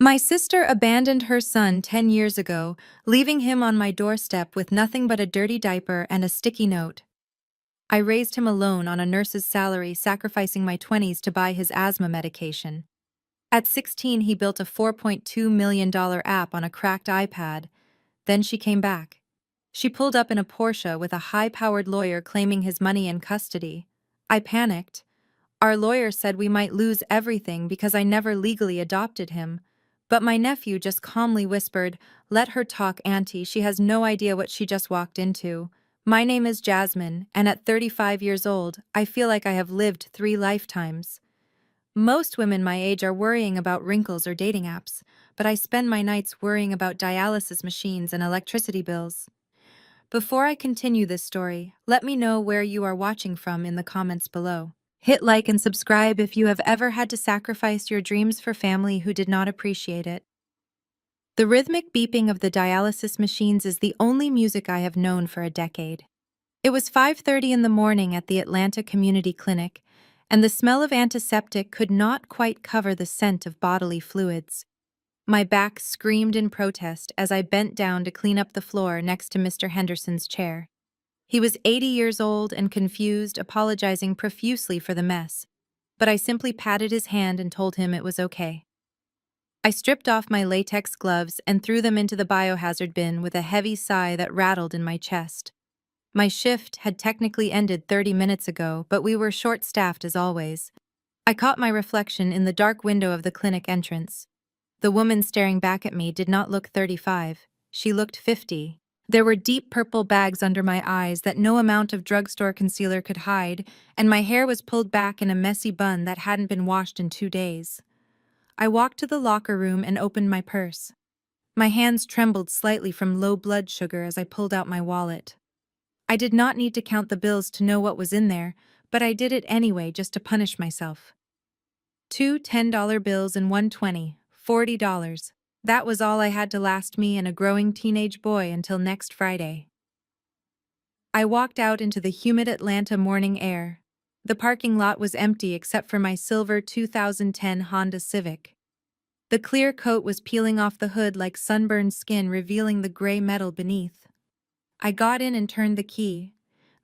My sister abandoned her son 10 years ago, leaving him on my doorstep with nothing but a dirty diaper and a sticky note. I raised him alone on a nurse's salary, sacrificing my 20s to buy his asthma medication. At 16, he built a $4.2 million app on a cracked iPad. Then she came back. She pulled up in a Porsche with a high-powered lawyer claiming his money in custody. I panicked. Our lawyer said we might lose everything because I never legally adopted him. But my nephew just calmly whispered, "Let her talk, auntie, she has no idea what she just walked into." My name is Jasmine, and at 35 years old, I feel like I have lived 3 lifetimes. Most women my age are worrying about wrinkles or dating apps, but I spend my nights worrying about dialysis machines and electricity bills. Before I continue this story, let me know where you are watching from in the comments below. Hit like and subscribe if you have ever had to sacrifice your dreams for family who did not appreciate it. The rhythmic beeping of the dialysis machines is the only music I have known for a decade. It was 5:30 in the morning at the Atlanta Community Clinic, and the smell of antiseptic could not quite cover the scent of bodily fluids. My back screamed in protest as I bent down to clean up the floor next to Mr. Henderson's chair. He was 80 years old and confused, apologizing profusely for the mess, but I simply patted his hand and told him it was okay. I stripped off my latex gloves and threw them into the biohazard bin with a heavy sigh that rattled in my chest. My shift had technically ended 30 minutes ago, but we were short-staffed as always. I caught my reflection in the dark window of the clinic entrance. The woman staring back at me did not look 35. She looked 50. There were deep purple bags under my eyes that no amount of drugstore concealer could hide, and my hair was pulled back in a messy bun that hadn't been washed in 2 days. I walked to the locker room and opened my purse. My hands trembled slightly from low blood sugar as I pulled out my wallet. I did not need to count the bills to know what was in there, but I did it anyway just to punish myself. 2 $10 bills and one 20, $40. That was all I had to last me and a growing teenage boy until next Friday. I walked out into the humid Atlanta morning air. The parking lot was empty except for my silver 2010 Honda Civic. The clear coat was peeling off the hood like sunburned skin, revealing the gray metal beneath. I got in and turned the key.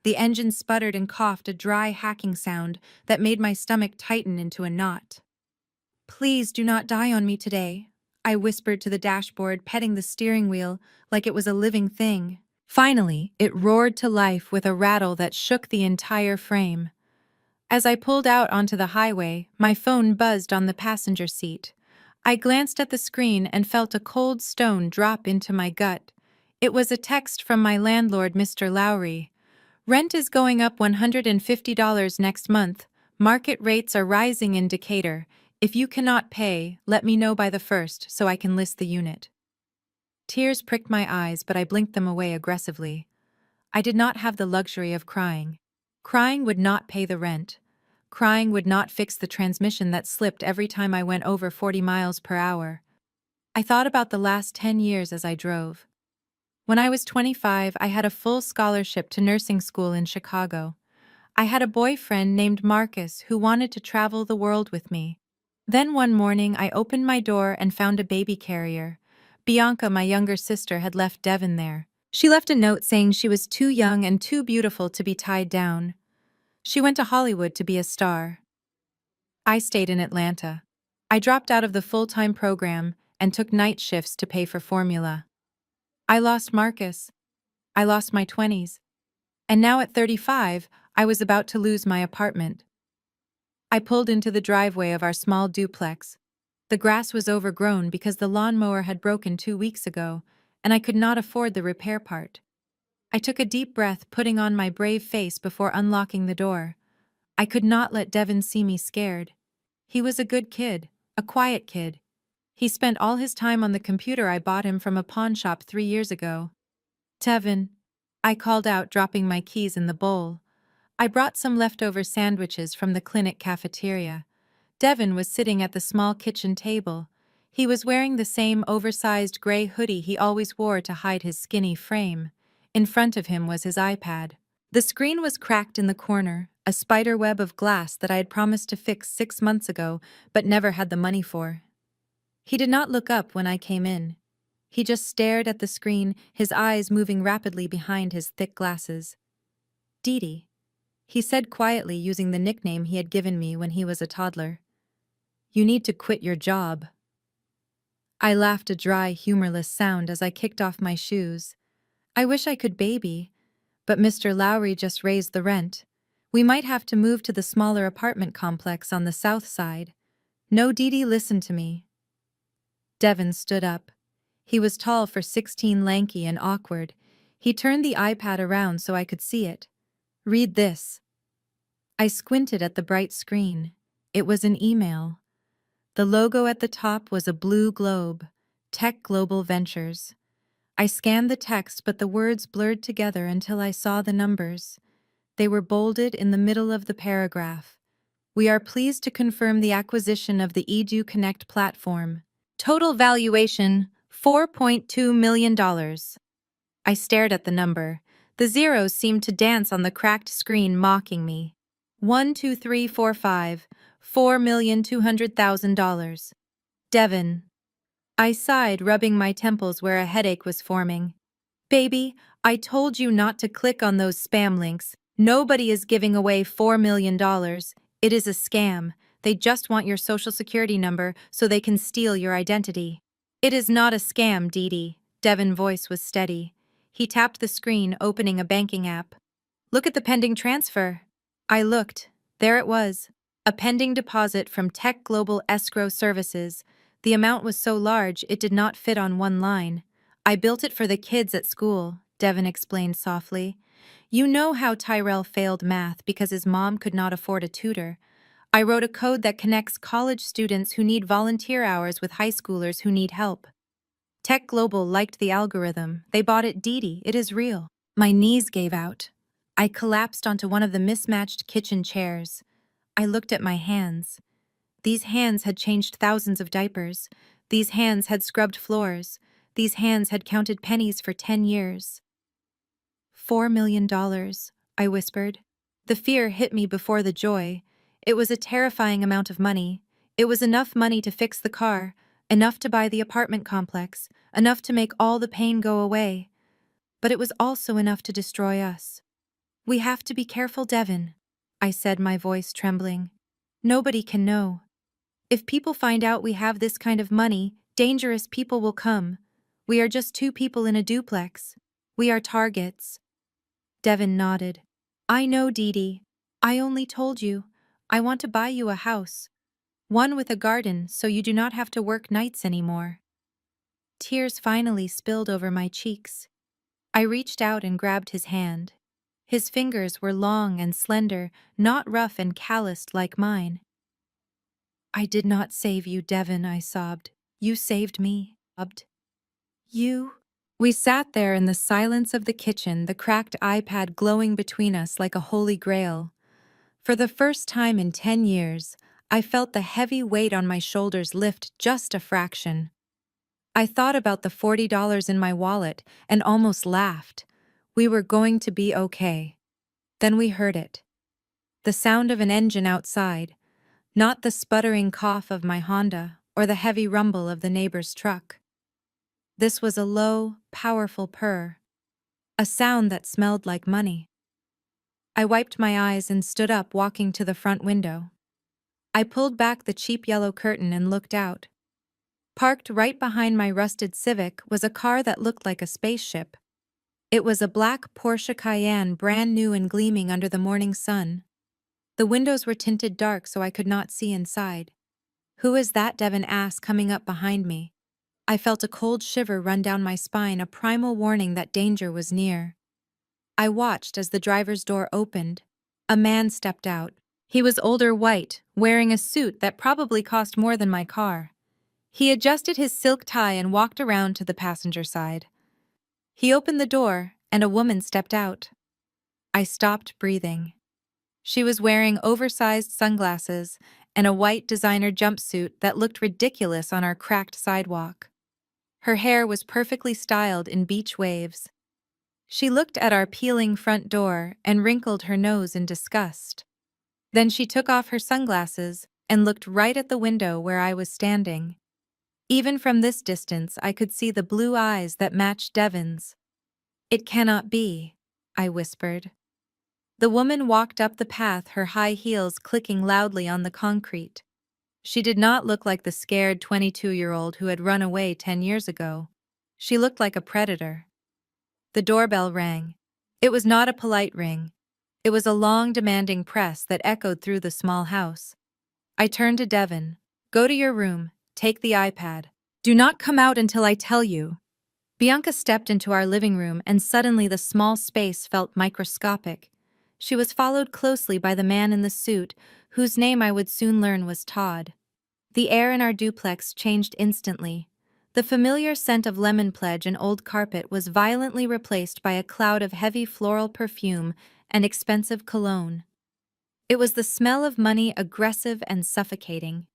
The engine sputtered and coughed a dry hacking sound that made my stomach tighten into a knot. "Please do not die on me today," I whispered to the dashboard, petting the steering wheel like it was a living thing. Finally, it roared to life with a rattle that shook the entire frame. As I pulled out onto the highway, my phone buzzed on the passenger seat. I glanced at the screen and felt a cold stone drop into my gut. It was a text from my landlord, Mr. Lowry. "Rent is going up $150 next month. Market rates are rising in Decatur. If you cannot pay, let me know by the 1st so I can list the unit." Tears pricked my eyes, but I blinked them away aggressively. I did not have the luxury of crying. Crying would not pay the rent. Crying would not fix the transmission that slipped every time I went over 40 miles per hour. I thought about the last 10 years as I drove. When I was 25, I had a full scholarship to nursing school in Chicago. I had a boyfriend named Marcus who wanted to travel the world with me. Then one morning, I opened my door and found a baby carrier. Bianca, my younger sister, had left Devin there. She left a note saying she was too young and too beautiful to be tied down. She went to Hollywood to be a star. I stayed in Atlanta. I dropped out of the full-time program and took night shifts to pay for formula. I lost Marcus. I lost my 20s. And now at 35, I was about to lose my apartment. I pulled into the driveway of our small duplex. The grass was overgrown because the lawnmower had broken 2 weeks ago, and I could not afford the repair part. I took a deep breath, putting on my brave face before unlocking the door. I could not let Devin see me scared. He was a good kid, a quiet kid. He spent all his time on the computer I bought him from a pawn shop 3 years ago. "Devin," I called out, dropping my keys in the bowl. I brought some leftover sandwiches from the clinic cafeteria. Devin was sitting at the small kitchen table. He was wearing the same oversized gray hoodie he always wore to hide his skinny frame. In front of him was his iPad. The screen was cracked in the corner, a spider web of glass that I had promised to fix 6 months ago but never had the money for. He did not look up when I came in. He just stared at the screen, his eyes moving rapidly behind his thick glasses. "Dee," he said quietly, using the nickname he had given me when he was a toddler. "You need to quit your job." I laughed, a dry, humorless sound as I kicked off my shoes. "I wish I could baby, but Mr. Lowry just raised the rent. We might have to move to the smaller apartment complex on the south side." "No, Dee, listen to me." Devin stood up. He was tall for 16, lanky and awkward. He turned the iPad around so I could see it. "Read this." I squinted at the bright screen. It was an email. The logo at the top was a blue globe, Tech Global Ventures. I scanned the text, but the words blurred together until I saw the numbers. They were bolded in the middle of the paragraph. "We are pleased to confirm the acquisition of the reconnect platform. Total valuation, $4.2 million. I stared at the number. The zeros seemed to dance on the cracked screen, mocking me. 1, 2, 3, 4, 5, $4,200,000. Devin. I sighed, rubbing my temples where a headache was forming. "Baby, I told you not to click on those spam links. Nobody is giving away $4 million. It is a scam. They just want your social security number so they can steal your identity." "It is not a scam, Dee." Devin's voice was steady. He tapped the screen, opening a banking app. "Look at the pending transfer." I looked. There it was. A pending deposit from Tech Global Escrow Services. The amount was so large it did not fit on one line. "I built it for the kids at school," Devin explained softly. "You know how Tyrell failed math because his mom could not afford a tutor. I wrote a code that connects college students who need volunteer hours with high schoolers who need help. Tech Global liked the algorithm. They bought it, Dee. It is real." My knees gave out. I collapsed onto one of the mismatched kitchen chairs. I looked at my hands. These hands had changed thousands of diapers. These hands had scrubbed floors. These hands had counted pennies for 10 years. $4 million, I whispered. The fear hit me before the joy. It was a terrifying amount of money. It was enough money to fix the car, enough to buy the apartment complex, enough to make all the pain go away. But it was also enough to destroy us. "We have to be careful, Devin," I said, my voice trembling. "Nobody can know. If people find out we have this kind of money, dangerous people will come. We are just two people in a duplex. We are targets." Devin nodded. "I know, Dee. I only told you. I want to buy you a house. One with a garden so you do not have to work nights anymore." Tears finally spilled over my cheeks. I reached out and grabbed his hand. His fingers were long and slender, not rough and calloused like mine. "I did not save you, Devin," I sobbed. "You saved me." "You?" We sat there in the silence of the kitchen, the cracked iPad glowing between us like a holy grail. For the first time in 10 years, I felt the heavy weight on my shoulders lift just a fraction. I thought about the $40 in my wallet and almost laughed. We were going to be okay. Then we heard it. The sound of an engine outside, not the sputtering cough of my Honda or the heavy rumble of the neighbor's truck. This was a low, powerful purr, a sound that smelled like money. I wiped my eyes and stood up, walking to the front window. I pulled back the cheap yellow curtain and looked out. Parked right behind my rusted Civic was a car that looked like a spaceship. It was a black Porsche Cayenne, brand new and gleaming under the morning sun. The windows were tinted dark so I could not see inside. "Who is that?" Devin asked, coming up behind me. I felt a cold shiver run down my spine, a primal warning that danger was near. I watched as the driver's door opened. A man stepped out. He was older, white, wearing a suit that probably cost more than my car. He adjusted his silk tie and walked around to the passenger side. He opened the door, and a woman stepped out. I stopped breathing. She was wearing oversized sunglasses and a white designer jumpsuit that looked ridiculous on our cracked sidewalk. Her hair was perfectly styled in beach waves. She looked at our peeling front door and wrinkled her nose in disgust. Then she took off her sunglasses and looked right at the window where I was standing. Even from this distance, I could see the blue eyes that matched Devon's. "It cannot be," I whispered. The woman walked up the path, her high heels clicking loudly on the concrete. She did not look like the scared 22-year-old who had run away 10 years ago. She looked like a predator. The doorbell rang. It was not a polite ring. It was a long, demanding press that echoed through the small house. I turned to Devon. "Go to your room. Take the iPad. Do not come out until I tell you." Bianca stepped into our living room, and suddenly the small space felt microscopic. She was followed closely by the man in the suit, whose name I would soon learn was Todd. The air in our duplex changed instantly. The familiar scent of lemon pledge and old carpet was violently replaced by a cloud of heavy floral perfume and expensive cologne. It was the smell of money, aggressive and suffocating.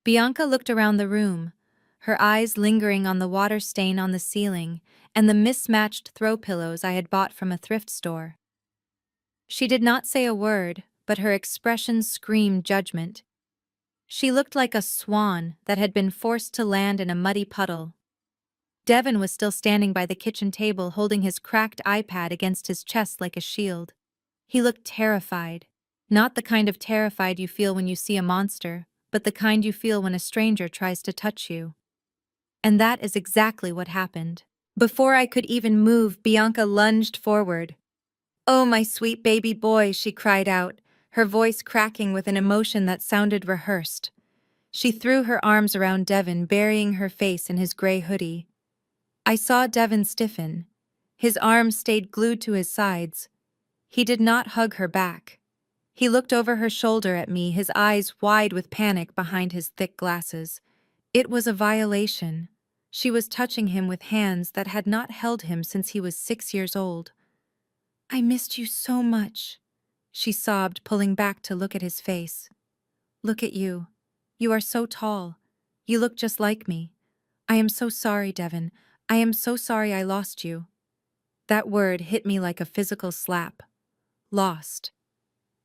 Bianca looked around the room, her eyes lingering on the water stain on the ceiling and the mismatched throw pillows I had bought from a thrift store. She did not say a word, but her expression screamed judgment. She looked like a swan that had been forced to land in a muddy puddle. Devon was still standing by the kitchen table, holding his cracked iPad against his chest like a shield. He looked terrified. Not the kind of terrified you feel when you see a monster, but the kind you feel when a stranger tries to touch you. And that is exactly what happened. Before I could even move, Bianca lunged forward. "Oh, my sweet baby boy," she cried out, her voice cracking with an emotion that sounded rehearsed. She threw her arms around Devon, burying her face in his gray hoodie. I saw Devon stiffen. His arms stayed glued to his sides. He did not hug her back. He looked over her shoulder at me, his eyes wide with panic behind his thick glasses. It was a violation. She was touching him with hands that had not held him since he was 6 years old. "I missed you so much," she sobbed, pulling back to look at his face. "Look at you. You are so tall. You look just like me. I am so sorry, Devon. I am so sorry I lost you." That word hit me like a physical slap. Lost.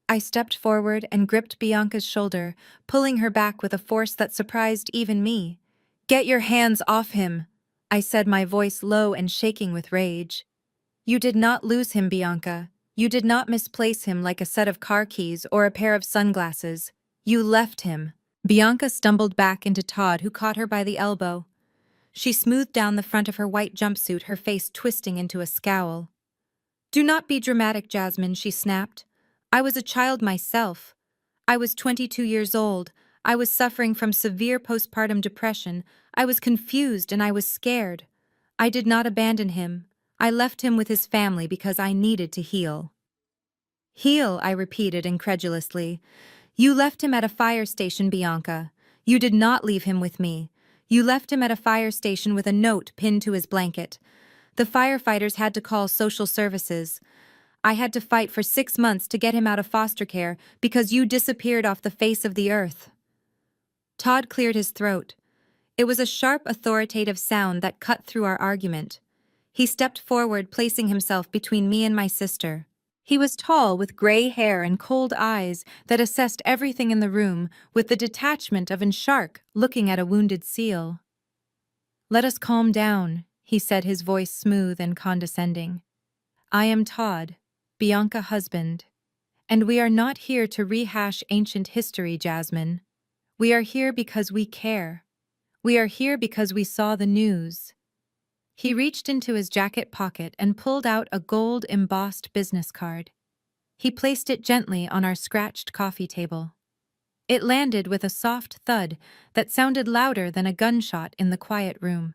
I stepped forward and gripped Bianca's shoulder, pulling her back with a force that surprised even me. "Get your hands off him," I said, my voice low and shaking with rage. "You did not lose him, Bianca. You did not misplace him like a set of car keys or a pair of sunglasses. You left him." Bianca stumbled back into Todd, who caught her by the elbow. She smoothed down the front of her white jumpsuit, her face twisting into a scowl. "Do not be dramatic, Jasmine," she snapped. "I was a child myself. I was 22 years old. I was suffering from severe postpartum depression. I was confused and I was scared. I did not abandon him. I left him with his family because I needed to heal." "Heal," I repeated incredulously. "You left him at a fire station, Bianca. You did not leave him with me. You left him at a fire station with a note pinned to his blanket. The firefighters had to call social services. I had to fight for 6 months to get him out of foster care because you disappeared off the face of the earth." Todd cleared his throat. It was a sharp, authoritative sound that cut through our argument. He stepped forward, placing himself between me and my sister. He was tall, with gray hair and cold eyes that assessed everything in the room with the detachment of a shark looking at a wounded seal. "Let us calm down," he said, his voice smooth and condescending. "I am Todd, Bianca's husband, and we are not here to rehash ancient history, Jasmine. We are here because we care. We are here because we saw the news." He reached into his jacket pocket and pulled out a gold-embossed business card. He placed it gently on our scratched coffee table. It landed with a soft thud that sounded louder than a gunshot in the quiet room.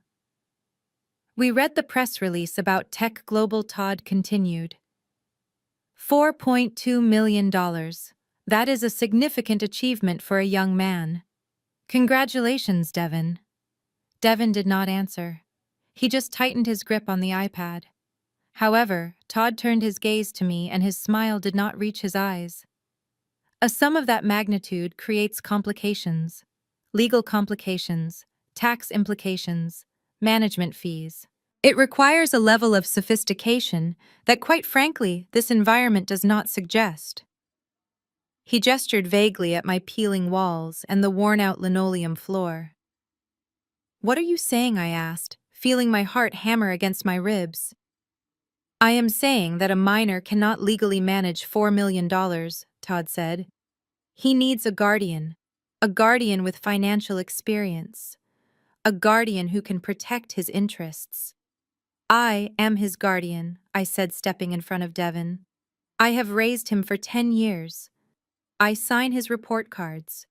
We read the press release about Tech Global. Todd continued. $4.2 million. That is a significant achievement for a young man. Congratulations, Devon." Devon did not answer. He just tightened his grip on the iPad. However, Todd turned his gaze to me and his smile did not reach his eyes. A sum of that magnitude creates complications. Legal complications, tax implications, management fees. It requires a level of sophistication that, quite frankly, this environment does not suggest. He gestured vaguely at my peeling walls and the worn-out linoleum floor. What are you saying? I asked, feeling my heart hammer against my ribs. I am saying that a minor cannot legally manage $4 million, Todd said. He needs a guardian with financial experience, a guardian who can protect his interests. I am his guardian, I said, stepping in front of Devin. I have raised him for 10 years. I sign his report cards.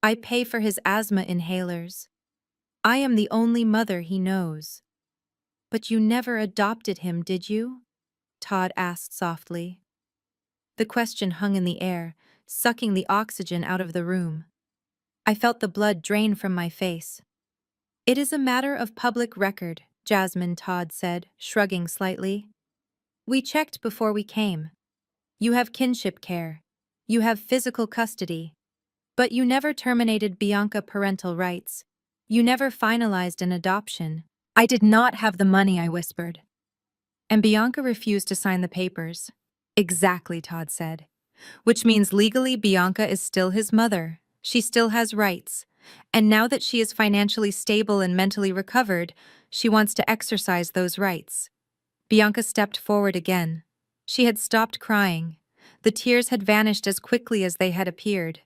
I pay for his asthma inhalers. I am the only mother he knows. But you never adopted him, did you? Todd asked softly. The question hung in the air, sucking the oxygen out of the room. I felt the blood drain from my face. It is a matter of public record, Jasmine, Todd said, shrugging slightly. We checked before we came. You have kinship care. You have physical custody. But you never terminated Bianca parental rights. You never finalized an adoption. I did not have the money, I whispered. And Bianca refused to sign the papers. Exactly, Todd said. Which means legally Bianca is still his mother. She still has rights. And now that she is financially stable and mentally recovered, she wants to exercise those rights. Bianca stepped forward again. She had stopped crying. The tears had vanished as quickly as they had appeared.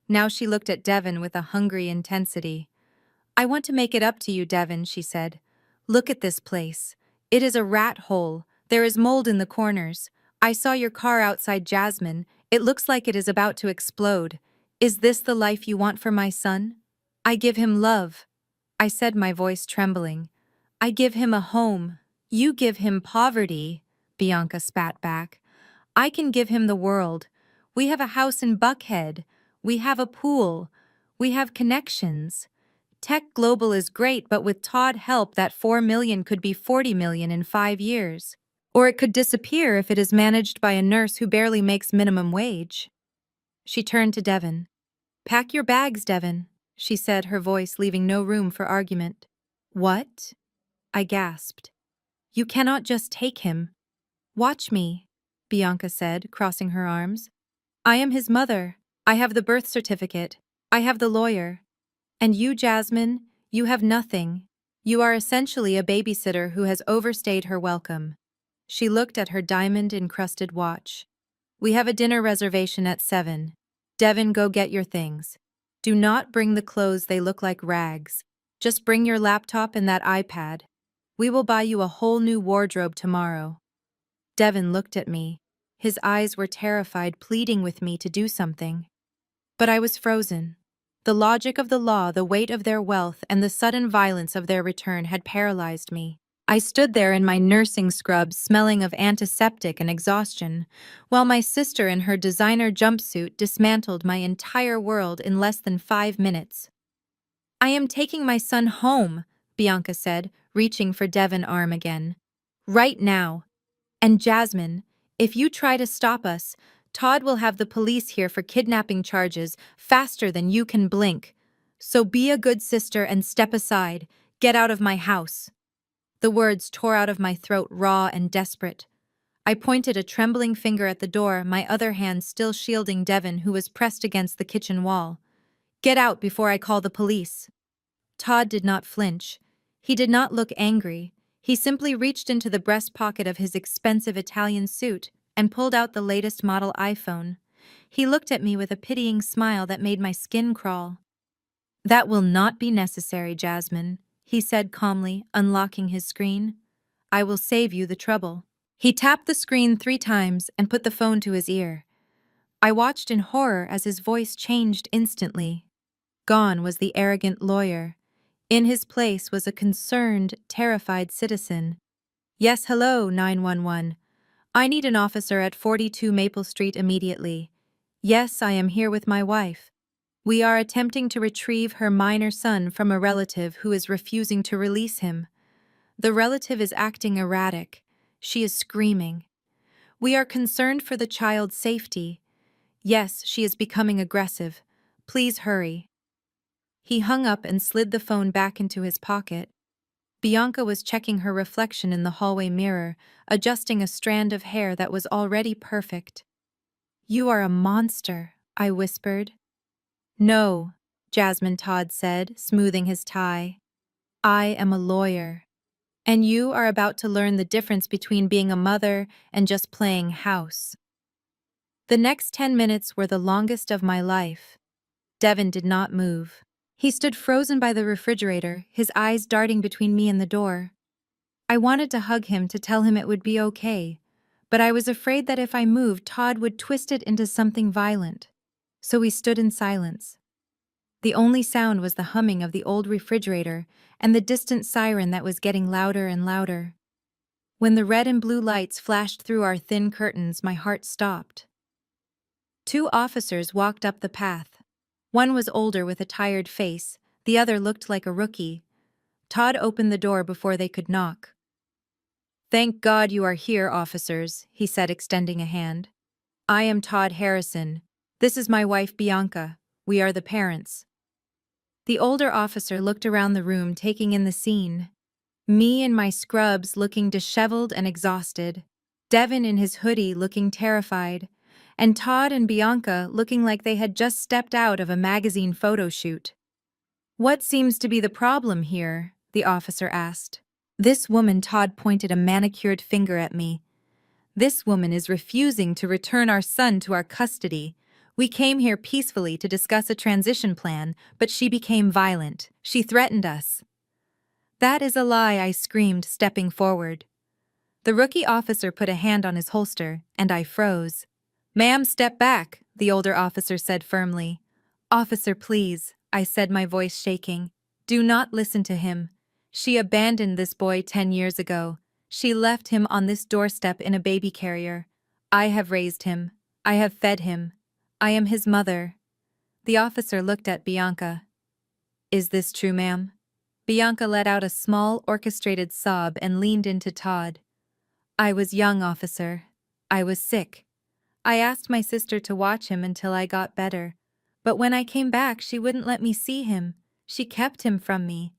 Now she looked at Devin with a hungry intensity. I want to make it up to you, Devin, she said. Look at this place. It is a rat hole. There is mold in the corners. I saw your car outside Jasmine. It looks like it is about to explode. Is this the life you want for my son? I give him love. I said, my voice trembling. I give him a home. You give him poverty, Bianca spat back. I can give him the world. We have a house in Buckhead. We have a pool. We have connections. Tech Global is great, but with Todd help, that 4 million could be 40 million in 5 years. Or it could disappear if it is managed by a nurse who barely makes minimum wage. She turned to Devin. Pack your bags, Devin, she said, her voice leaving no room for argument. What? I gasped. You cannot just take him. Watch me, Bianca said, crossing her arms. I am his mother. I have the birth certificate. I have the lawyer. And you, Jasmine, you have nothing. You are essentially a babysitter who has overstayed her welcome. She looked at her diamond-encrusted watch. We have a dinner reservation at 7. Devin, go get your things. Do not bring the clothes, they look like rags. Just bring your laptop and that iPad. We will buy you a whole new wardrobe tomorrow. Devin looked at me. His eyes were terrified, pleading with me to do something. But I was frozen. The logic of the law, the weight of their wealth, and the sudden violence of their return had paralyzed me. I stood there in my nursing scrubs, smelling of antiseptic and exhaustion, while my sister in her designer jumpsuit dismantled my entire world in less than 5 minutes. I am taking my son home, Bianca said, reaching for Devin's arm again. Right now. And Jasmine, if you try to stop us, Todd will have the police here for kidnapping charges faster than you can blink. So be a good sister and step aside. Get out of my house. The words tore out of my throat, raw and desperate. I pointed a trembling finger at the door, my other hand still shielding Devin, who was pressed against the kitchen wall. Get out before I call the police. Todd did not flinch. He did not look angry. He simply reached into the breast pocket of his expensive Italian suit and pulled out the latest model iPhone. He looked at me with a pitying smile that made my skin crawl. That will not be necessary, Jasmine, he said calmly, unlocking his screen. I will save you the trouble. He tapped the screen 3 times and put the phone to his ear. I watched in horror as his voice changed instantly. Gone was the arrogant lawyer. In his place was a concerned, terrified citizen. Yes, hello, 911. I need an officer at 42 Maple Street immediately. Yes, I am here with my wife. We are attempting to retrieve her minor son from a relative who is refusing to release him. The relative is acting erratic. She is screaming. We are concerned for the child's safety. Yes, she is becoming aggressive. Please hurry. He hung up and slid the phone back into his pocket. Bianca was checking her reflection in the hallway mirror, adjusting a strand of hair that was already perfect. You are a monster, I whispered. No, Jasmine, Todd said, smoothing his tie. I am a lawyer. And you are about to learn the difference between being a mother and just playing house. The next 10 minutes were the longest of my life. Devin did not move. He stood frozen by the refrigerator, his eyes darting between me and the door. I wanted to hug him to tell him it would be okay, but I was afraid that if I moved, Todd would twist it into something violent. So we stood in silence. The only sound was the humming of the old refrigerator and the distant siren that was getting louder and louder. When the red and blue lights flashed through our thin curtains, my heart stopped. Two officers walked up the path. One was older with a tired face, the other looked like a rookie. Todd opened the door before they could knock. "Thank God you are here, officers," he said, extending a hand. "I am Todd Harrison. This is my wife, Bianca. We are the parents." The older officer looked around the room, taking in the scene. Me in my scrubs looking disheveled and exhausted, Devin in his hoodie looking terrified, and Todd and Bianca looking like they had just stepped out of a magazine photo shoot. "What seems to be the problem here?" the officer asked. "This woman," Todd pointed a manicured finger at me. "This woman is refusing to return our son to our custody. We came here peacefully to discuss a transition plan, but she became violent. She threatened us." "That is a lie," I screamed, stepping forward. The rookie officer put a hand on his holster, and I froze. "Ma'am, step back," the older officer said firmly. "Officer, please," I said, my voice shaking. "Do not listen to him. She abandoned this boy 10 years ago. She left him on this doorstep in a baby carrier. I have raised him. I have fed him. I am his mother." The officer looked at Bianca. "Is this true, ma'am?" Bianca let out a small, orchestrated sob and leaned into Todd. "I was young, officer. I was sick. I asked my sister to watch him until I got better. But when I came back, she wouldn't let me see him. She kept him from me.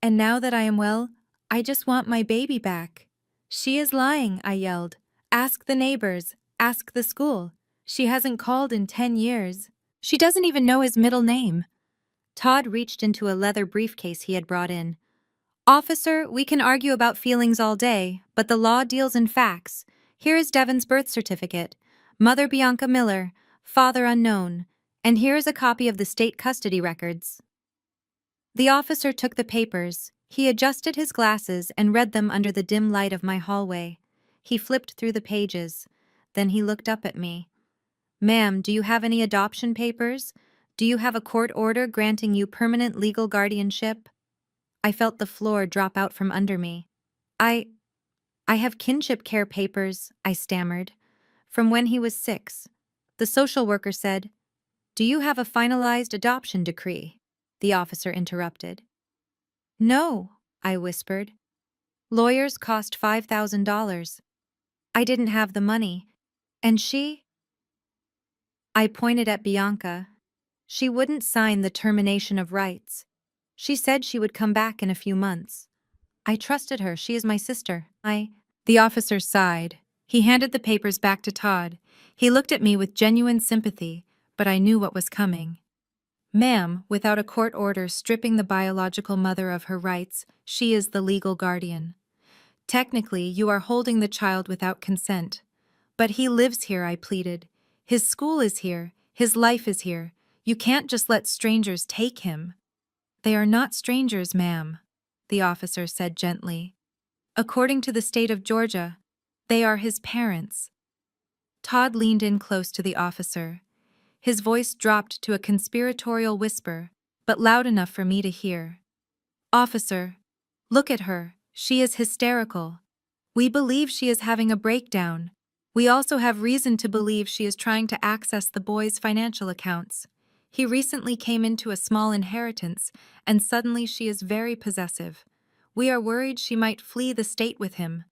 And now that I am well, I just want my baby back." "She is lying," I yelled. "Ask the neighbors. Ask the school. She hasn't called in 10 years. She doesn't even know his middle name." Todd reached into a leather briefcase he had brought in. "Officer, we can argue about feelings all day, but the law deals in facts. Here is Devin's birth certificate. Mother Bianca Miller, father unknown. And here is a copy of the state custody records." The officer took the papers. He adjusted his glasses and read them under the dim light of my hallway. He flipped through the pages. Then he looked up at me. "Ma'am, do you have any adoption papers? Do you have a court order granting you permanent legal guardianship?" I felt the floor drop out from under me. I have kinship care papers," I stammered. "From when he was 6. The social worker said." "Do you have a finalized adoption decree?" the officer interrupted. "No," I whispered. "Lawyers cost $5,000. I didn't have the money. And she—" I pointed at Bianca. "She wouldn't sign the termination of rights. She said she would come back in a few months. I trusted her. She is my sister. The officer sighed. He handed the papers back to Todd. He looked at me with genuine sympathy, but I knew what was coming. "Ma'am, without a court order stripping the biological mother of her rights, she is the legal guardian. Technically, you are holding the child without consent. But he lives here," I pleaded. "His school is here. His life is here. You can't just let strangers take him." "They are not strangers, ma'am," the officer said gently. "According to the state of Georgia, they are his parents." Todd leaned in close to the officer. His voice dropped to a conspiratorial whisper, but loud enough for me to hear. "Officer, look at her. She is hysterical. We believe she is having a breakdown. We also have reason to believe she is trying to access the boy's financial accounts. He recently came into a small inheritance, and suddenly she is very possessive. We are worried she might flee the state with him."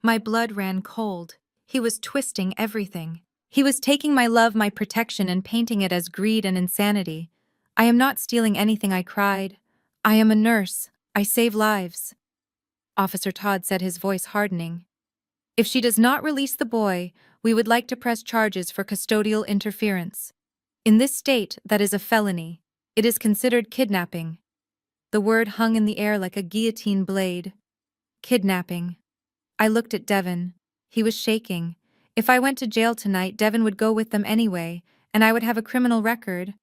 My blood ran cold. He was twisting everything. He was taking my love, my protection, and painting it as greed and insanity. "I am not stealing anything," I cried. "I am a nurse. I save lives." Officer Todd said, his voice hardening. "If she does not release the boy, we would like to press charges for custodial interference. In this state, that is a felony. It is considered kidnapping." The word hung in the air like a guillotine blade. Kidnapping. I looked at Devin. He was shaking. If I went to jail tonight, Devin would go with them anyway, and I would have a criminal record.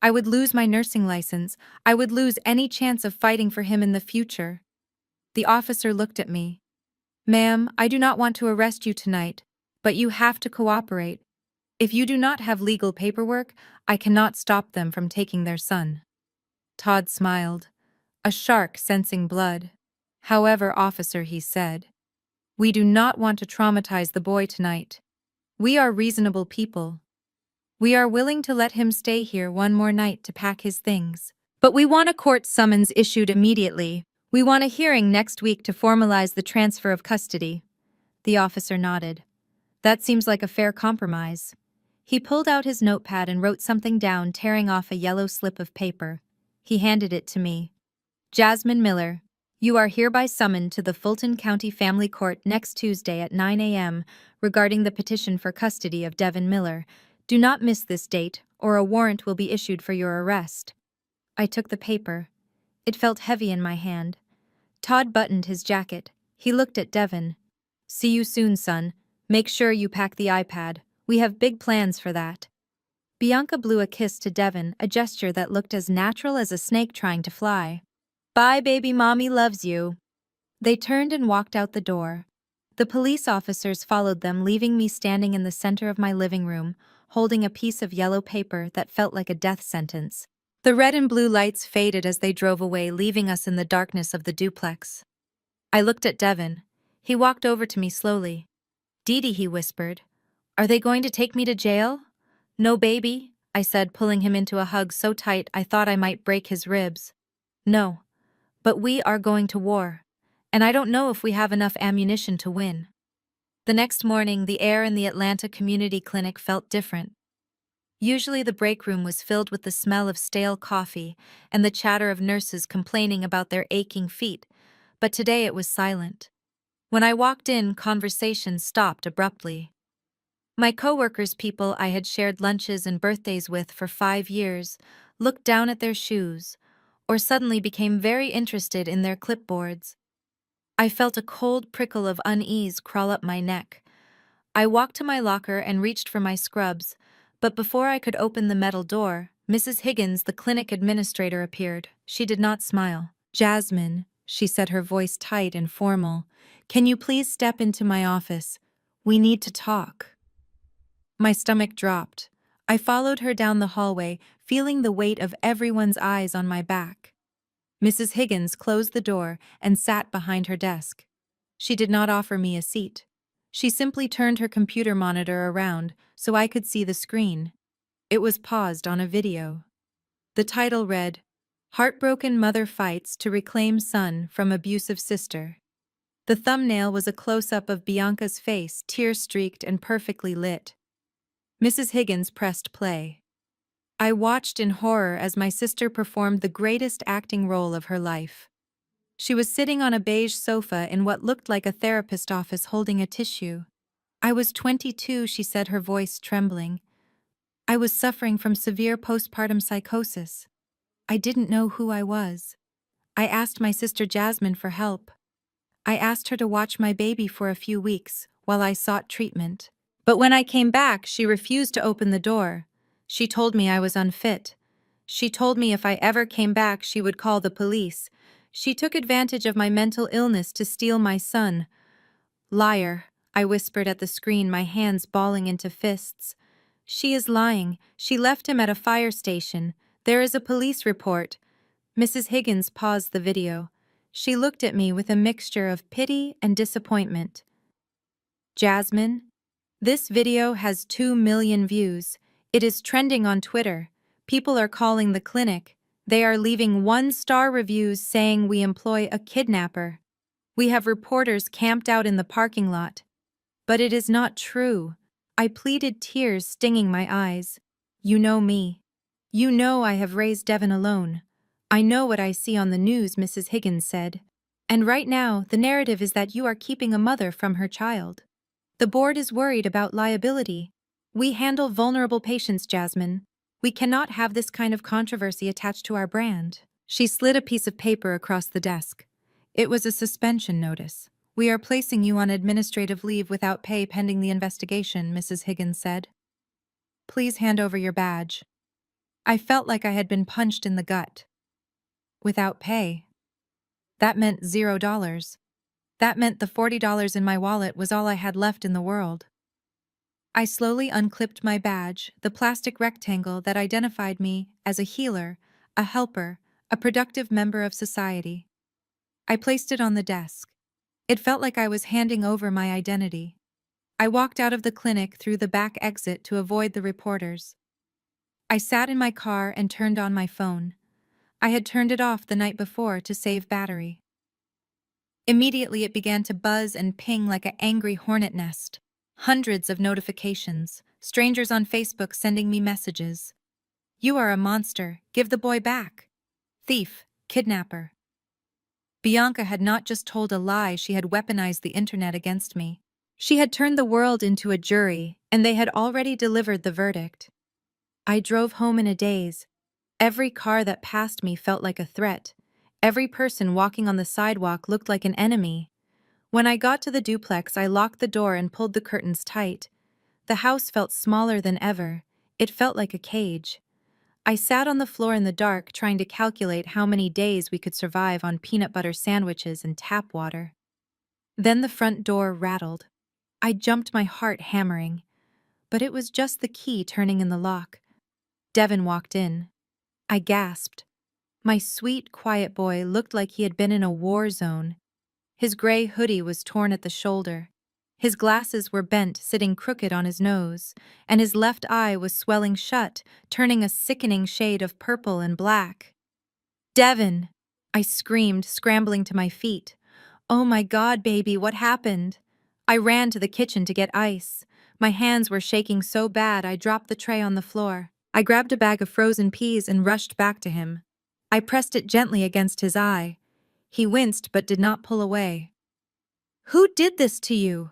I would lose my nursing license. I would lose any chance of fighting for him in the future. The officer looked at me. "Ma'am, I do not want to arrest you tonight, but you have to cooperate. If you do not have legal paperwork, I cannot stop them from taking their son." Todd smiled. A shark sensing blood. "However, officer," he said, "we do not want to traumatize the boy tonight. We are reasonable people. We are willing to let him stay here one more night to pack his things. But we want a court summons issued immediately. We want a hearing next week to formalize the transfer of custody." The officer nodded. "That seems like a fair compromise." He pulled out his notepad and wrote something down, tearing off a yellow slip of paper. He handed it to me. "Jasmine Miller, you are hereby summoned to the Fulton County Family Court next Tuesday at 9 a.m. regarding the petition for custody of Devin Miller. Do not miss this date, or a warrant will be issued for your arrest." I took the paper. It felt heavy in my hand. Todd buttoned his jacket. He looked at Devin. "See you soon, son. Make sure you pack the iPad. We have big plans for that." Bianca blew a kiss to Devin, a gesture that looked as natural as a snake trying to fly. "Bye, baby, mommy loves you." They turned and walked out the door. The police officers followed them, leaving me standing in the center of my living room, holding a piece of yellow paper that felt like a death sentence. The red and blue lights faded as they drove away, leaving us in the darkness of the duplex. I looked at Devin. He walked over to me slowly. "Dee Dee," he whispered, "are they going to take me to jail?" "No, baby," I said, pulling him into a hug so tight I thought I might break his ribs. "No. But we are going to war. And I don't know if we have enough ammunition to win." The next morning, the air in the Atlanta Community Clinic felt different. Usually the break room was filled with the smell of stale coffee and the chatter of nurses complaining about their aching feet, but today it was silent. When I walked in, conversation stopped abruptly. My coworkers, people I had shared lunches and birthdays with for 5 years, looked down at their shoes, or suddenly became very interested in their clipboards. I felt a cold prickle of unease crawl up my neck. I walked to my locker and reached for my scrubs, but before I could open the metal door, Mrs. Higgins, the clinic administrator, appeared. She did not smile. "Jasmine," she said, her voice tight and formal, "can you please step into my office? We need to talk." My stomach dropped. I followed her down the hallway, feeling the weight of everyone's eyes on my back. Mrs. Higgins closed the door and sat behind her desk. She did not offer me a seat. She simply turned her computer monitor around so I could see the screen. It was paused on a video. The title read, "Heartbroken Mother Fights to Reclaim Son from Abusive Sister." The thumbnail was a close-up of Bianca's face, tear-streaked and perfectly lit. Mrs. Higgins pressed play. I watched in horror as my sister performed the greatest acting role of her life. She was sitting on a beige sofa in what looked like a therapist's office holding a tissue. "I was 22, she said, her voice trembling. "I was suffering from severe postpartum psychosis. I didn't know who I was. I asked my sister Jasmine for help. I asked her to watch my baby for a few weeks while I sought treatment. But when I came back, she refused to open the door. She told me I was unfit. She told me if I ever came back, she would call the police. She took advantage of my mental illness to steal my son." "Liar," I whispered at the screen, my hands balling into fists. "She is lying. She left him at a fire station. There is a police report." Mrs. Higgins paused the video. She looked at me with a mixture of pity and disappointment. "Jasmine, this video has 2 million views. It is trending on Twitter. People are calling the clinic. They are leaving 1-star reviews saying we employ a kidnapper. We have reporters camped out in the parking lot. But it is not true." I pleaded, tears stinging my eyes. "You know me. You know I have raised Devin alone. I know what I see on the news," Mrs. Higgins said. "And right now, the narrative is that you are keeping a mother from her child. The board is worried about liability. We handle vulnerable patients, Jasmine. We cannot have this kind of controversy attached to our brand." She slid a piece of paper across the desk. It was a suspension notice. "We are placing you on administrative leave without pay pending the investigation," Mrs. Higgins said. "Please hand over your badge." I felt like I had been punched in the gut. Without pay. That meant $0. That meant the $40 in my wallet was all I had left in the world. I slowly unclipped my badge, the plastic rectangle that identified me as a healer, a helper, a productive member of society. I placed it on the desk. It felt like I was handing over my identity. I walked out of the clinic through the back exit to avoid the reporters. I sat in my car and turned on my phone. I had turned it off the night before to save battery. Immediately it began to buzz and ping like an angry hornet nest. Hundreds of notifications, strangers on Facebook sending me messages. "You are a monster, give the boy back." "Thief, kidnapper." Bianca had not just told a lie, she had weaponized the internet against me. She had turned the world into a jury, and they had already delivered the verdict. I drove home in a daze. Every car that passed me felt like a threat. Every person walking on the sidewalk looked like an enemy. When I got to the duplex, I locked the door and pulled the curtains tight. The house felt smaller than ever. It felt like a cage. I sat on the floor in the dark, trying to calculate how many days we could survive on peanut butter sandwiches and tap water. Then the front door rattled. I jumped, my heart hammering. But it was just the key turning in the lock. Devin walked in. I gasped. My sweet, quiet boy looked like he had been in a war zone. His gray hoodie was torn at the shoulder. His glasses were bent, sitting crooked on his nose, and his left eye was swelling shut, turning a sickening shade of purple and black. "Devin!" I screamed, scrambling to my feet. "Oh my God, baby, what happened?" I ran to the kitchen to get ice. My hands were shaking so bad I dropped the tray on the floor. I grabbed a bag of frozen peas and rushed back to him. I pressed it gently against his eye. He winced but did not pull away. "Who did this to you?"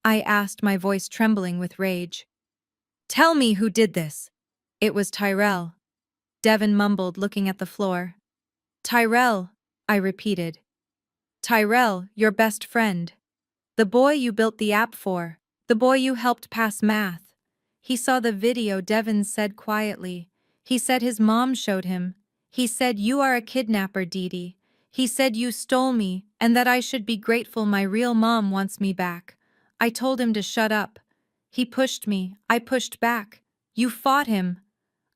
I asked, my voice trembling with rage. "Tell me who did this." "It was Tyrell," Devin mumbled, looking at the floor. "Tyrell," I repeated. "Tyrell, your best friend. The boy you built the app for. The boy you helped pass math." "He saw the video," Devin said quietly. "He said his mom showed him. He said you are a kidnapper, Dee Dee. He said you stole me, and that I should be grateful my real mom wants me back." I told him to shut up. He pushed me. I pushed back. "You fought him?"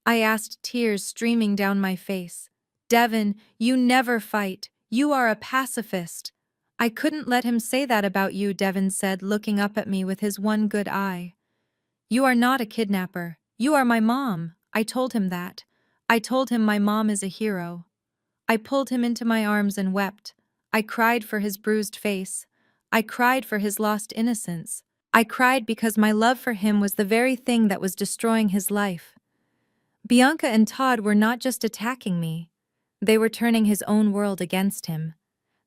I asked, tears streaming down my face. "Devin, you never fight. You are a pacifist." "I couldn't let him say that about you," Devin said, looking up at me with his one good eye. "You are not a kidnapper. You are my mom." I told him that. I told him my mom is a hero. I pulled him into my arms and wept. I cried for his bruised face. I cried for his lost innocence. I cried because my love for him was the very thing that was destroying his life. Bianca and Todd were not just attacking me. They were turning his own world against him.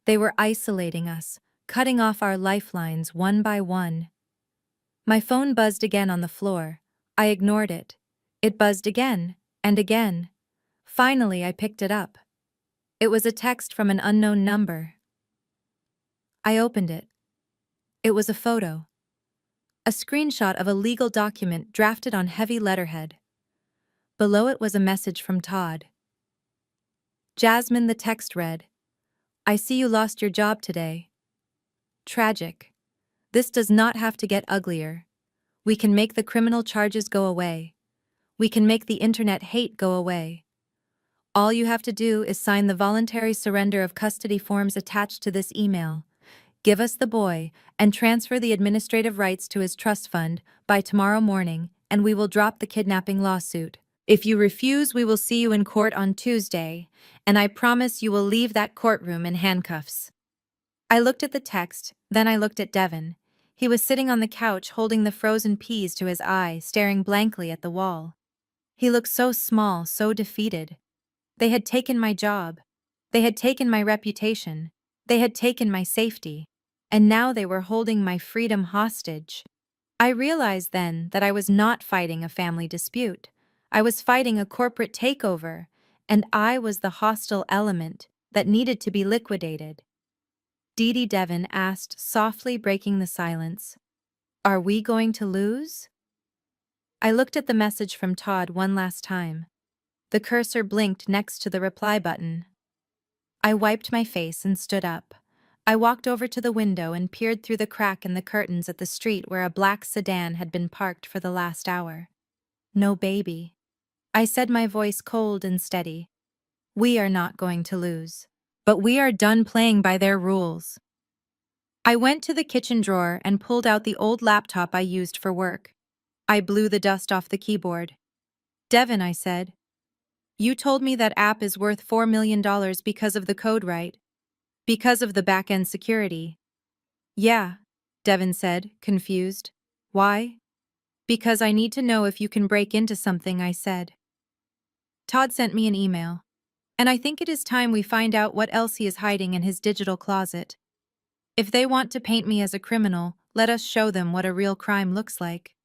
They were isolating us, cutting off our lifelines one by one. My phone buzzed again on the floor. I ignored it. It buzzed again and again. Finally, I picked it up. It was a text from an unknown number. I opened it. It was a photo. A screenshot of a legal document drafted on heavy letterhead. Below it was a message from Todd. "Jasmine," the text read, "I see you lost your job today. Tragic. This does not have to get uglier. We can make the criminal charges go away. We can make the internet hate go away. All you have to do is sign the voluntary surrender of custody forms attached to this email. Give us the boy and transfer the administrative rights to his trust fund by tomorrow morning, and we will drop the kidnapping lawsuit. If you refuse, we will see you in court on Tuesday, and I promise you will leave that courtroom in handcuffs." I looked at the text, then I looked at Devin. He was sitting on the couch holding the frozen peas to his eye, staring blankly at the wall. He looked so small, so defeated. They had taken my job. They had taken my reputation. They had taken my safety. And now they were holding my freedom hostage. I realized then that I was not fighting a family dispute. I was fighting a corporate takeover, and I was the hostile element that needed to be liquidated. Dee Dee Devon asked, softly breaking the silence. Are we going to lose? I looked at the message from Todd one last time. The cursor blinked next to the reply button. I wiped my face and stood up. I walked over to the window and peered through the crack in the curtains at the street where a black sedan had been parked for the last hour. No baby. I said, my voice cold and steady. We are not going to lose. But we are done playing by their rules. I went to the kitchen drawer and pulled out the old laptop I used for work. I blew the dust off the keyboard. Devon, I said. You told me that app is worth $4 million because of the code, right? Because of the back-end security. Yeah, Devon said, confused. Why? Because I need to know if you can break into something, I said. Todd sent me an email. And I think it is time we find out what else he is hiding in his digital closet. If they want to paint me as a criminal, let us show them what a real crime looks like.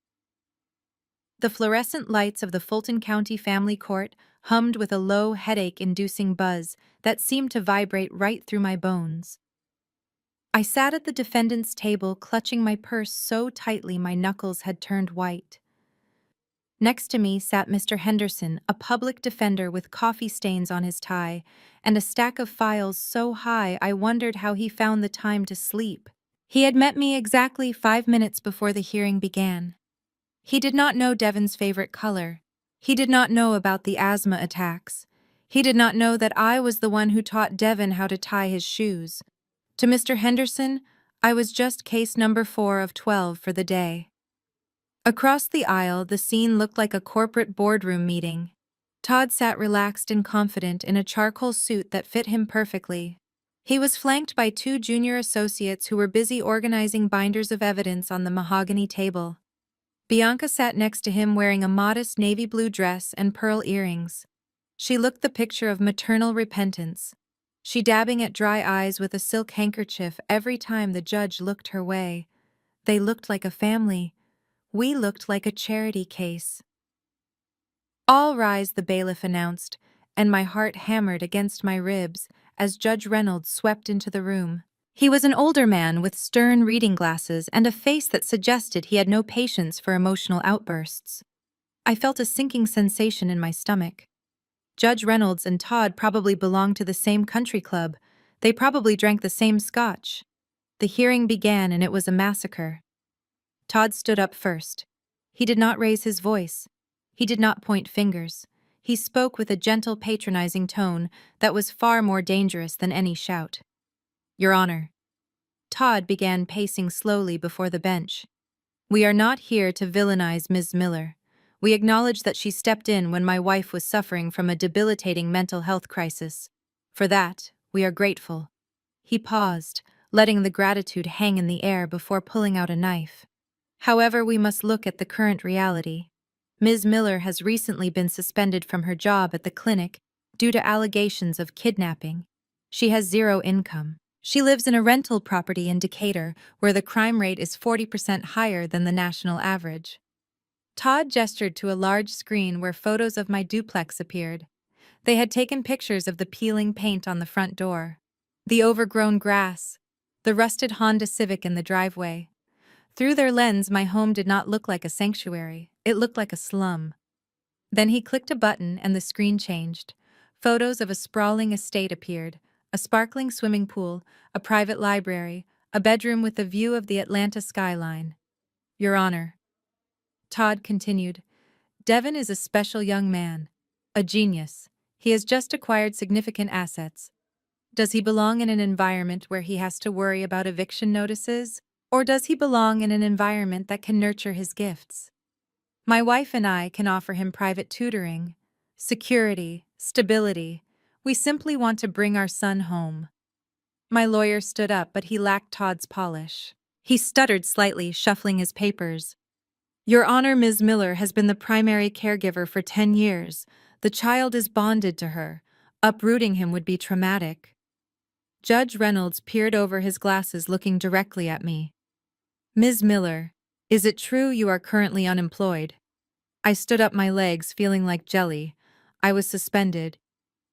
The fluorescent lights of the Fulton County Family Court hummed with a low, headache-inducing buzz that seemed to vibrate right through my bones. I sat at the defendant's table, clutching my purse so tightly my knuckles had turned white. Next to me sat Mr. Henderson, a public defender with coffee stains on his tie, and a stack of files so high I wondered how he found the time to sleep. He had met me exactly 5 minutes before the hearing began. He did not know Devon's favorite color. He did not know about the asthma attacks. He did not know that I was the one who taught Devon how to tie his shoes. To Mr. Henderson, I was just case number 4 of 12 for the day. Across the aisle, the scene looked like a corporate boardroom meeting. Todd sat relaxed and confident in a charcoal suit that fit him perfectly. He was flanked by 2 junior associates who were busy organizing binders of evidence on the mahogany table. Bianca sat next to him wearing a modest navy blue dress and pearl earrings. She looked the picture of maternal repentance. She dabbing at dry eyes with a silk handkerchief every time the judge looked her way. They looked like a family. We looked like a charity case. All rise, the bailiff announced, and my heart hammered against my ribs as Judge Reynolds swept into the room. He was an older man with stern reading glasses and a face that suggested he had no patience for emotional outbursts. I felt a sinking sensation in my stomach. Judge Reynolds and Todd probably belonged to the same country club. They probably drank the same scotch. The hearing began and it was a massacre. Todd stood up first. He did not raise his voice. He did not point fingers. He spoke with a gentle, patronizing tone that was far more dangerous than any shout. Your Honor. Todd began pacing slowly before the bench. We are not here to villainize Ms. Miller. We acknowledge that she stepped in when my wife was suffering from a debilitating mental health crisis. For that, we are grateful. He paused, letting the gratitude hang in the air before pulling out a knife. However, we must look at the current reality. Ms. Miller has recently been suspended from her job at the clinic due to allegations of kidnapping. She has zero income. She lives in a rental property in Decatur, where the crime rate is 40% higher than the national average. Todd gestured to a large screen where photos of my duplex appeared. They had taken pictures of the peeling paint on the front door, the overgrown grass, the rusted Honda Civic in the driveway. Through their lens, my home did not look like a sanctuary. It looked like a slum. Then he clicked a button and the screen changed. Photos of a sprawling estate appeared. A sparkling swimming pool, a private library, a bedroom with a view of the Atlanta skyline. Your Honor. Todd continued, Devon is a special young man. A genius. He has just acquired significant assets. Does he belong in an environment where he has to worry about eviction notices? Or does he belong in an environment that can nurture his gifts? My wife and I can offer him private tutoring, security, stability. We simply want to bring our son home. My lawyer stood up, but he lacked Todd's polish. He stuttered slightly, shuffling his papers. Your Honor, Ms. Miller has been the primary caregiver for 10 years. The child is bonded to her. Uprooting him would be traumatic. Judge Reynolds peered over his glasses, looking directly at me. Ms. Miller, is it true you are currently unemployed? I stood up, my legs feeling like jelly. I was suspended.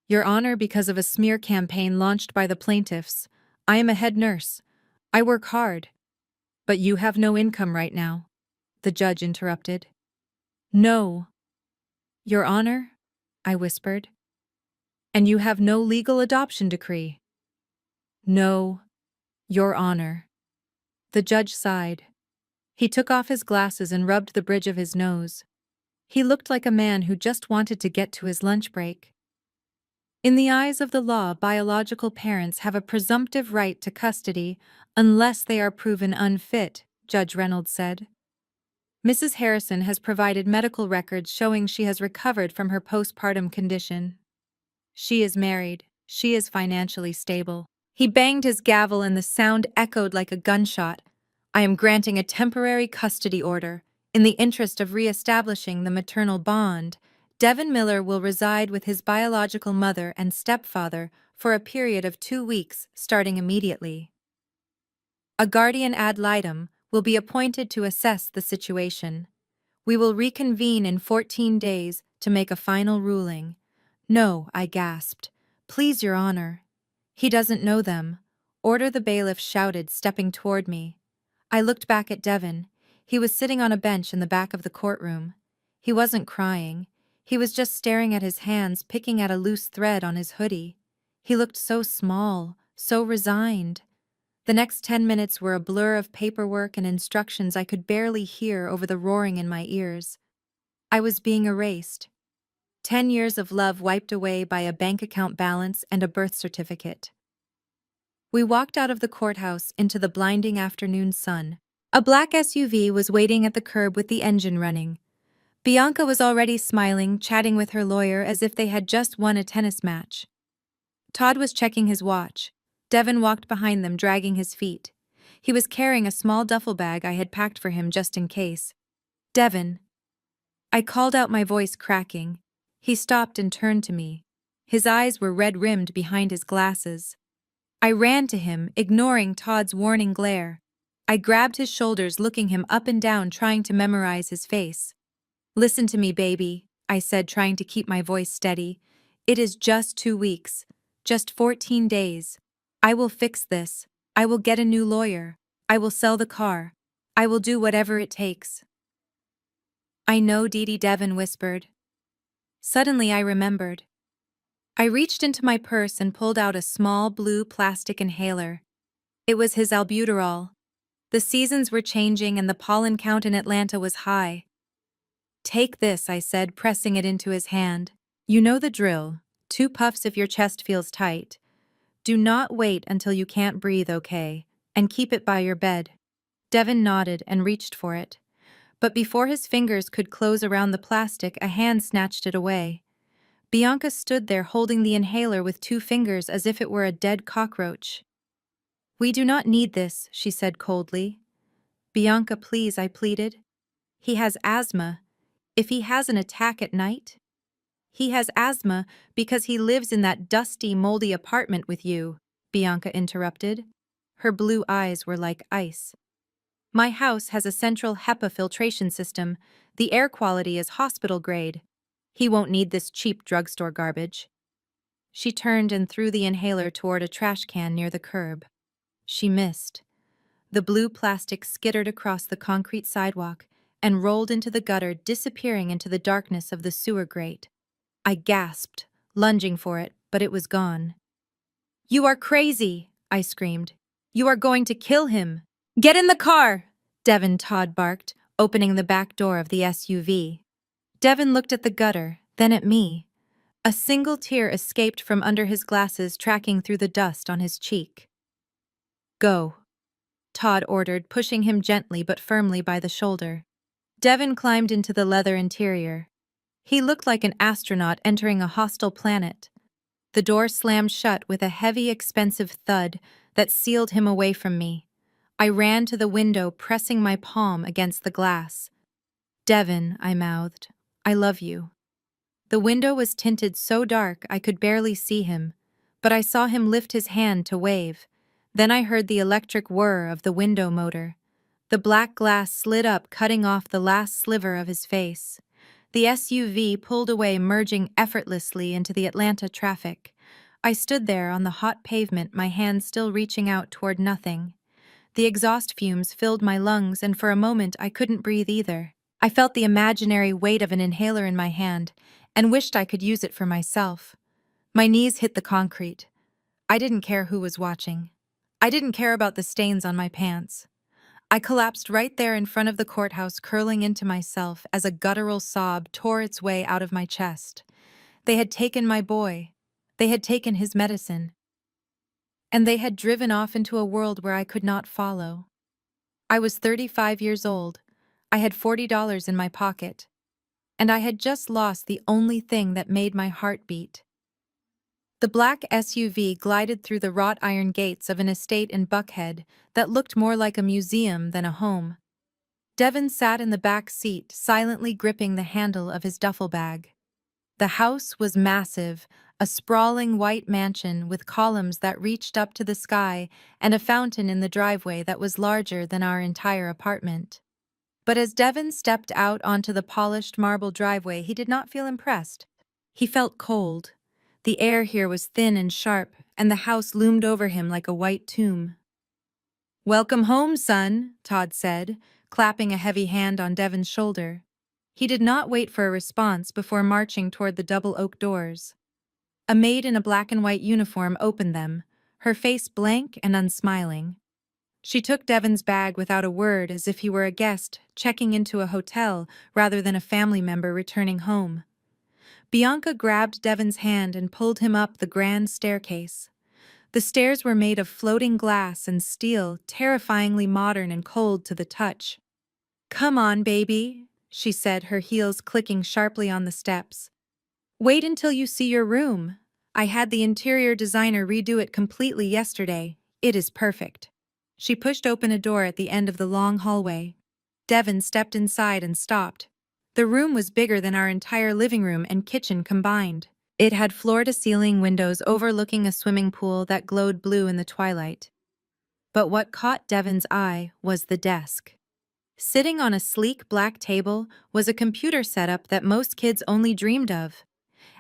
Your Honor, because of a smear campaign launched by the plaintiffs. I am a head nurse. I work hard. But you have no income right now, the judge interrupted. No, Your Honor, I whispered. And you have no legal adoption decree. No, Your Honor. The judge sighed. He took off his glasses and rubbed the bridge of his nose. He looked like a man who just wanted to get to his lunch break. In the eyes of the law, biological parents have a presumptive right to custody unless they are proven unfit, Judge Reynolds said. Mrs. Harrison has provided medical records showing she has recovered from her postpartum condition. She is married. She is financially stable. He banged his gavel and the sound echoed like a gunshot. I am granting a temporary custody order. In the interest of re-establishing the maternal bond, Devin Miller will reside with his biological mother and stepfather for a period of 2 weeks, starting immediately. A guardian ad litem will be appointed to assess the situation. We will reconvene in 14 days to make a final ruling. No, I gasped. Please, Your Honor. He doesn't know them. Order, the bailiff shouted, stepping toward me. I looked back at Devin. He was sitting on a bench in the back of the courtroom. He wasn't crying. He was just staring at his hands, picking at a loose thread on his hoodie. He looked so small, so resigned. The next 10 minutes were a blur of paperwork and instructions I could barely hear over the roaring in my ears. I was being erased. 10 years of love wiped away by a bank account balance and a birth certificate. We walked out of the courthouse into the blinding afternoon sun. A black SUV was waiting at the curb with the engine running. Bianca was already smiling, chatting with her lawyer as if they had just won a tennis match. Todd was checking his watch. Devin walked behind them, dragging his feet. He was carrying a small duffel bag I had packed for him just in case. Devin. I called out, my voice cracking. He stopped and turned to me. His eyes were red-rimmed behind his glasses. I ran to him, ignoring Todd's warning glare. I grabbed his shoulders, looking him up and down, trying to memorize his face. Listen to me, baby, I said, trying to keep my voice steady. It is just 2 weeks. Just 14 days. I will fix this. I will get a new lawyer. I will sell the car. I will do whatever it takes. I know, Dee, Devin whispered. Suddenly I remembered. I reached into my purse and pulled out a small blue plastic inhaler. It was his albuterol. The seasons were changing and the pollen count in Atlanta was high. Take this, I said, pressing it into his hand. You know the drill. 2 puffs if your chest feels tight. Do not wait until you can't breathe, okay? And keep it by your bed. Devin nodded and reached for it. But before his fingers could close around the plastic, a hand snatched it away. Bianca stood there holding the inhaler with 2 fingers as if it were a dead cockroach. We do not need this, she said coldly. Bianca, please, I pleaded. He has asthma. If he has an attack at night? He has asthma because he lives in that dusty, moldy apartment with you, Bianca interrupted. Her blue eyes were like ice. My house has a central HEPA filtration system. The air quality is hospital grade. He won't need this cheap drugstore garbage. She turned and threw the inhaler toward a trash can near the curb. She missed. The blue plastic skittered across the concrete sidewalk and rolled into the gutter, disappearing into the darkness of the sewer grate. I gasped, lunging for it, but it was gone. You are crazy, I screamed. You are going to kill him. Get in the car, Devin, Todd barked, opening the back door of the SUV. Devin looked at the gutter, then at me. A single tear escaped from under his glasses, tracking through the dust on his cheek. Go, Todd ordered, pushing him gently but firmly by the shoulder. Devin climbed into the leather interior. He looked like an astronaut entering a hostile planet. The door slammed shut with a heavy, expensive thud that sealed him away from me. I ran to the window, pressing my palm against the glass. Devin, I mouthed, I love you. The window was tinted so dark I could barely see him, but I saw him lift his hand to wave. Then I heard the electric whir of the window motor. The black glass slid up, cutting off the last sliver of his face. The SUV pulled away, merging effortlessly into the Atlanta traffic. I stood there on the hot pavement, my hands still reaching out toward nothing. The exhaust fumes filled my lungs, and for a moment I couldn't breathe either. I felt the imaginary weight of an inhaler in my hand and wished I could use it for myself. My knees hit the concrete. I didn't care who was watching. I didn't care about the stains on my pants. I collapsed right there in front of the courthouse, curling into myself as a guttural sob tore its way out of my chest. They had taken my boy. They had taken his medicine. And they had driven off into a world where I could not follow. I was 35 years old. I had $40 in my pocket. And I had just lost the only thing that made my heart beat. The black SUV glided through the wrought iron gates of an estate in Buckhead that looked more like a museum than a home. Devin sat in the back seat, silently gripping the handle of his duffel bag. The house was massive, a sprawling white mansion with columns that reached up to the sky and a fountain in the driveway that was larger than our entire apartment. But as Devin stepped out onto the polished marble driveway, he did not feel impressed. He felt cold. The air here was thin and sharp, and the house loomed over him like a white tomb. "Welcome home, son," Todd said, clapping a heavy hand on Devin's shoulder. He did not wait for a response before marching toward the double oak doors. A maid in a black and white uniform opened them, her face blank and unsmiling. She took Devin's bag without a word, as if he were a guest checking into a hotel rather than a family member returning home. Bianca grabbed Devin's hand and pulled him up the grand staircase. The stairs were made of floating glass and steel, terrifyingly modern and cold to the touch. "Come on, baby," she said, her heels clicking sharply on the steps. "Wait until you see your room. I had the interior designer redo it completely yesterday. It is perfect." She pushed open a door at the end of the long hallway. Devin stepped inside and stopped. The room was bigger than our entire living room and kitchen combined. It had floor-to-ceiling windows overlooking a swimming pool that glowed blue in the twilight. But what caught Devin's eye was the desk. Sitting on a sleek black table was a computer setup that most kids only dreamed of.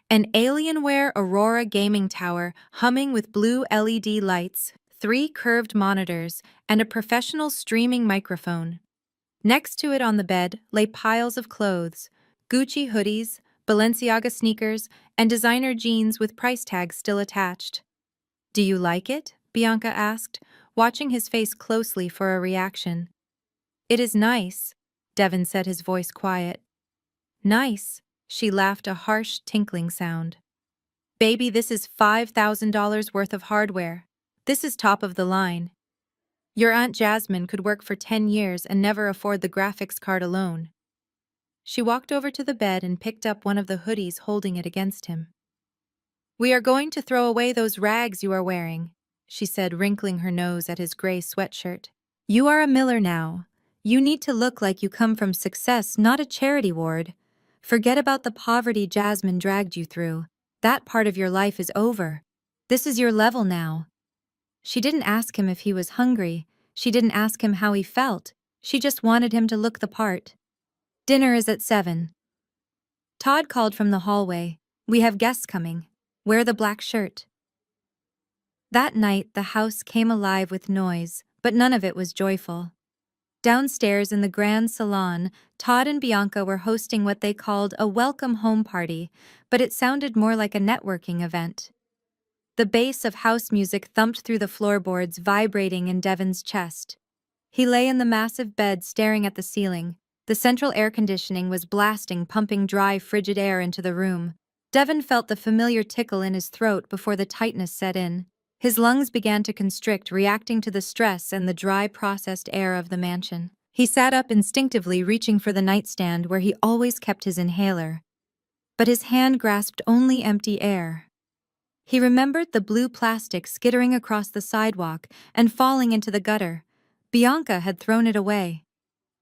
An Alienware Aurora gaming tower humming with blue LED lights, 3 curved monitors, and a professional streaming microphone. Next to it on the bed lay piles of clothes, Gucci hoodies, Balenciaga sneakers, and designer jeans with price tags still attached. "Do you like it?" Bianca asked, watching his face closely for a reaction. "It is nice," Devin said, his voice quiet. "Nice," she laughed, a harsh, tinkling sound. "Baby, this is $5,000 worth of hardware. This is top of the line. Your Aunt Jasmine could work for 10 years and never afford the graphics card alone." She walked over to the bed and picked up one of the hoodies, holding it against him. "We are going to throw away those rags you are wearing," she said, wrinkling her nose at his gray sweatshirt. "You are a Miller now. You need to look like you come from success, not a charity ward. Forget about the poverty Jasmine dragged you through. That part of your life is over. This is your level now." She didn't ask him if he was hungry. She didn't ask him how he felt. She just wanted him to look the part. "Dinner is at 7. Todd called from the hallway. "We have guests coming. Wear the black shirt." That night, the house came alive with noise, but none of it was joyful. Downstairs in the grand salon, Todd and Bianca were hosting what they called a welcome home party, but it sounded more like a networking event. The bass of house music thumped through the floorboards, vibrating in Devin's chest. He lay in the massive bed staring at the ceiling. The central air conditioning was blasting, pumping dry, frigid air into the room. Devin felt the familiar tickle in his throat before the tightness set in. His lungs began to constrict, reacting to the stress and the dry, processed air of the mansion. He sat up instinctively, reaching for the nightstand where he always kept his inhaler. But his hand grasped only empty air. He remembered the blue plastic skittering across the sidewalk and falling into the gutter. Bianca had thrown it away.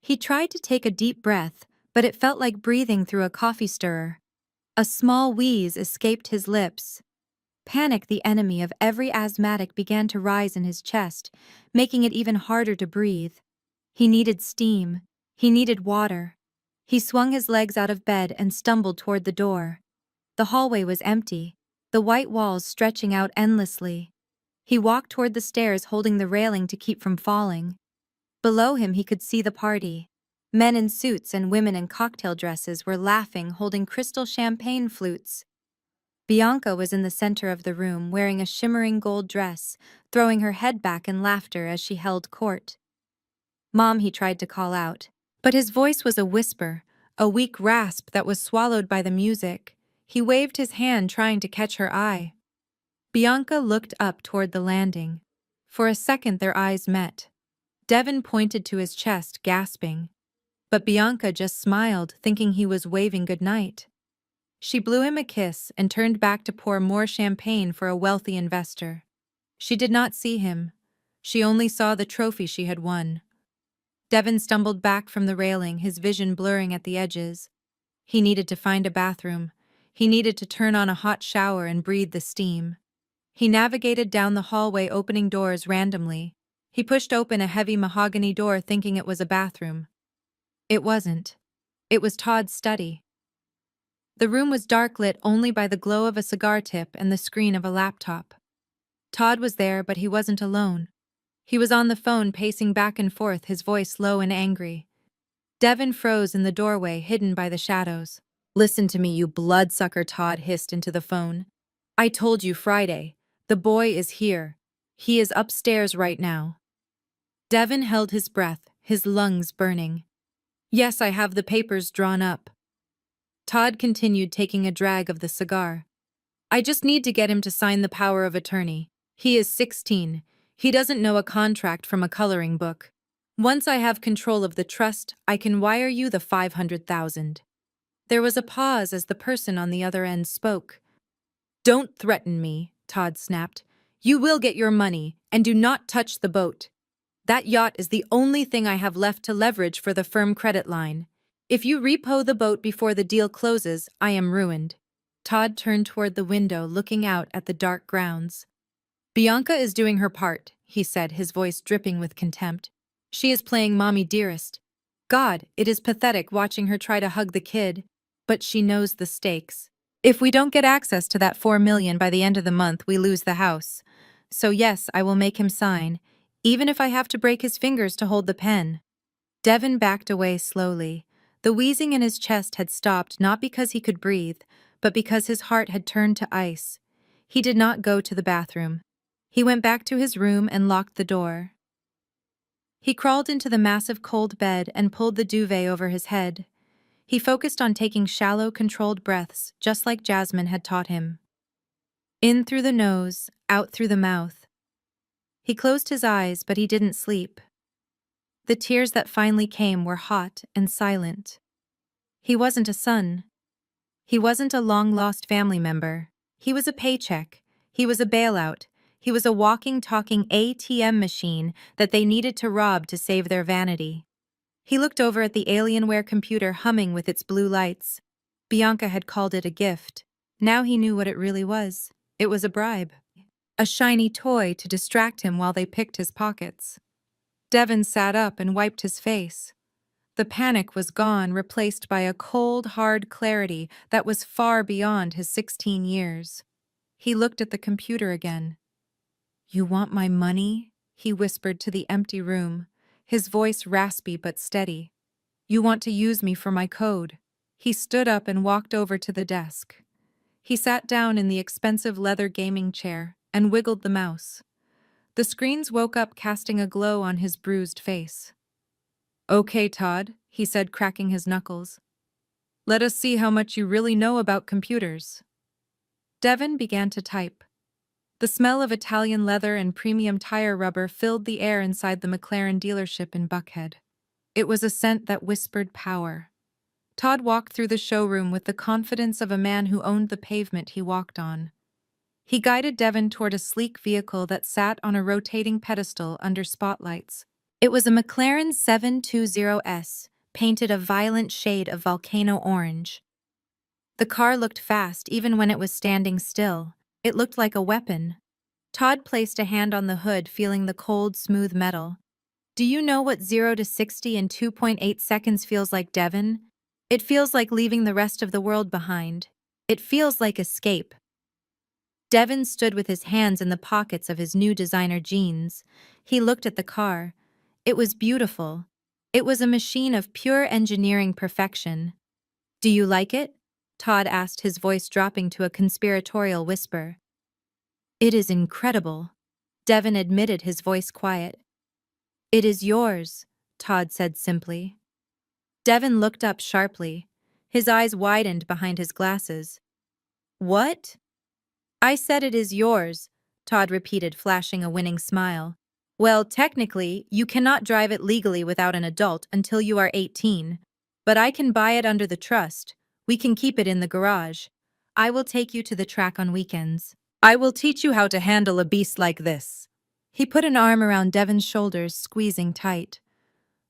He tried to take a deep breath, but it felt like breathing through a coffee stirrer. A small wheeze escaped his lips. Panic, the enemy of every asthmatic, began to rise in his chest, making it even harder to breathe. He needed steam. He needed water. He swung his legs out of bed and stumbled toward the door. The hallway was empty, the white walls stretching out endlessly. He walked toward the stairs holding the railing to keep from falling. Below him he could see the party. Men in suits and women in cocktail dresses were laughing, holding crystal champagne flutes. Bianca was in the center of the room, wearing a shimmering gold dress, throwing her head back in laughter as she held court. "Mom," he tried to call out, but his voice was a whisper, a weak rasp that was swallowed by the music. He waved his hand, trying to catch her eye. Bianca looked up toward the landing. For a second their eyes met. Devin pointed to his chest, gasping. But Bianca just smiled, thinking he was waving goodnight. She blew him a kiss and turned back to pour more champagne for a wealthy investor. She did not see him. She only saw the trophy she had won. Devin stumbled back from the railing, his vision blurring at the edges. He needed to find a bathroom. He needed to turn on a hot shower and breathe the steam. He navigated down the hallway, opening doors randomly. He pushed open a heavy mahogany door, thinking it was a bathroom. It wasn't. It was Todd's study. The room was dark, lit only by the glow of a cigar tip and the screen of a laptop. Todd was there, but he wasn't alone. He was on the phone, pacing back and forth, his voice low and angry. Devin froze in the doorway, hidden by the shadows. "Listen to me, you bloodsucker," Todd hissed into the phone. "I told you Friday. The boy is here. He is upstairs right now." Devin held his breath, his lungs burning. "Yes, I have the papers drawn up." Todd continued, taking a drag of the cigar. "I just need to get him to sign the power of attorney. He is 16. He doesn't know a contract from a coloring book. Once I have control of the trust, I can wire you the 500,000. There was a pause as the person on the other end spoke. "Don't threaten me," Todd snapped. "You will get your money, and do not touch the boat. That yacht is the only thing I have left to leverage for the firm credit line. If you repo the boat before the deal closes, I am ruined." Todd turned toward the window, looking out at the dark grounds. "Bianca is doing her part," he said, his voice dripping with contempt. "She is playing mommy dearest. God, it is pathetic watching her try to hug the kid. But she knows the stakes. If we don't get access to that 4 million by the end of the month, we lose the house. So yes, I will make him sign, even if I have to break his fingers to hold the pen." Devin backed away slowly. The wheezing in his chest had stopped, not because he could breathe, but because his heart had turned to ice. He did not go to the bathroom. He went back to his room and locked the door. He crawled into the massive cold bed and pulled the duvet over his head. He focused on taking shallow, controlled breaths, just like Jasmine had taught him. In through the nose, out through the mouth. He closed his eyes, but he didn't sleep. The tears that finally came were hot and silent. He wasn't a son. He wasn't a long-lost family member. He was a paycheck. He was a bailout. He was a walking, talking ATM machine that they needed to rob to save their vanity. He looked over at the Alienware computer humming with its blue lights. Bianca had called it a gift. Now he knew what it really was. It was a bribe. A shiny toy to distract him while they picked his pockets. Devin sat up and wiped his face. The panic was gone, replaced by a cold, hard clarity that was far beyond his 16 years. He looked at the computer again. "You want my money?" he whispered to the empty room, his voice raspy but steady. "You want to use me for my code." He stood up and walked over to the desk. He sat down in the expensive leather gaming chair and wiggled the mouse. The screens woke up, casting a glow on his bruised face. "Okay, Todd," he said, cracking his knuckles. "Let us see how much you really know about computers." Devin began to type. The smell of Italian leather and premium tire rubber filled the air inside the McLaren dealership in Buckhead. It was a scent that whispered power. Todd walked through the showroom with the confidence of a man who owned the pavement he walked on. He guided Devin toward a sleek vehicle that sat on a rotating pedestal under spotlights. It was a McLaren 720S, painted a violent shade of volcano orange. The car looked fast even when it was standing still. It looked like a weapon. Todd placed a hand on the hood, feeling the cold, smooth metal. "Do you know what 0 to 60 in 2.8 seconds feels like, Devin?" It feels like leaving the rest of the world behind. It feels like escape. Devin stood with his hands in the pockets of his new designer jeans. He looked at the car. It was beautiful. It was a machine of pure engineering perfection. "Do you like it?" Todd asked, his voice dropping to a conspiratorial whisper. "It is incredible," Devin admitted, his voice quiet. "It is yours," Todd said simply. Devin looked up sharply. His eyes widened behind his glasses. "What?" "I said it is yours," Todd repeated, flashing a winning smile. "Well, technically, you cannot drive it legally without an adult until you are 18. But I can buy it under the trust. We can keep it in the garage. I will take you to the track on weekends. I will teach you how to handle a beast like this." He put an arm around Devin's shoulders, squeezing tight.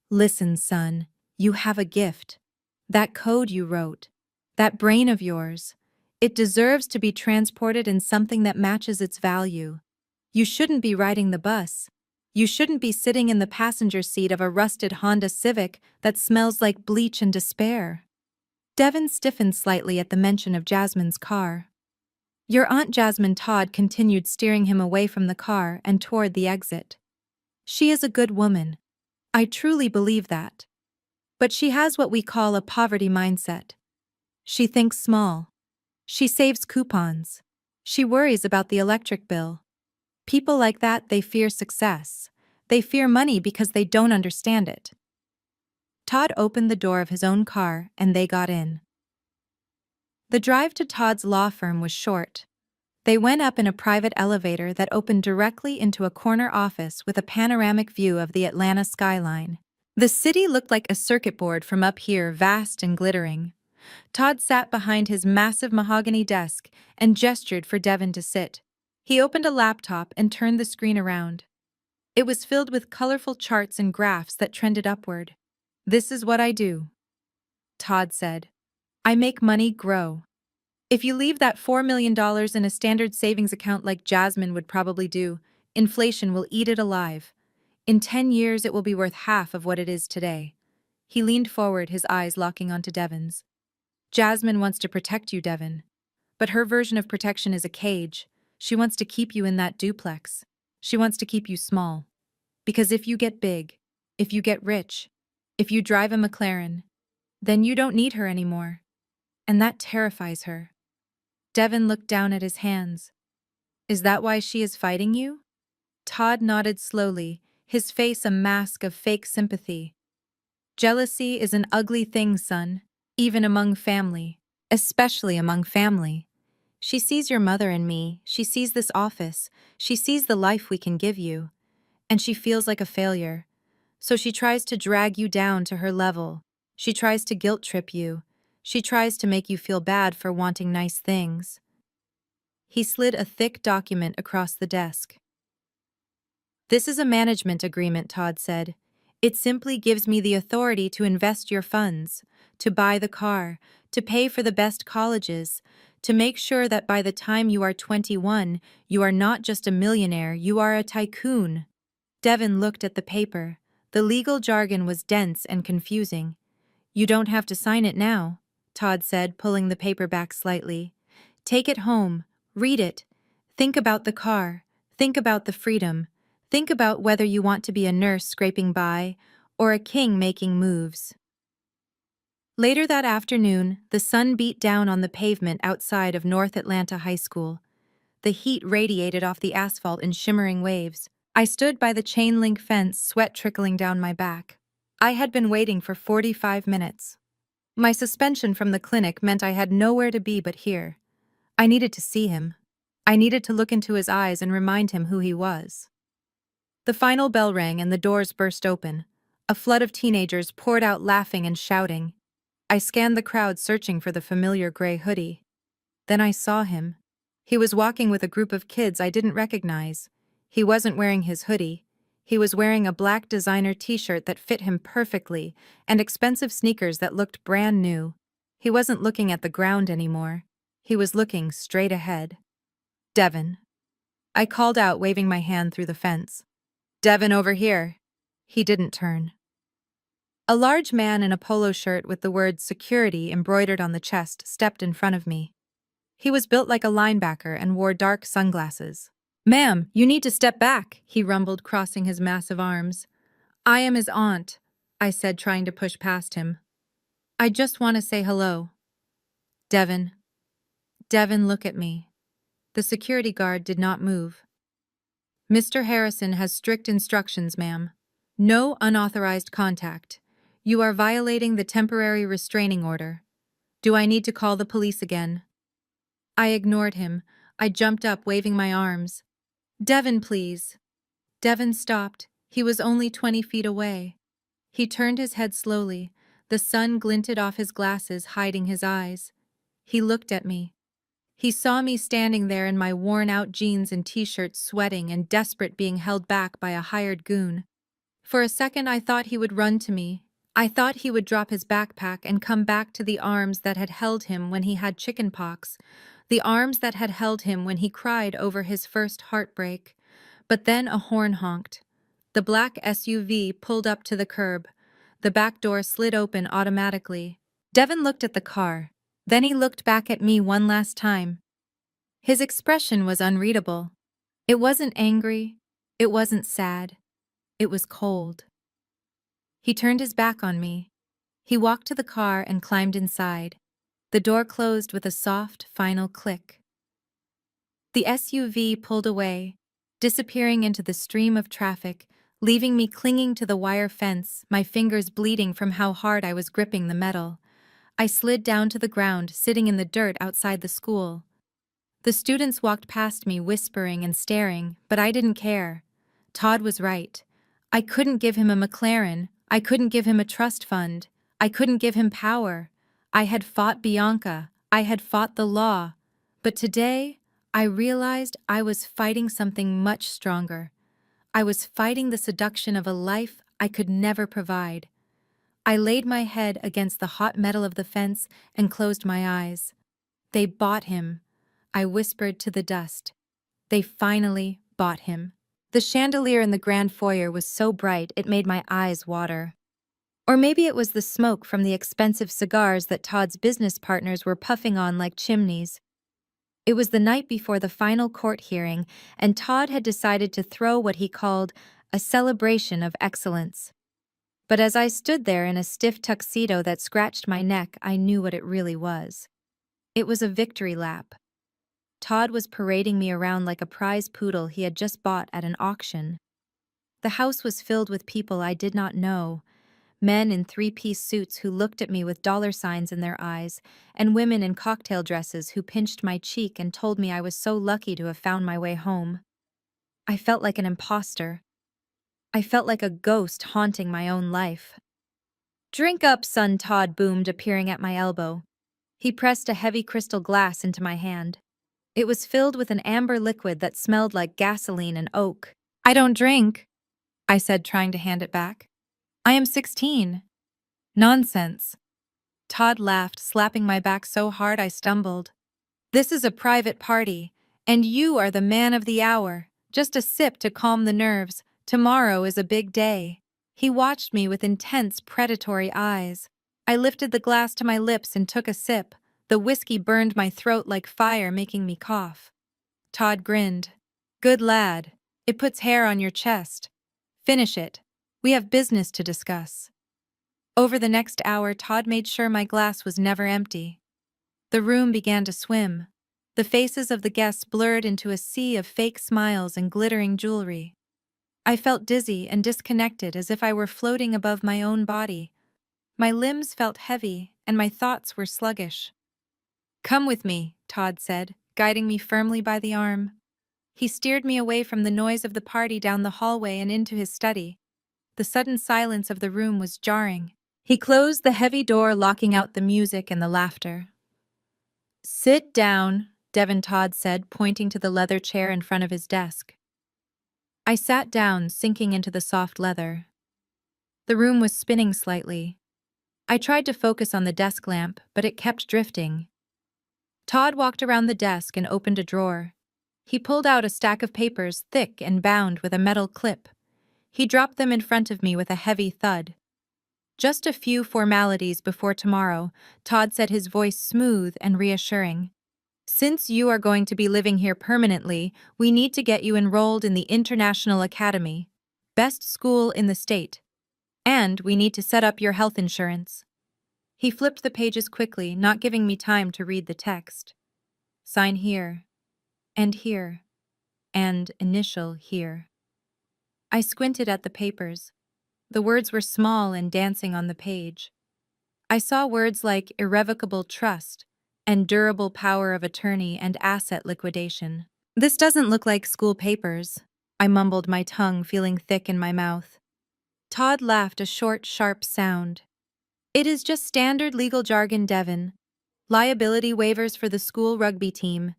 "Listen, son, you have a gift. That code you wrote, that brain of yours, it deserves to be transported in something that matches its value. You shouldn't be riding the bus. You shouldn't be sitting in the passenger seat of a rusted Honda Civic that smells like bleach and despair." Devin stiffened slightly at the mention of Jasmine's car. "Your Aunt Jasmine," Todd continued, steering him away from the car and toward the exit. "She is a good woman. I truly believe that. But she has what we call a poverty mindset. She thinks small. She saves coupons. She worries about the electric bill. People like that, they fear success. They fear money because they don't understand it." Todd opened the door of his own car and they got in. The drive to Todd's law firm was short. They went up in a private elevator that opened directly into a corner office with a panoramic view of the Atlanta skyline. The city looked like a circuit board from up here, vast and glittering. Todd sat behind his massive mahogany desk and gestured for Devin to sit. He opened a laptop and turned the screen around. It was filled with colorful charts and graphs that trended upward. "This is what I do," Todd said. "I make money grow. If you leave that $4 million in a standard savings account like Jasmine would probably do, inflation will eat it alive. In 10 years, it will be worth half of what it is today." He leaned forward, his eyes locking onto Devin's. "Jasmine wants to protect you, Devin. But her version of protection is a cage. She wants to keep you in that duplex. She wants to keep you small. Because if you get big, if you get rich, if you drive a McLaren, then you don't need her anymore. And that terrifies her." Devin looked down at his hands. "Is that why she is fighting you?" Todd nodded slowly, his face a mask of fake sympathy. "Jealousy is an ugly thing, son, even among family, especially among family. She sees your mother and me, she sees this office, she sees the life we can give you, and she feels like a failure. So she tries to drag you down to her level. She tries to guilt trip you. She tries to make you feel bad for wanting nice things." He slid a thick document across the desk. "This is a management agreement," Todd said. "It simply gives me the authority to invest your funds, to buy the car, to pay for the best colleges, to make sure that by the time you are 21, you are not just a millionaire, you are a tycoon." Devin looked at the paper. The legal jargon was dense and confusing. "You don't have to sign it now," Todd said, pulling the paper back slightly. "Take it home, read it, think about the car, think about the freedom, think about whether you want to be a nurse scraping by or a king making moves." Later that afternoon, the sun beat down on the pavement outside of North Atlanta High School. The heat radiated off the asphalt in shimmering waves. I stood by the chain-link fence, sweat trickling down my back. I had been waiting for 45 minutes. My suspension from the clinic meant I had nowhere to be but here. I needed to see him. I needed to look into his eyes and remind him who he was. The final bell rang and the doors burst open. A flood of teenagers poured out, laughing and shouting. I scanned the crowd, searching for the familiar gray hoodie. Then I saw him. He was walking with a group of kids I didn't recognize. He wasn't wearing his hoodie. He was wearing a black designer t-shirt that fit him perfectly and expensive sneakers that looked brand new. He wasn't looking at the ground anymore. He was looking straight ahead. "Devin." I called out, waving my hand through the fence. "Devin, over here." He didn't turn. A large man in a polo shirt with the word security embroidered on the chest stepped in front of me. He was built like a linebacker and wore dark sunglasses. "Ma'am, you need to step back," he rumbled, crossing his massive arms. "I am his aunt," I said, trying to push past him. "I just want to say hello." "Devin. Devin, look at me." The security guard did not move. "Mr. Harrison has strict instructions, ma'am. No unauthorized contact. You are violating the temporary restraining order. Do I need to call the police again?" I ignored him. I jumped up, waving my arms. "Devin, please." Devin stopped. He was only 20 feet away. He turned his head slowly. The sun glinted off his glasses, hiding his eyes. He looked at me. He saw me standing there in my worn-out jeans and t-shirt, sweating and desperate, being held back by a hired goon. For a second I thought he would run to me. I thought he would drop his backpack and come back to the arms that had held him when he had chickenpox, the arms that had held him when he cried over his first heartbreak. But then a horn honked. The black SUV pulled up to the curb. The back door slid open automatically. Devin looked at the car. Then he looked back at me one last time. His expression was unreadable. It wasn't angry. It wasn't sad. It was cold. He turned his back on me. He walked to the car and climbed inside. The door closed with a soft, final click. The SUV pulled away, disappearing into the stream of traffic, leaving me clinging to the wire fence, my fingers bleeding from how hard I was gripping the metal. I slid down to the ground, sitting in the dirt outside the school. The students walked past me, whispering and staring, but I didn't care. Todd was right. I couldn't give him a McLaren. I couldn't give him a trust fund. I couldn't give him power. I had fought Bianca. I had fought the law. But today, I realized I was fighting something much stronger. I was fighting the seduction of a life I could never provide. I laid my head against the hot metal of the fence and closed my eyes. "They bought him," I whispered to the dust. "They finally bought him." The chandelier in the grand foyer was so bright it made my eyes water. Or maybe it was the smoke from the expensive cigars that Todd's business partners were puffing on like chimneys. It was the night before the final court hearing, and Todd had decided to throw what he called a celebration of excellence. But as I stood there in a stiff tuxedo that scratched my neck, I knew what it really was. It was a victory lap. Todd was parading me around like a prize poodle he had just bought at an auction. The house was filled with people I did not know, men in three-piece suits who looked at me with dollar signs in their eyes, and women in cocktail dresses who pinched my cheek and told me I was so lucky to have found my way home. I felt like an imposter. I felt like a ghost haunting my own life. "Drink up, son," Todd boomed, appearing at my elbow. He pressed a heavy crystal glass into my hand. It was filled with an amber liquid that smelled like gasoline and oak. "I don't drink," I said, trying to hand it back. "I am 16. "Nonsense." Todd laughed, slapping my back so hard I stumbled. "This is a private party, and you are the man of the hour. Just a sip to calm the nerves. Tomorrow is a big day." He watched me with intense, predatory eyes. I lifted the glass to my lips and took a sip. The whiskey burned my throat like fire, making me cough. Todd grinned. "Good lad. It puts hair on your chest. Finish it. We have business to discuss." Over the next hour, Todd made sure my glass was never empty. The room began to swim. The faces of the guests blurred into a sea of fake smiles and glittering jewelry. I felt dizzy and disconnected, as if I were floating above my own body. My limbs felt heavy, and my thoughts were sluggish. "Come with me," Todd said, guiding me firmly by the arm. He steered me away from the noise of the party down the hallway and into his study. The sudden silence of the room was jarring. He closed the heavy door, locking out the music and the laughter. "Sit down," Devin, Todd said, pointing to the leather chair in front of his desk. I sat down, sinking into the soft leather. The room was spinning slightly. I tried to focus on the desk lamp, but it kept drifting. Todd walked around the desk and opened a drawer. He pulled out a stack of papers, thick and bound with a metal clip. He dropped them in front of me with a heavy thud. Just a few formalities before tomorrow, Todd said, his voice smooth and reassuring. Since you are going to be living here permanently, we need to get you enrolled in the International Academy, best school in the state. And we need to set up your health insurance. He flipped the pages quickly, not giving me time to read the text. Sign here, and initial here. I squinted at the papers. The words were small and dancing on the page. I saw words like irrevocable trust and durable power of attorney and asset liquidation. This doesn't look like school papers, I mumbled, my tongue feeling thick in my mouth. Todd laughed, a short, sharp sound. It is just standard legal jargon, Devon. Liability waivers for the school rugby team.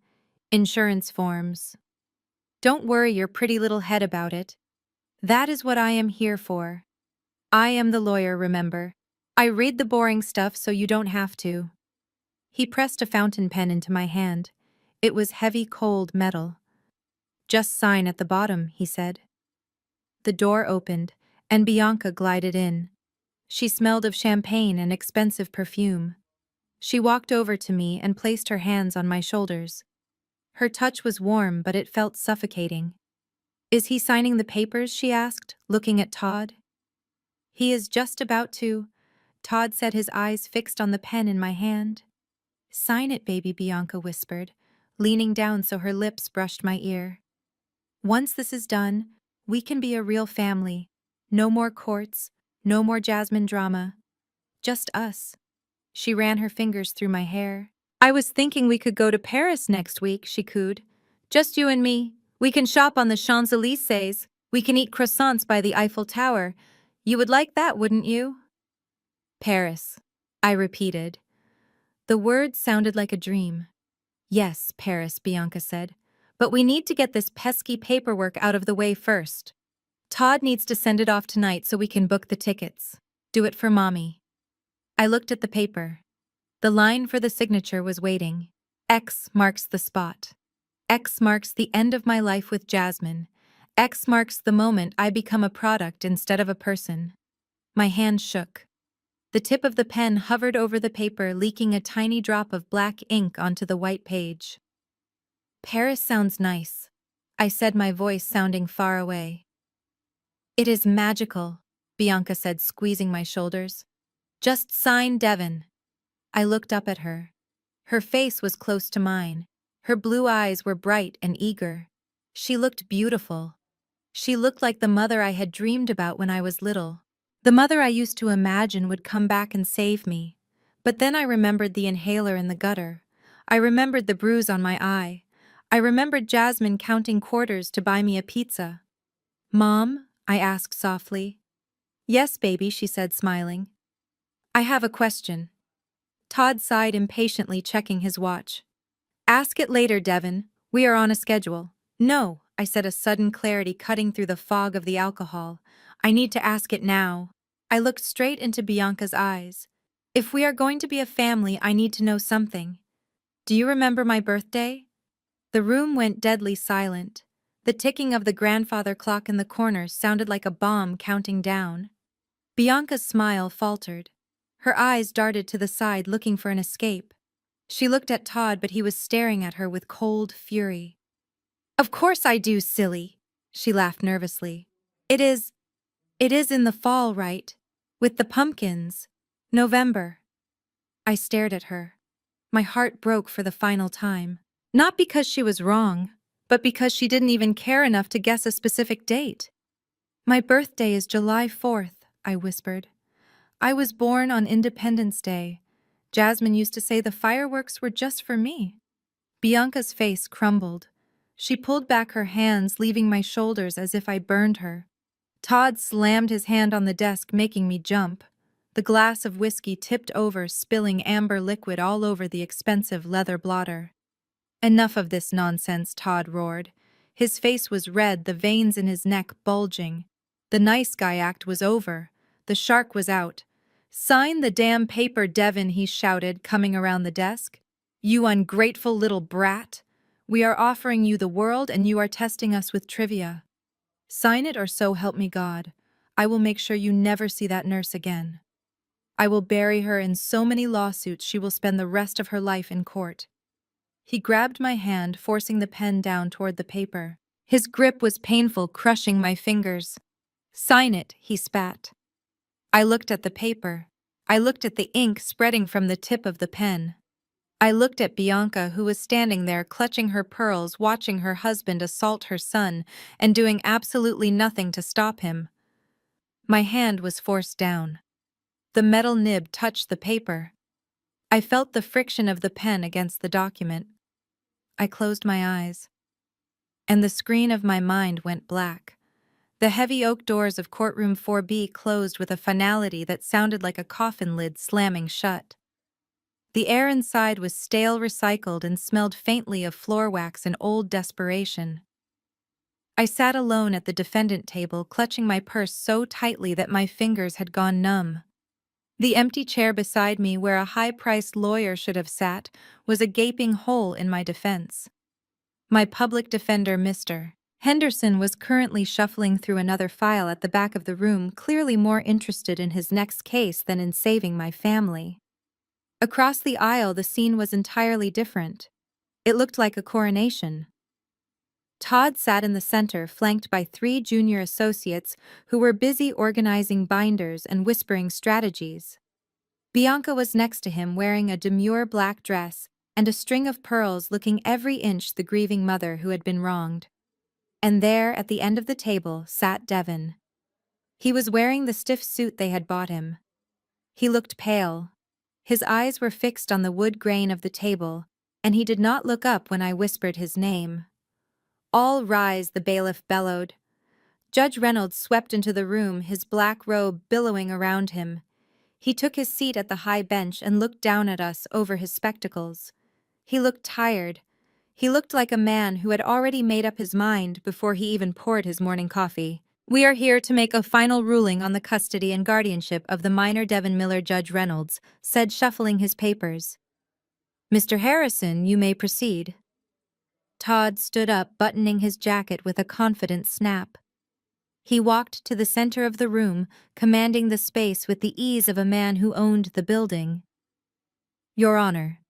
Insurance forms. Don't worry your pretty little head about it. That is what I am here for. I am the lawyer, remember. I read the boring stuff so you don't have to. He pressed a fountain pen into my hand. It was heavy, cold metal. Just sign at the bottom, he said. The door opened, and Bianca glided in. She smelled of champagne and expensive perfume. She walked over to me and placed her hands on my shoulders. Her touch was warm, but it felt suffocating. Is he signing the papers? She asked, looking at Todd. He is just about to. Todd said, his eyes fixed on the pen in my hand. Sign it, baby, Bianca whispered, leaning down so her lips brushed my ear. Once this is done, we can be a real family. No more courts, no more Jasmine drama. Just us. She ran her fingers through my hair. I was thinking we could go to Paris next week, she cooed. Just you and me. We can shop on the Champs-Élysées. We can eat croissants by the Eiffel Tower. You would like that, wouldn't you? Paris, I repeated. The words sounded like a dream. Yes, Paris, Bianca said. But we need to get this pesky paperwork out of the way first. Todd needs to send it off tonight so we can book the tickets. Do it for Mommy. I looked at the paper. The line for the signature was waiting. X marks the spot. X marks the end of my life with Jasmine. X marks the moment I become a product instead of a person. My hand shook. The tip of the pen hovered over the paper, leaking a tiny drop of black ink onto the white page. Paris sounds nice, I said, my voice sounding far away. It is magical, Bianca said, squeezing my shoulders. Just sign, Devon. I looked up at her. Her face was close to mine. Her blue eyes were bright and eager. She looked beautiful. She looked like the mother I had dreamed about when I was little. The mother I used to imagine would come back and save me. But then I remembered the inhaler in the gutter. I remembered the bruise on my eye. I remembered Jasmine counting quarters to buy me a pizza. Mom? I asked softly. Yes, baby, she said, smiling. I have a question. Todd sighed impatiently, checking his watch. Ask it later, Devon. We are on a schedule. No, I said, a sudden clarity cutting through the fog of the alcohol. I need to ask it now. I looked straight into Bianca's eyes. If we are going to be a family, I need to know something. Do you remember my birthday? The room went deadly silent. The ticking of the grandfather clock in the corner sounded like a bomb counting down. Bianca's smile faltered. Her eyes darted to the side, looking for an escape. She looked at Todd, but he was staring at her with cold fury. Of course I do, silly, she laughed nervously. It is in the fall, right? With the pumpkins. November. I stared at her. My heart broke for the final time. Not because she was wrong, but because she didn't even care enough to guess a specific date. My birthday is July 4th, I whispered. I was born on Independence Day. Jasmine used to say the fireworks were just for me. Bianca's face crumbled. She pulled back her hands, leaving my shoulders as if I burned her. Todd slammed his hand on the desk, making me jump. The glass of whiskey tipped over, spilling amber liquid all over the expensive leather blotter. Enough of this nonsense, Todd roared. His face was red, the veins in his neck bulging. The nice guy act was over. The shark was out. Sign the damn paper, Devon, he shouted, coming around the desk. You ungrateful little brat. We are offering you the world and you are testing us with trivia. Sign it or so help me God. I will make sure you never see that nurse again. I will bury her in so many lawsuits she will spend the rest of her life in court." He grabbed my hand, forcing the pen down toward the paper. His grip was painful, crushing my fingers. "Sign it," he spat. I looked at the paper. I looked at the ink spreading from the tip of the pen. I looked at Bianca, who was standing there clutching her pearls, watching her husband assault her son, and doing absolutely nothing to stop him. My hand was forced down. The metal nib touched the paper. I felt the friction of the pen against the document. I closed my eyes, and the screen of my mind went black. The heavy oak doors of courtroom 4B closed with a finality that sounded like a coffin lid slamming shut. The air inside was stale, recycled, and smelled faintly of floor wax and old desperation. I sat alone at the defendant table, clutching my purse so tightly that my fingers had gone numb. The empty chair beside me, where a high-priced lawyer should have sat, was a gaping hole in my defense. My public defender, Mr. Henderson, was currently shuffling through another file at the back of the room, clearly more interested in his next case than in saving my family. Across the aisle, the scene was entirely different. It looked like a coronation. Todd sat in the center, flanked by 3 junior associates who were busy organizing binders and whispering strategies. Bianca was next to him, wearing a demure black dress and a string of pearls, looking every inch the grieving mother who had been wronged. And there, at the end of the table, sat Devin. He was wearing the stiff suit they had bought him. He looked pale. His eyes were fixed on the wood grain of the table, and he did not look up when I whispered his name. "All rise," the bailiff bellowed. Judge Reynolds swept into the room, his black robe billowing around him. He took his seat at the high bench and looked down at us over his spectacles. He looked tired. He looked like a man who had already made up his mind before he even poured his morning coffee. "We are here to make a final ruling on the custody and guardianship of the minor Devin Miller," Judge Reynolds said, shuffling his papers. "Mr. Harrison, you may proceed." Todd stood up, buttoning his jacket with a confident snap. He walked to the center of the room, commanding the space with the ease of a man who owned the building. "Your Honor."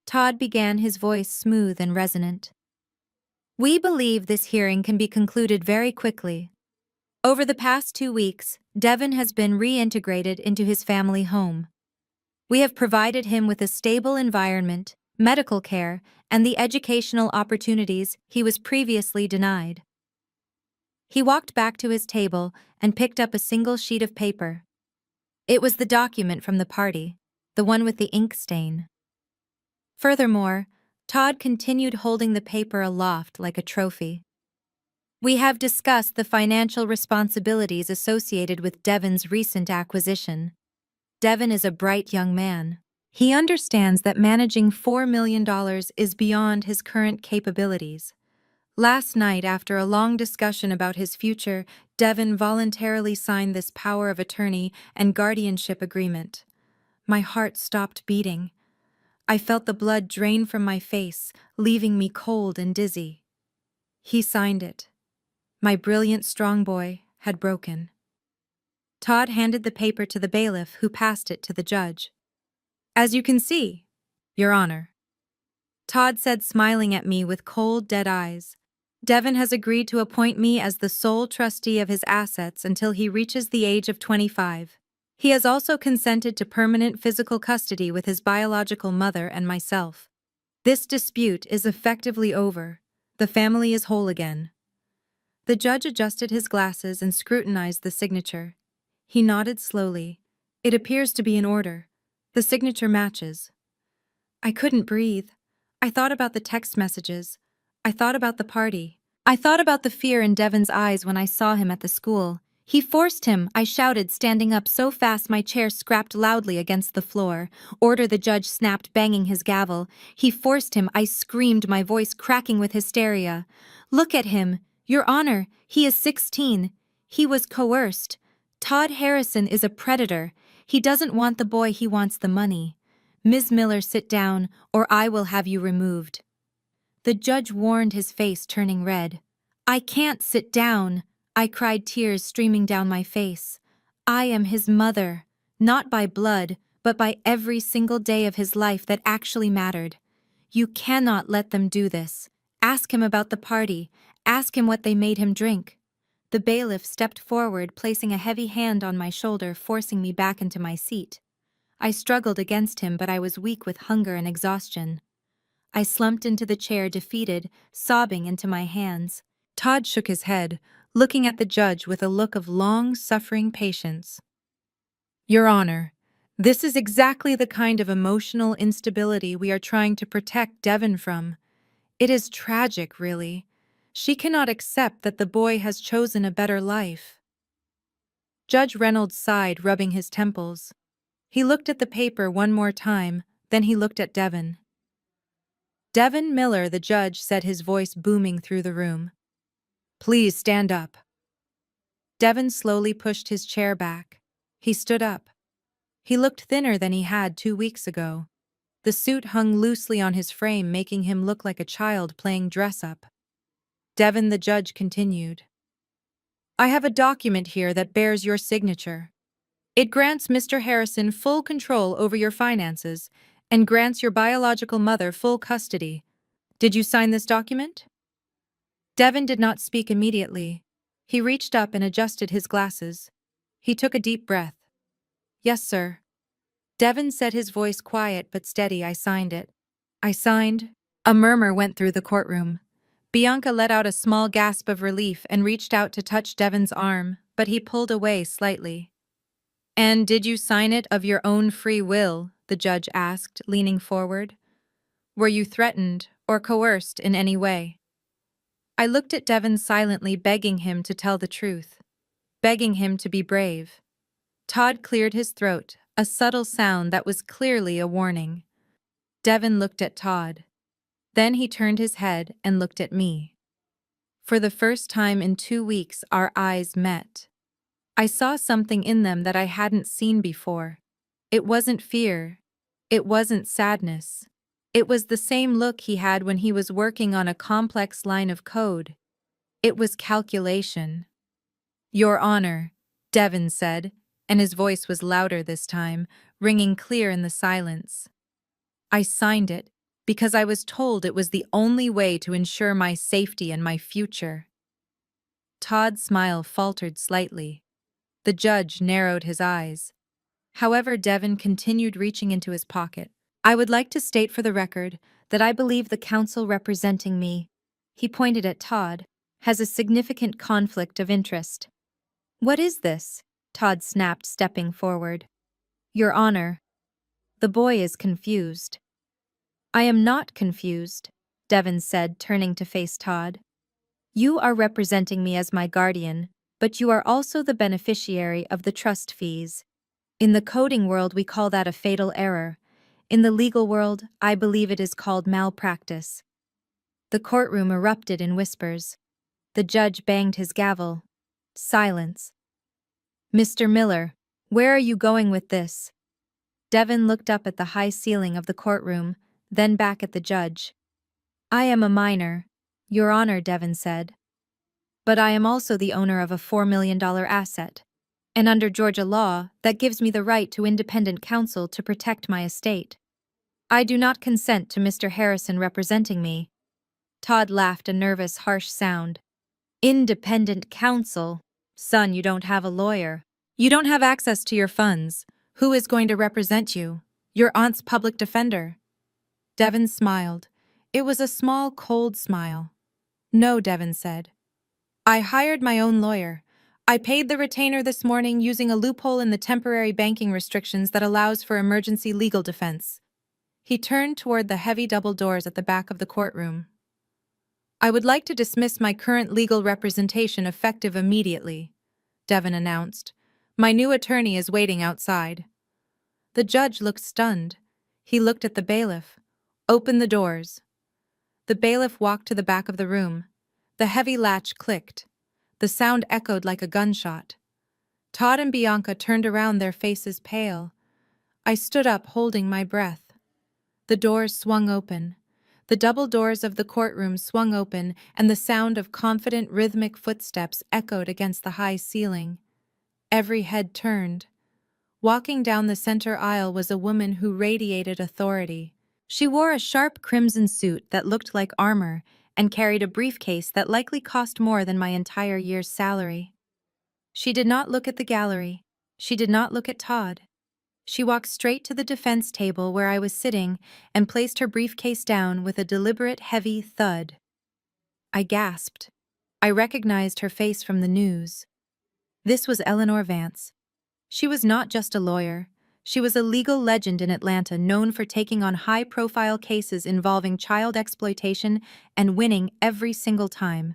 Todd began, his voice smooth and resonant. "We believe this hearing can be concluded very quickly. Over the past 2 weeks, Devin has been reintegrated into his family home. We have provided him with a stable environment, medical care, and the educational opportunities he was previously denied." He walked back to his table and picked up a single sheet of paper. It was the document from the party, the one with the ink stain. Furthermore, Todd continued, holding the paper aloft like a trophy. "We have discussed the financial responsibilities associated with Devin's recent acquisition. Devin is a bright young man. He understands that managing $4 million is beyond his current capabilities. Last night, after a long discussion about his future, Devin voluntarily signed this power of attorney and guardianship agreement. My heart stopped beating. I felt the blood drain from my face, leaving me cold and dizzy. He signed it. My brilliant strong boy had broken." Todd handed the paper to the bailiff, who passed it to the judge. "As you can see, Your Honor," Todd said, smiling at me with cold, dead eyes, "Devin has agreed to appoint me as the sole trustee of his assets until he reaches the age of 25. He has also consented to permanent physical custody with his biological mother and myself. This dispute is effectively over. The family is whole again." The judge adjusted his glasses and scrutinized the signature. He nodded slowly. "It appears to be in order. The signature matches." I couldn't breathe. I thought about the text messages. I thought about the party. I thought about the fear in Devin's eyes when I saw him at the school. "He forced him," I shouted, standing up so fast my chair scrapped loudly against the floor. "Order," the judge snapped, banging his gavel. "He forced him," I screamed, my voice cracking with hysteria. "Look at him. Your Honor, he is 16. He was coerced. Todd Harrison is a predator. He doesn't want the boy, he wants the money. Ms. Miller, sit down, or I will have you removed." The judge warned, his face turning red. "I can't sit down," I cried, tears streaming down my face. "I am his mother. Not by blood, but by every single day of his life that actually mattered. You cannot let them do this. Ask him about the party. Ask him what they made him drink. The bailiff stepped forward, placing a heavy hand on my shoulder, forcing me back into my seat. I struggled against him, but I was weak with hunger and exhaustion. I slumped into the chair, defeated, sobbing into my hands. Todd shook his head, looking at the judge with a look of long-suffering patience. Your Honor, this is exactly the kind of emotional instability we are trying to protect Devon from. It is tragic, really. She cannot accept that the boy has chosen a better life. Judge Reynolds sighed, rubbing his temples. He looked at the paper one more time, then he looked at Devon. Devon Miller, the judge said, his voice booming through the room. Please stand up. Devon slowly pushed his chair back. He stood up. He looked thinner than he had 2 weeks ago. The suit hung loosely on his frame, making him look like a child playing dress-up. Devon, the judge, continued. I have a document here that bears your signature. It grants Mr. Harrison full control over your finances and grants your biological mother full custody. Did you sign this document? Devon did not speak immediately. He reached up and adjusted his glasses. He took a deep breath. Yes, sir. Devon said, his voice quiet but steady. I signed it. I signed. A murmur went through the courtroom. Bianca let out a small gasp of relief and reached out to touch Devon's arm, but he pulled away slightly. And did you sign it of your own free will? The judge asked, leaning forward. Were you threatened or coerced in any way? I looked at Devon silently, begging him to tell the truth, begging him to be brave. Todd cleared his throat, a subtle sound that was clearly a warning. Devon looked at Todd. Then he turned his head and looked at me. For the first time in 2 weeks, our eyes met. I saw something in them that I hadn't seen before. It wasn't fear. It wasn't sadness. It was the same look he had when he was working on a complex line of code. It was calculation. Your Honor, Devon said, and his voice was louder this time, ringing clear in the silence. I signed it because I was told it was the only way to ensure my safety and my future. Todd's smile faltered slightly. The judge narrowed his eyes. However, Devon continued, reaching into his pocket. I would like to state for the record that I believe the counsel representing me, he pointed at Todd, has a significant conflict of interest. What is this? Todd snapped, stepping forward. Your Honor, the boy is confused. I am not confused, Devon said, turning to face Todd. You are representing me as my guardian, but you are also the beneficiary of the trust fees. In the coding world, we call that a fatal error. In the legal world, I believe it is called malpractice. The courtroom erupted in whispers. The judge banged his gavel. Silence. Mr. Miller, where are you going with this? Devon looked up at the high ceiling of the courtroom, then back at the judge. I am a minor, Your Honor, Devon said. But I am also the owner of a $4 million asset. And under Georgia law, that gives me the right to independent counsel to protect my estate. I do not consent to Mr. Harrison representing me. Todd laughed, a nervous, harsh sound. Independent counsel? Son, you don't have a lawyer. You don't have access to your funds. Who is going to represent you? Your aunt's public defender. Devon smiled. It was a small, cold smile. No, Devon said. I hired my own lawyer. I paid the retainer this morning using a loophole in the temporary banking restrictions that allows for emergency legal defense. He turned toward the heavy double doors at the back of the courtroom. I would like to dismiss my current legal representation effective immediately, Devon announced. My new attorney is waiting outside. The judge looked stunned. He looked at the bailiff. Open the doors. The bailiff walked to the back of the room. The heavy latch clicked. The sound echoed like a gunshot. Todd and Bianca turned around, their faces pale. I stood up, holding my breath. The doors swung open. The double doors of the courtroom swung open, and the sound of confident, rhythmic footsteps echoed against the high ceiling. Every head turned. Walking down the center aisle was a woman who radiated authority. She wore a sharp crimson suit that looked like armor and carried a briefcase that likely cost more than my entire year's salary. She did not look at the gallery. She did not look at Todd. She walked straight to the defense table where I was sitting and placed her briefcase down with a deliberate, heavy thud. I gasped. I recognized her face from the news. This was Eleanor Vance. She was not just a lawyer. She was a legal legend in Atlanta known for taking on high-profile cases involving child exploitation and winning every single time.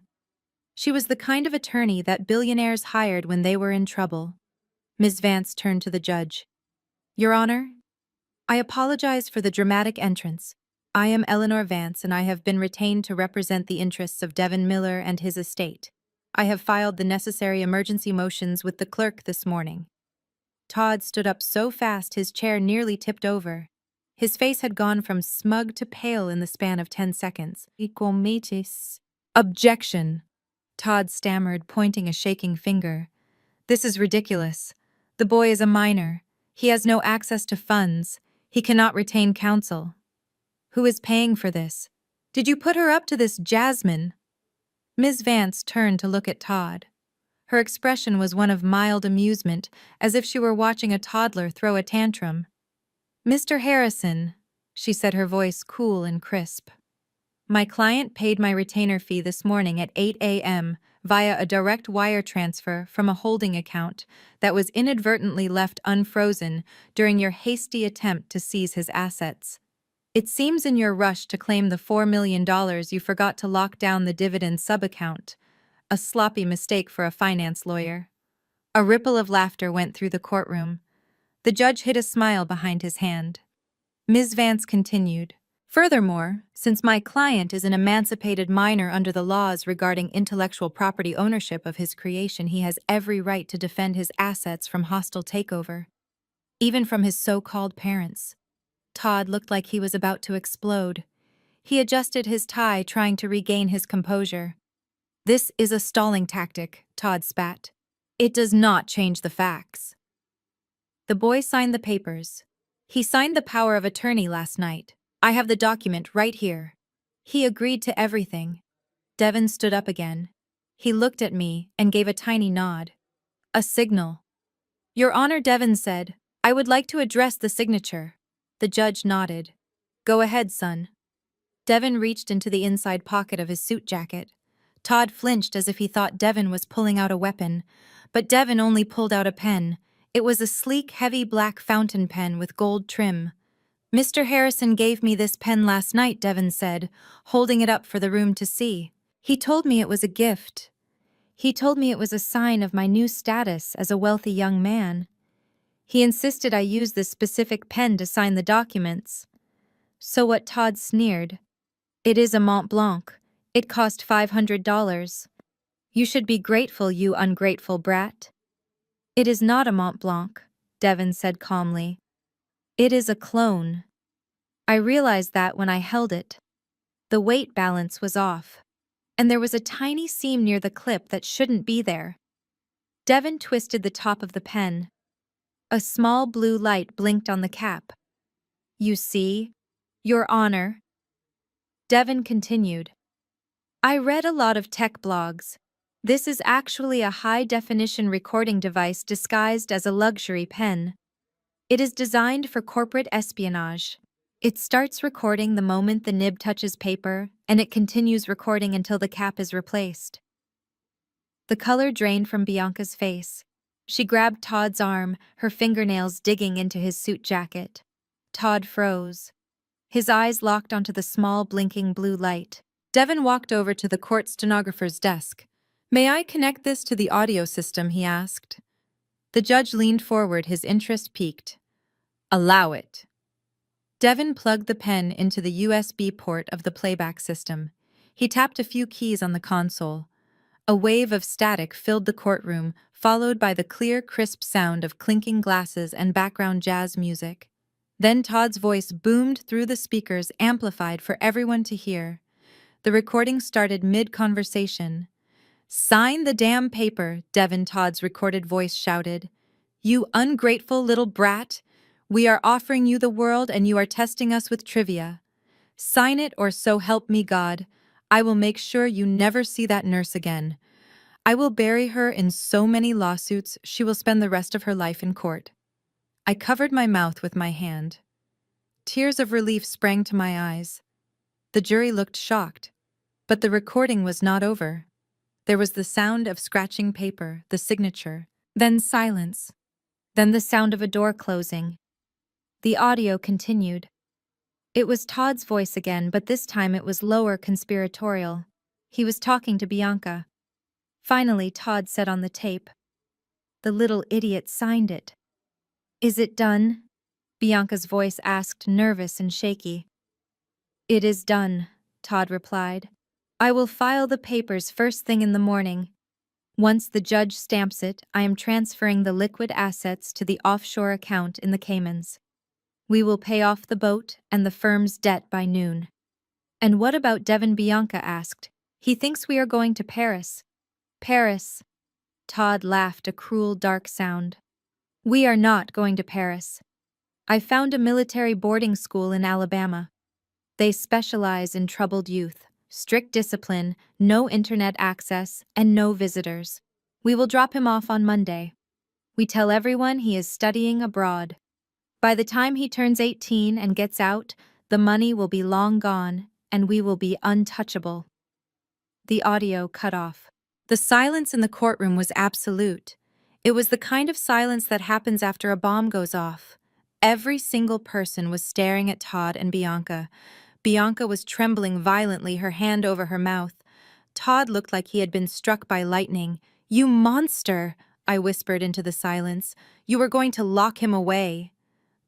She was the kind of attorney that billionaires hired when they were in trouble. Ms. Vance turned to the judge. Your Honor, I apologize for the dramatic entrance. I am Eleanor Vance and I have been retained to represent the interests of Devin Miller and his estate. I have filed the necessary emergency motions with the clerk this morning. Todd stood up so fast his chair nearly tipped over. His face had gone from smug to pale in the span of 10 seconds. Equal metis. Objection! Todd stammered, pointing a shaking finger. This is ridiculous. The boy is a minor. He has no access to funds. He cannot retain counsel. Who is paying for this? Did you put her up to this, Jasmine? Ms. Vance turned to look at Todd. Her expression was one of mild amusement, as if she were watching a toddler throw a tantrum. Mr. Harrison, she said, her voice cool and crisp. My client paid my retainer fee this morning at 8 a.m. via a direct wire transfer from a holding account that was inadvertently left unfrozen during your hasty attempt to seize his assets. It seems in your rush to claim the $4 million you forgot to lock down the dividend subaccount. A sloppy mistake for a finance lawyer. A ripple of laughter went through the courtroom. The judge hid a smile behind his hand. Ms. Vance continued. Furthermore, since my client is an emancipated minor under the laws regarding intellectual property ownership of his creation, he has every right to defend his assets from hostile takeover, even from his so-called parents. Todd looked like he was about to explode. He adjusted his tie, trying to regain his composure. This is a stalling tactic, Todd spat. It does not change the facts. The boy signed the papers. He signed the power of attorney last night. I have the document right here. He agreed to everything. Devin stood up again. He looked at me and gave a tiny nod. A signal. Your Honor, Devin said, I would like to address the signature. The judge nodded. Go ahead, son. Devin reached into the inside pocket of his suit jacket. Todd flinched as if he thought Devin was pulling out a weapon, but Devin only pulled out a pen. It was a sleek, heavy black fountain pen with gold trim. Mr. Harrison gave me this pen last night, Devin said, holding it up for the room to see. He told me it was a gift. He told me it was a sign of my new status as a wealthy young man. He insisted I use this specific pen to sign the documents. So what? Todd sneered. It is a Mont Blanc. It cost $500. You should be grateful, you ungrateful brat. It is not a Mont Blanc, Devin said calmly. It is a clone. I realized that when I held it. The weight balance was off, and there was a tiny seam near the clip that shouldn't be there. Devin twisted the top of the pen. A small blue light blinked on the cap. You see, Your Honor. Devin continued. I read a lot of tech blogs. This is actually a high-definition recording device disguised as a luxury pen. It is designed for corporate espionage. It starts recording the moment the nib touches paper, and it continues recording until the cap is replaced. The color drained from Bianca's face. She grabbed Todd's arm, her fingernails digging into his suit jacket. Todd froze. His eyes locked onto the small, blinking blue light. Devin walked over to the court stenographer's desk. May I connect this to the audio system, he asked. The judge leaned forward, his interest piqued. Allow it. Devin plugged the pen into the USB port of the playback system. He tapped a few keys on the console. A wave of static filled the courtroom, followed by the clear, crisp sound of clinking glasses and background jazz music. Then Todd's voice boomed through the speakers, amplified for everyone to hear. The recording started mid-conversation. Sign the damn paper, Devin, Todd's recorded voice shouted. You ungrateful little brat! We are offering you the world and you are testing us with trivia. Sign it or so help me God. I will make sure you never see that nurse again. I will bury her in so many lawsuits she will spend the rest of her life in court. I covered my mouth with my hand. Tears of relief sprang to my eyes. The jury looked shocked. But the recording was not over. There was the sound of scratching paper, the signature, then silence, then the sound of a door closing. The audio continued. It was Todd's voice again, but this time it was lower, conspiratorial. He was talking to Bianca. Finally, Todd said on the tape, "The little idiot signed it." "Is it done?" Bianca's voice asked, nervous and shaky. "It is done," Todd replied. "I will file the papers first thing in the morning. Once the judge stamps it, I am transferring the liquid assets to the offshore account in the Caymans. We will pay off the boat and the firm's debt by noon." "And what about Devin?" Bianca asked. "He thinks we are going to Paris." "Paris?" Todd laughed, a cruel, dark sound. "We are not going to Paris. I found a military boarding school in Alabama. They specialize in troubled youth, strict discipline, no internet access, and no visitors. We will drop him off on Monday. We tell everyone he is studying abroad. By the time he turns 18 and gets out, the money will be long gone, and we will be untouchable." The audio cut off. The silence in the courtroom was absolute. It was the kind of silence that happens after a bomb goes off. Every single person was staring at Todd and Bianca. Bianca was trembling violently, her hand over her mouth. Todd looked like he had been struck by lightning. "You monster!" I whispered into the silence. "You were going to lock him away."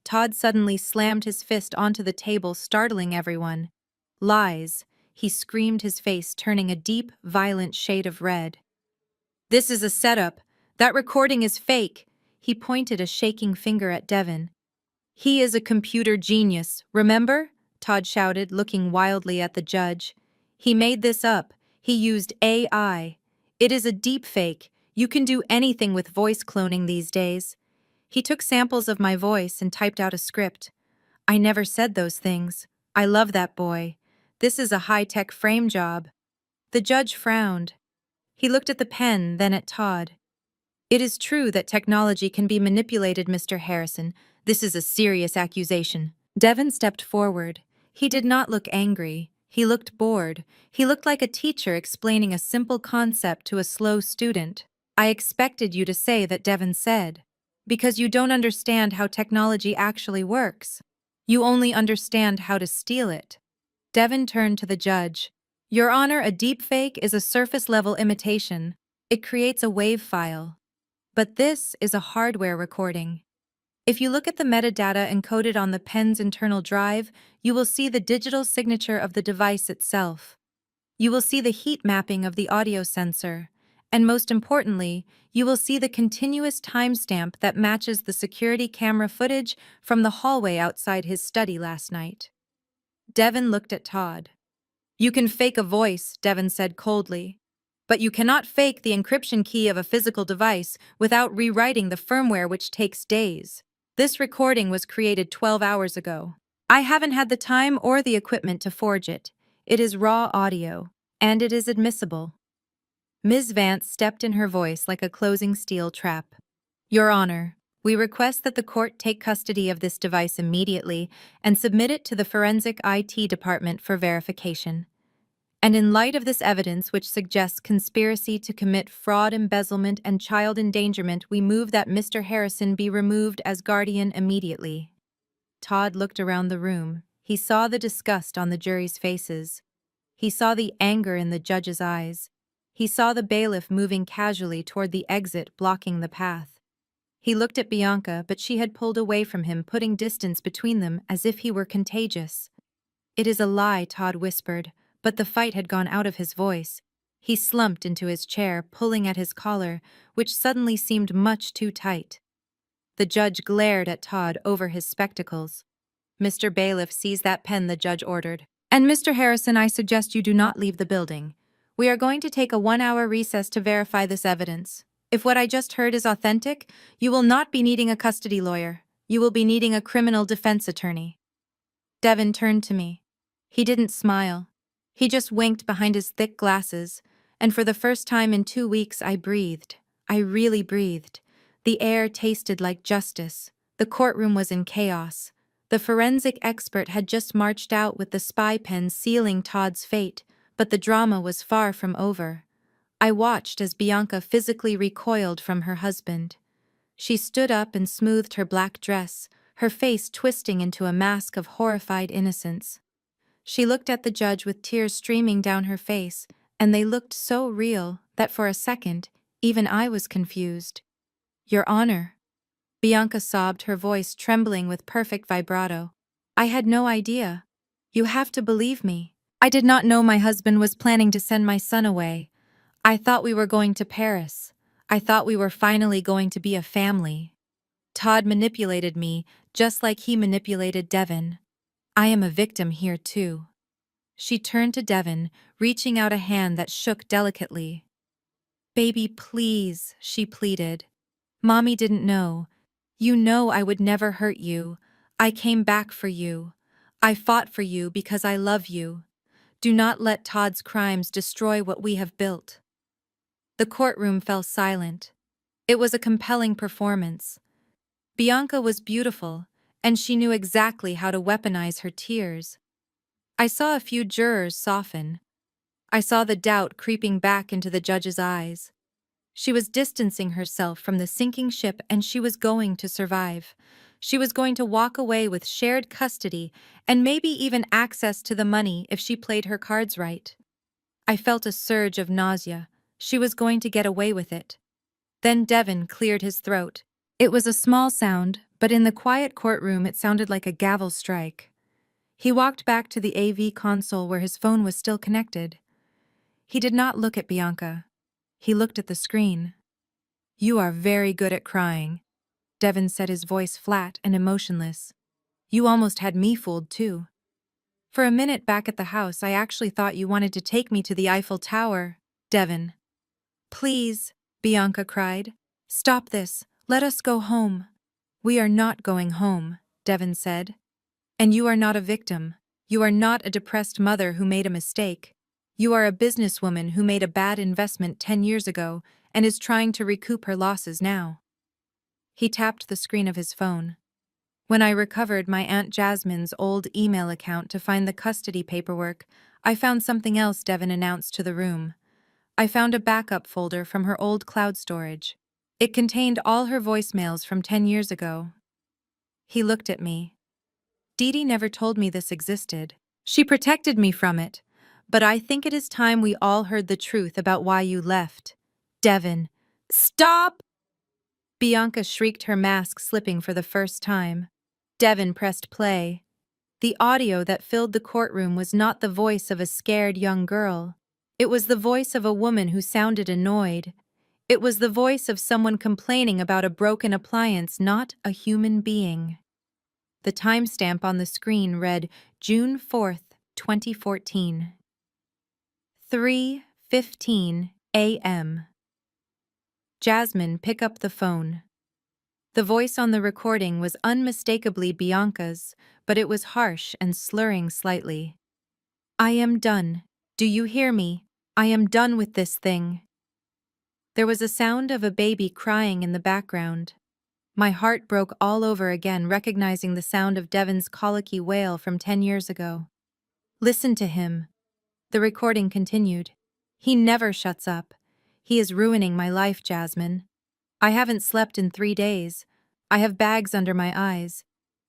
Todd suddenly slammed his fist onto the table, startling everyone. "Lies!" He screamed, his face turning a deep, violent shade of red. "This is a setup. That recording is fake." He pointed a shaking finger at Devin. "He is a computer genius, remember?" Todd shouted, looking wildly at the judge. "He made this up. He used AI. It is a deep fake. You can do anything with voice cloning these days." He took samples of my voice and typed out a script. "I never said those things. I love that boy. This is a high-tech frame job." The judge frowned. He looked at the pen, then at Todd. "It is true that technology can be manipulated, Mr. Harrison. This is a serious accusation." Devin stepped forward. He did not look angry. He looked bored. He looked like a teacher explaining a simple concept to a slow student. "I expected you to say that," Devin said, "because you don't understand how technology actually works. You only understand how to steal it." Devin turned to the judge. "Your Honor, a deepfake is a surface-level imitation. It creates a WAV file. But this is a hardware recording. If you look at the metadata encoded on the pen's internal drive, you will see the digital signature of the device itself. You will see the heat mapping of the audio sensor. And most importantly, you will see the continuous timestamp that matches the security camera footage from the hallway outside his study last night." Devin looked at Todd. "You can fake a voice," Devin said coldly. "But you cannot fake the encryption key of a physical device without rewriting the firmware, which takes days. This recording was created 12 hours ago. I haven't had the time or the equipment to forge it. It is raw audio, and it is admissible." Ms. Vance stepped in, her voice like a closing steel trap. "Your Honor, we request that the court take custody of this device immediately and submit it to the Forensic IT Department for verification. And in light of this evidence, which suggests conspiracy to commit fraud, embezzlement, and child endangerment, we move that Mr. Harrison be removed as guardian immediately." Todd looked around the room. He saw the disgust on the jury's faces. He saw the anger in the judge's eyes. He saw the bailiff moving casually toward the exit, blocking the path. He looked at Bianca, but she had pulled away from him, putting distance between them as if he were contagious. "It is a lie," Todd whispered, but the fight had gone out of his voice. He slumped into his chair, pulling at his collar, which suddenly seemed much too tight. The judge glared at Todd over his spectacles. "Mr. Bailiff, seize that pen," the judge ordered. "And Mr. Harrison, I suggest you do not leave the building. We are going to take a 1-hour recess to verify this evidence." If what I just heard is authentic, you will not be needing a custody lawyer. You will be needing a criminal defense attorney. Devin turned to me. He didn't smile. He just winked behind his thick glasses, and for the first time in 2 weeks I breathed. I really breathed. The air tasted like justice. The courtroom was in chaos. The forensic expert had just marched out with the spy pen sealing Todd's fate, but the drama was far from over. I watched as Bianca physically recoiled from her husband. She stood up and smoothed her black dress, her face twisting into a mask of horrified innocence. She looked at the judge with tears streaming down her face, and they looked so real that for a second, even I was confused. "Your Honor," Bianca sobbed, her voice trembling with perfect vibrato. "I had no idea. You have to believe me. I did not know my husband was planning to send my son away. I thought we were going to Paris. I thought we were finally going to be a family. Todd manipulated me, just like he manipulated Devin. I am a victim here too." She turned to Devin, reaching out a hand that shook delicately. "Baby, please," she pleaded. "Mommy didn't know. You know I would never hurt you. I came back for you. I fought for you because I love you. Do not let Todd's crimes destroy what we have built." The courtroom fell silent. It was a compelling performance. Bianca was beautiful, and she knew exactly how to weaponize her tears. I saw a few jurors soften. I saw the doubt creeping back into the judge's eyes. She was distancing herself from the sinking ship, and she was going to survive. She was going to walk away with shared custody and maybe even access to the money if she played her cards right. I felt a surge of nausea. She was going to get away with it. Then Devin cleared his throat. It was a small sound, but in the quiet courtroom it sounded like a gavel strike. He walked back to the AV console where his phone was still connected. He did not look at Bianca. He looked at the screen. "You are very good at crying," Devin said, his voice flat and emotionless. "You almost had me fooled too. For a minute back at the house I actually thought you wanted to take me to the Eiffel Tower." "Devin." "Please," Bianca cried. "Stop this. Let us go home." "We are not going home," Devin said. "And you are not a victim. You are not a depressed mother who made a mistake. You are a businesswoman who made a bad investment 10 years ago and is trying to recoup her losses now." He tapped the screen of his phone. When I recovered my Aunt Jasmine's old email account to find the custody paperwork, I found something else Devin announced to the room. I found a backup folder from her old cloud storage. It contained all her voicemails from 10 years ago. He looked at me. "Dee Dee never told me this existed. She protected me from it. But I think it is time we all heard the truth about why you left." "Devin." "Stop!" Bianca shrieked, her mask slipping for the first time. Devin pressed play. The audio that filled the courtroom was not the voice of a scared young girl. It was the voice of a woman who sounded annoyed. It was the voice of someone complaining about a broken appliance, not a human being. The timestamp on the screen read June 4th, 2014. 3:15 a.m. "Jasmine, pick up the phone." The voice on the recording was unmistakably Bianca's, but it was harsh and slurring slightly. "I am done. Do you hear me? I am done with this thing." There was a sound of a baby crying in the background. My heart broke all over again, recognizing the sound of Devin's colicky wail from 10 years ago. "Listen to him." The recording continued. "He never shuts up. He is ruining my life, Jasmine. I haven't slept in 3 days. I have bags under my eyes.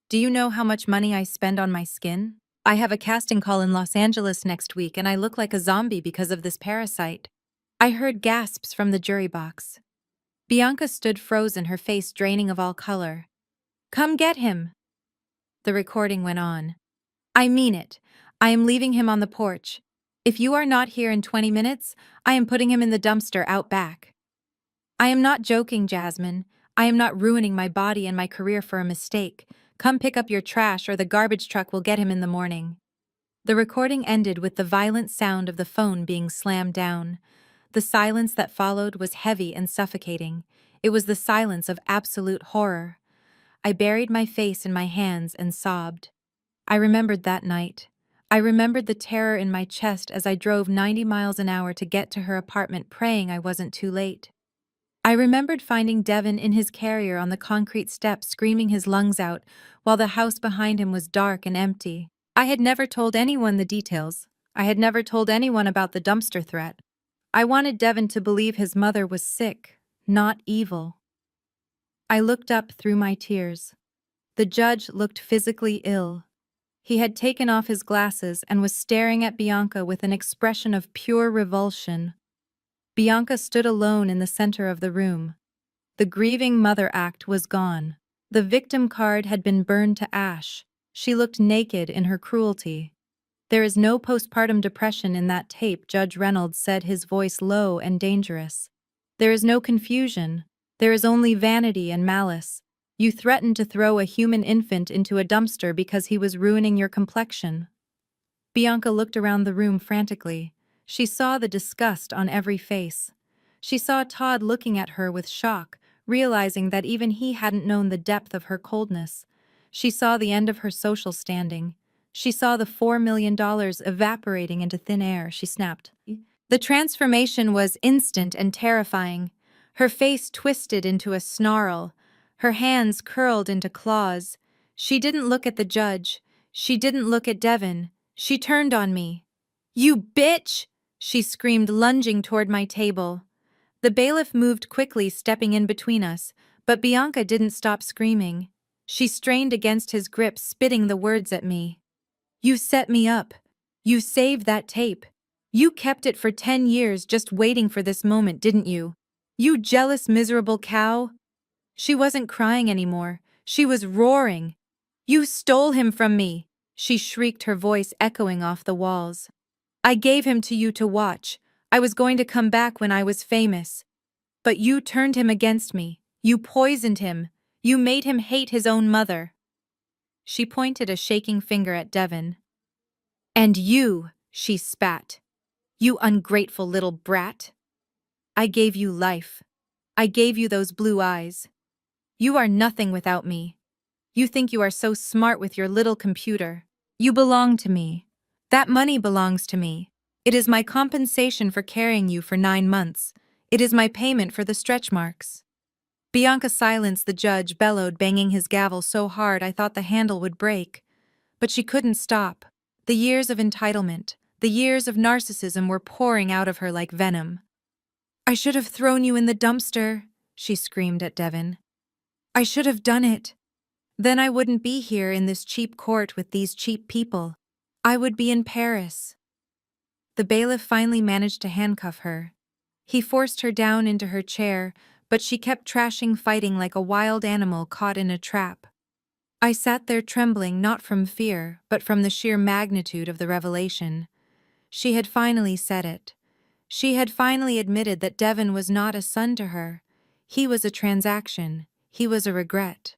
Do you know how much money I spend on my skin? I have a casting call in Los Angeles next week and I look like a zombie because of this parasite." I heard gasps from the jury box. Bianca stood frozen, her face draining of all color. "Come get him." The recording went on. "I mean it. I am leaving him on the porch. If you are not here in 20 minutes, I am putting him in the dumpster out back." "I am not joking, Jasmine. I am not ruining my body and my career for a mistake. Come pick up your trash or the garbage truck will get him in the morning." The recording ended with the violent sound of the phone being slammed down. The silence that followed was heavy and suffocating. It was the silence of absolute horror. I buried my face in my hands and sobbed. I remembered that night. I remembered the terror in my chest as I drove 90 miles an hour to get to her apartment, praying I wasn't too late. I remembered finding Devin in his carrier on the concrete steps, screaming his lungs out, while the house behind him was dark and empty. I had never told anyone the details. I had never told anyone about the dumpster threat. I wanted Devin to believe his mother was sick, not evil. I looked up through my tears. The judge looked physically ill. He had taken off his glasses and was staring at Bianca with an expression of pure revulsion. Bianca stood alone in the center of the room. The grieving mother act was gone. The victim card had been burned to ash. She looked naked in her cruelty. "There is no postpartum depression in that tape," Judge Reynolds said, his voice low and dangerous. "There is no confusion. There is only vanity and malice. You threatened to throw a human infant into a dumpster because he was ruining your complexion." Bianca looked around the room frantically. She saw the disgust on every face. She saw Todd looking at her with shock, realizing that even he hadn't known the depth of her coldness. She saw the end of her social standing. She saw the $4 million evaporating into thin air. She snapped. The transformation was instant and terrifying. Her face twisted into a snarl. Her hands curled into claws. She didn't look at the judge. She didn't look at Devin. She turned on me. "You bitch!" she screamed, lunging toward my table. The bailiff moved quickly, stepping in between us, but Bianca didn't stop screaming. She strained against his grip, spitting the words at me. "You set me up. You saved that tape. You kept it for 10 years just waiting for this moment, didn't you? You jealous, miserable cow." She wasn't crying anymore. She was roaring. "You stole him from me," she shrieked, her voice echoing off the walls. "I gave him to you to watch. I was going to come back when I was famous. But you turned him against me. You poisoned him. You made him hate his own mother." She pointed a shaking finger at Devin. "And you," she spat. "You ungrateful little brat. I gave you life. I gave you those blue eyes. You are nothing without me. You think you are so smart with your little computer. You belong to me. That money belongs to me. It is my compensation for carrying you for 9 months. It is my payment for the stretch marks." Bianca silenced the judge, bellowed, banging his gavel so hard I thought the handle would break. But she couldn't stop. The years of entitlement, the years of narcissism were pouring out of her like venom. "I should have thrown you in the dumpster," she screamed at Devin. "I should have done it. Then I wouldn't be here in this cheap court with these cheap people. I would be in Paris." The bailiff finally managed to handcuff her. He forced her down into her chair, but she kept trashing, fighting like a wild animal caught in a trap. I sat there trembling, not from fear, but from the sheer magnitude of the revelation. She had finally said it. She had finally admitted that Devin was not a son to her. He was a transaction. He was a regret.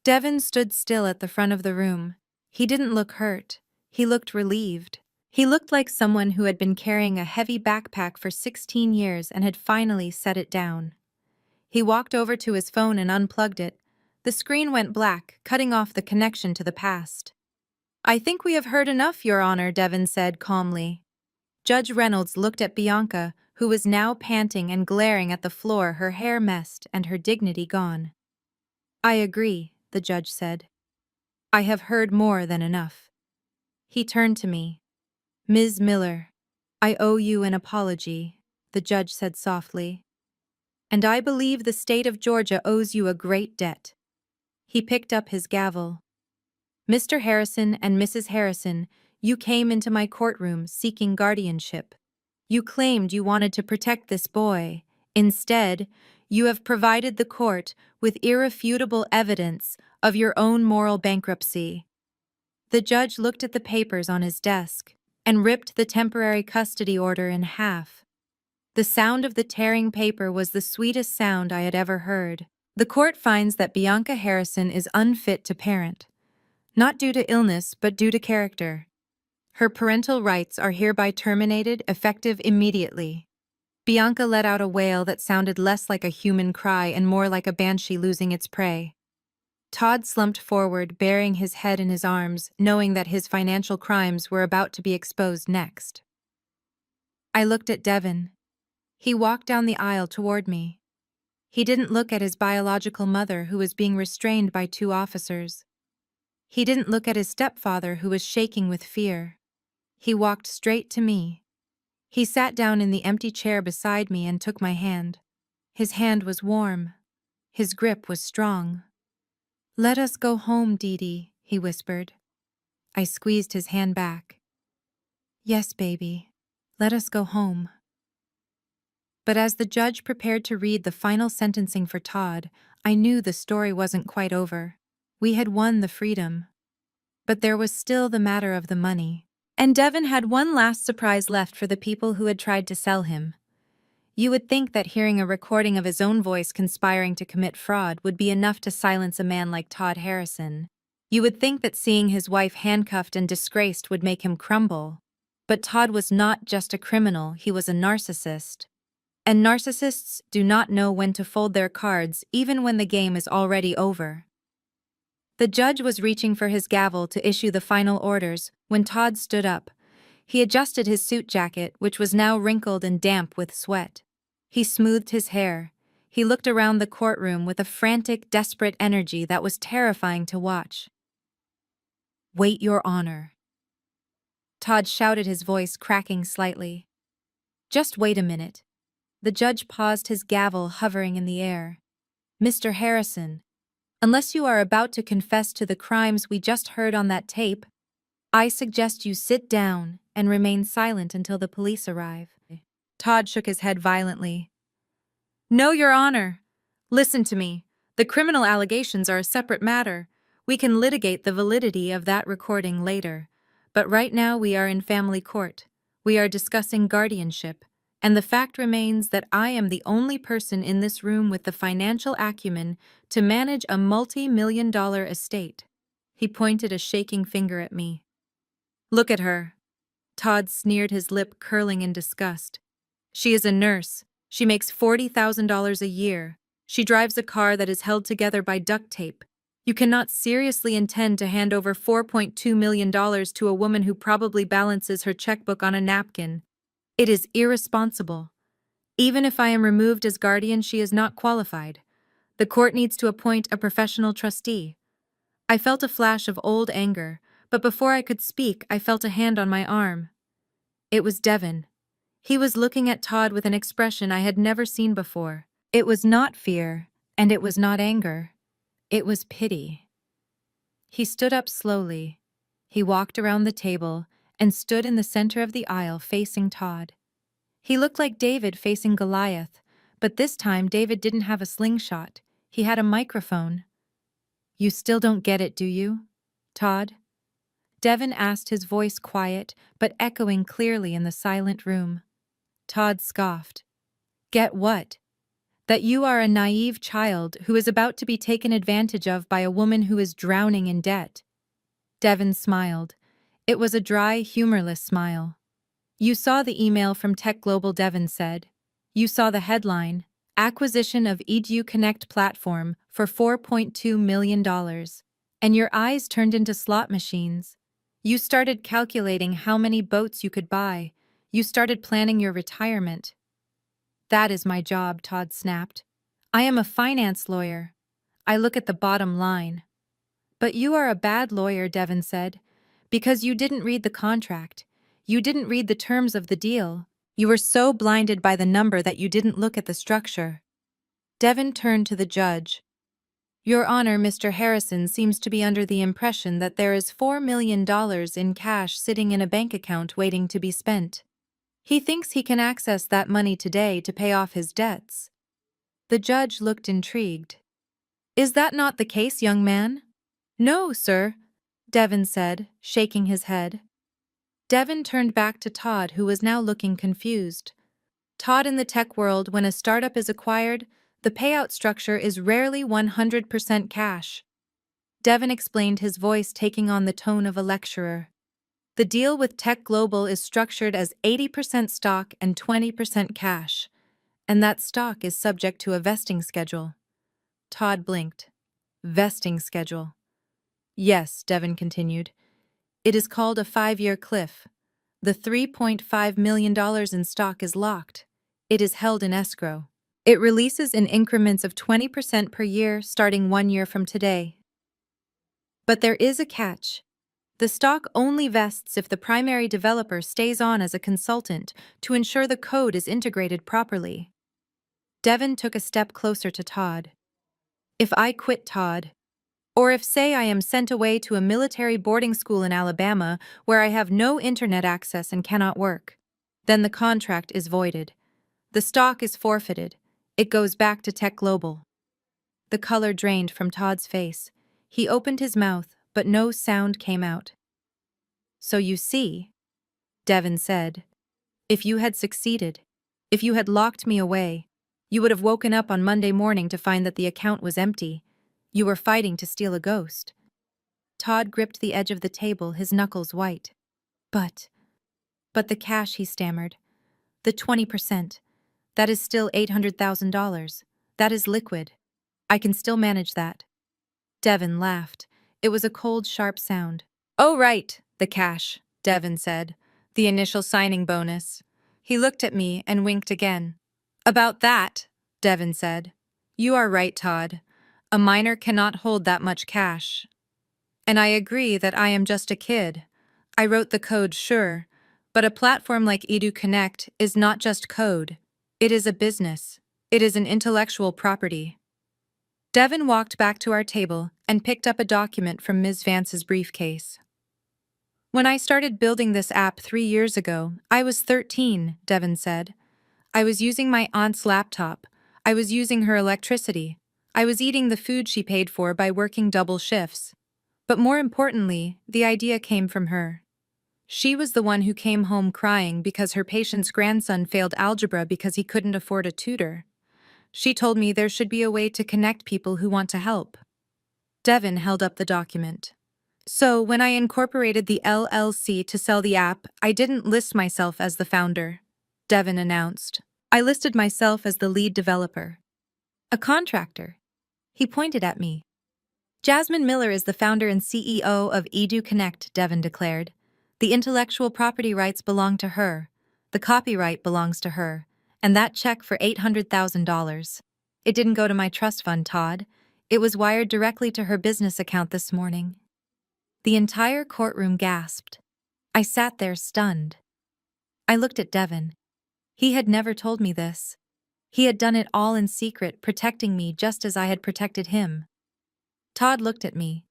Devin stood still at the front of the room. He didn't look hurt. He looked relieved. He looked like someone who had been carrying a heavy backpack for 16 years and had finally set it down. He walked over to his phone and unplugged it. The screen went black, cutting off the connection to the past. "I think we have heard enough, Your Honor," Devin said calmly. Judge Reynolds looked at Bianca, who was now panting and glaring at the floor, her hair messed and her dignity gone. "I agree," the judge said. "I have heard more than enough." He turned to me. "Ms. Miller, I owe you an apology," the judge said softly. "And I believe the state of Georgia owes you a great debt." He picked up his gavel. "Mr. Harrison and Mrs. Harrison, you came into my courtroom seeking guardianship. You claimed you wanted to protect this boy. Instead, you have provided the court with irrefutable evidence of your own moral bankruptcy." The judge looked at the papers on his desk and ripped the temporary custody order in half. The sound of the tearing paper was the sweetest sound I had ever heard. "The court finds that Bianca Harrison is unfit to parent, not due to illness but due to character. Her parental rights are hereby terminated, effective immediately. Bianca let out a wail that sounded less like a human cry and more like a banshee losing its prey. Todd slumped forward, burying his head in his arms, knowing that his financial crimes were about to be exposed next. I looked at Devin. He walked down the aisle toward me. He didn't look at his biological mother, who was being restrained by 2 officers. He didn't look at his stepfather, who was shaking with fear. He walked straight to me. He sat down in the empty chair beside me and took my hand. His hand was warm. His grip was strong. "Let us go home, Dee Dee," he whispered. I squeezed his hand back. "Yes, baby. Let us go home." But as the judge prepared to read the final sentencing for Todd, I knew the story wasn't quite over. We had won the freedom. But there was still the matter of the money. And Devin had one last surprise left for the people who had tried to sell him. You would think that hearing a recording of his own voice conspiring to commit fraud would be enough to silence a man like Todd Harrison. You would think that seeing his wife handcuffed and disgraced would make him crumble. But Todd was not just a criminal, he was a narcissist. And narcissists do not know when to fold their cards, even when the game is already over. The judge was reaching for his gavel to issue the final orders when Todd stood up. He adjusted his suit jacket, which was now wrinkled and damp with sweat. He smoothed his hair. He looked around the courtroom with a frantic, desperate energy that was terrifying to watch. "Wait, Your Honor." Todd shouted, his voice cracking slightly. "Just wait a minute." The judge paused, his gavel hovering in the air. "Mr. Harrison, unless you are about to confess to the crimes we just heard on that tape, I suggest you sit down and remain silent until the police arrive." Todd shook his head violently. "No, Your Honor. Listen to me. The criminal allegations are a separate matter. We can litigate the validity of that recording later. But right now we are in family court. We are discussing guardianship. And the fact remains that I am the only person in this room with the financial acumen to manage a multi-million-dollar estate." He pointed a shaking finger at me. "Look at her." Todd sneered, his lip curling in disgust. "She is a nurse. She makes $40,000 a year. She drives a car that is held together by duct tape. You cannot seriously intend to hand over $4.2 million to a woman who probably balances her checkbook on a napkin. It is irresponsible. Even if I am removed as guardian, she is not qualified. The court needs to appoint a professional trustee." I felt a flash of old anger, but before I could speak, I felt a hand on my arm. It was Devin. He was looking at Todd with an expression I had never seen before. It was not fear, and it was not anger. It was pity. He stood up slowly. He walked around the table and stood in the center of the aisle facing Todd. He looked like David facing Goliath, but this time David didn't have a slingshot. He had a microphone. "You still don't get it, do you, Todd?" Devin asked, his voice quiet but echoing clearly in the silent room. Todd scoffed. "Get what?" "That you are a naive child who is about to be taken advantage of by a woman who is drowning in debt." Devin smiled. It was a dry, humorless smile. "You saw the email from Tech Global," Devin said. "You saw the headline, Acquisition of reconnect platform for $4.2 million. And your eyes turned into slot machines. You started calculating how many boats you could buy. You started planning your retirement." "That is my job," Todd snapped. "I am a finance lawyer. I look at the bottom line." "But you are a bad lawyer," Devin said, "because you didn't read the contract. You didn't read the terms of the deal. You were so blinded by the number that you didn't look at the structure." Devin turned to the judge. "Your Honor, Mr. Harrison seems to be under the impression that there is $4 million in cash sitting in a bank account waiting to be spent. He thinks he can access that money today to pay off his debts." The judge looked intrigued. "Is that not the case, young man?" "No, sir," Devin said, shaking his head. Devin turned back to Todd, who was now looking confused. "Todd, in the tech world, when a startup is acquired, the payout structure is rarely 100% cash." Devin explained, his voice taking on the tone of a lecturer. The deal with Tech Global is structured as 80% stock and 20% cash, and that stock is subject to a vesting schedule. Todd blinked. Vesting schedule. Yes, Devon continued. It is called a 5-year cliff. The $3.5 million in stock is locked. It is held in escrow. It releases in increments of 20% per year starting 1 year from today. But there is a catch. The stock only vests if the primary developer stays on as a consultant to ensure the code is integrated properly. Devon took a step closer to Todd. If I quit, Todd, or if, say, I am sent away to a military boarding school in Alabama where I have no internet access and cannot work, then the contract is voided. The stock is forfeited. It goes back to Tech Global. The color drained from Todd's face. He opened his mouth, but no sound came out. So you see, Devon said, if you had succeeded, if you had locked me away, you would have woken up on Monday morning to find that the account was empty. You were fighting to steal a ghost. Todd gripped the edge of the table, his knuckles white. But the cash, he stammered. The 20%. That is still $800,000. That is liquid. I can still manage that. Devon laughed. It was a cold, sharp sound. Oh, right, the cash, Devon said. The initial signing bonus. He looked at me and winked again. About that, Devon said. You are right, Todd. A minor cannot hold that much cash. And I agree that I am just a kid. I wrote the code, sure, but a platform like reconnect is not just code. It is a business. It is an intellectual property. Devon walked back to our table and picked up a document from Ms. Vance's briefcase. When I started building this app 3 years ago, I was 13, Devon said. I was using my aunt's laptop. I was using her electricity. I was eating the food she paid for by working double shifts. But more importantly, the idea came from her. She was the one who came home crying because her patient's grandson failed algebra because he couldn't afford a tutor. She told me there should be a way to connect people who want to help. Devon held up the document. So, when I incorporated the LLC to sell the app, I didn't list myself as the founder, Devon announced. I listed myself as the lead developer. A contractor. He pointed at me. Jasmine Miller is the founder and CEO of reconnect, Devon declared. The intellectual property rights belong to her. The copyright belongs to her. And that check for $800,000. It didn't go to my trust fund, Todd. It was wired directly to her business account this morning. The entire courtroom gasped. I sat there stunned. I looked at Devon. He had never told me this. He had done it all in secret, protecting me just as I had protected him. Todd looked at me.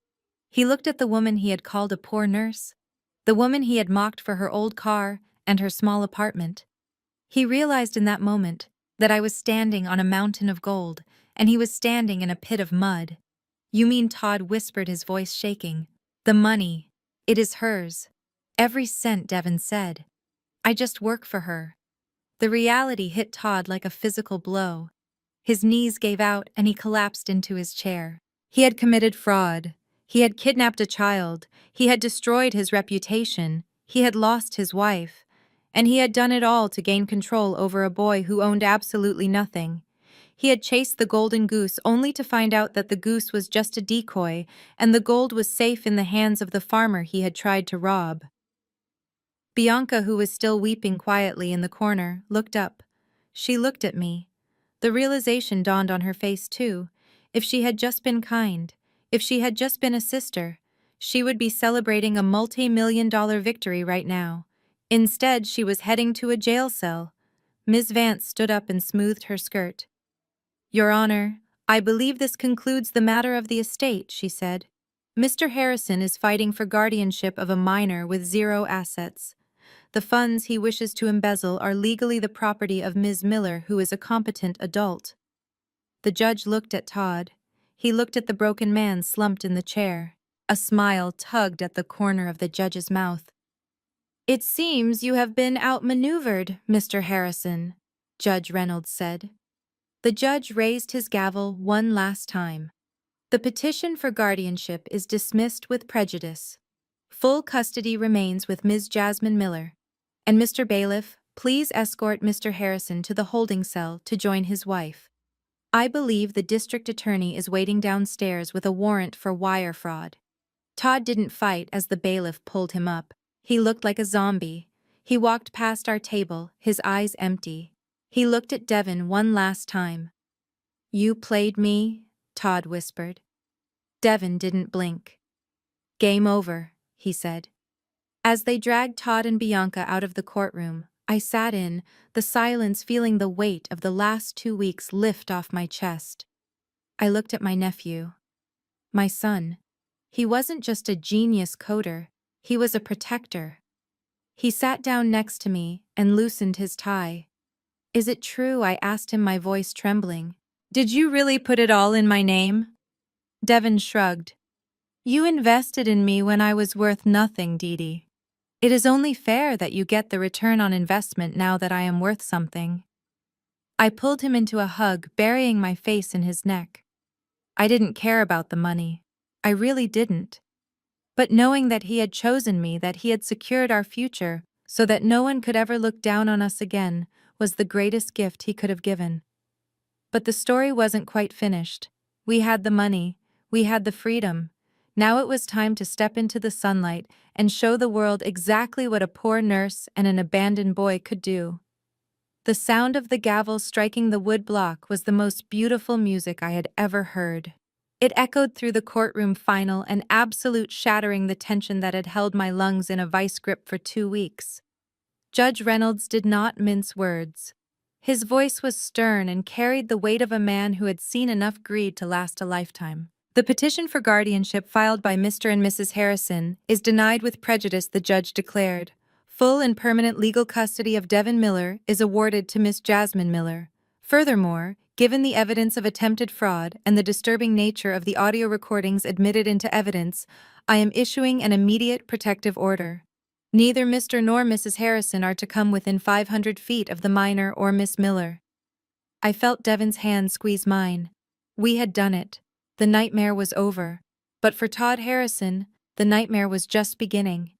He looked at the woman he had called a poor nurse, the woman he had mocked for her old car and her small apartment. He realized in that moment that I was standing on a mountain of gold, and he was standing in a pit of mud. You mean, Todd whispered, his voice shaking. The money. It is hers. Every cent, Devon said. I just work for her. The reality hit Todd like a physical blow. His knees gave out and he collapsed into his chair. He had committed fraud. He had kidnapped a child. He had destroyed his reputation. He had lost his wife. And he had done it all to gain control over a boy who owned absolutely nothing. He had chased the golden goose only to find out that the goose was just a decoy and the gold was safe in the hands of the farmer he had tried to rob. Bianca, who was still weeping quietly in the corner, looked up. She looked at me. The realization dawned on her face too. If she had just been kind, if she had just been a sister, she would be celebrating a multi-million-dollar victory right now. Instead, she was heading to a jail cell. Ms. Vance stood up and smoothed her skirt. Your Honor, I believe this concludes the matter of the estate, she said. Mr. Harrison is fighting for guardianship of a minor with 0 assets. The funds he wishes to embezzle are legally the property of Ms. Miller, who is a competent adult. The judge looked at Todd. He looked at the broken man slumped in the chair. A smile tugged at the corner of the judge's mouth. It seems you have been outmaneuvered, Mr. Harrison, Judge Reynolds said. The judge raised his gavel one last time. The petition for guardianship is dismissed with prejudice. Full custody remains with Ms. Jasmine Miller. And Mr. Bailiff, please escort Mr. Harrison to the holding cell to join his wife. I believe the district attorney is waiting downstairs with a warrant for wire fraud. Todd didn't fight as the bailiff pulled him up. He looked like a zombie. He walked past our table, his eyes empty. He looked at Devin one last time. "You played me?" Todd whispered. Devin didn't blink. "Game over," he said. As they dragged Todd and Bianca out of the courtroom, I sat in, the silence feeling the weight of the last 2 weeks lift off my chest. I looked at my nephew. My son. He wasn't just a genius coder, he was a protector. He sat down next to me and loosened his tie. "Is it true?" I asked him, my voice trembling. "Did you really put it all in my name?" Devin shrugged. "You invested in me when I was worth nothing, Dee. It is only fair that you get the return on investment now that I am worth something." I pulled him into a hug, burying my face in his neck. I didn't care about the money. I really didn't. But knowing that he had chosen me, that he had secured our future, so that no one could ever look down on us again, was the greatest gift he could have given. But the story wasn't quite finished. We had the money. We had the freedom. Now it was time to step into the sunlight and show the world exactly what a poor nurse and an abandoned boy could do. The sound of the gavel striking the wood block was the most beautiful music I had ever heard. It echoed through the courtroom, final and absolute, shattering the tension that had held my lungs in a vice grip for 2 weeks. Judge Reynolds did not mince words. His voice was stern and carried the weight of a man who had seen enough greed to last a lifetime. "The petition for guardianship filed by Mr. and Mrs. Harrison is denied with prejudice," the judge declared. "Full and permanent legal custody of Devin Miller is awarded to Miss Jasmine Miller. Furthermore, given the evidence of attempted fraud and the disturbing nature of the audio recordings admitted into evidence, I am issuing an immediate protective order. Neither Mr. nor Mrs. Harrison are to come within 500 feet of the minor or Miss Miller." I felt Devin's hand squeeze mine. We had done it. The nightmare was over. But for Todd Harrison, the nightmare was just beginning.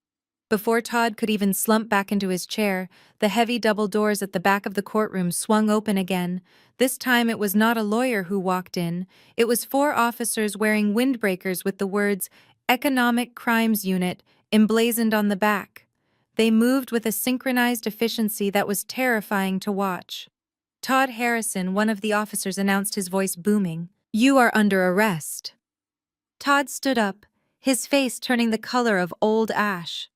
Before Todd could even slump back into his chair, the heavy double doors at the back of the courtroom swung open again. This time it was not a lawyer who walked in. It was 4 officers wearing windbreakers with the words "Economic Crimes Unit" emblazoned on the back. They moved with a synchronized efficiency that was terrifying to watch. "Todd Harrison," one of the officers announced, his voice booming. "You are under arrest." Todd stood up, his face turning the color of old ash.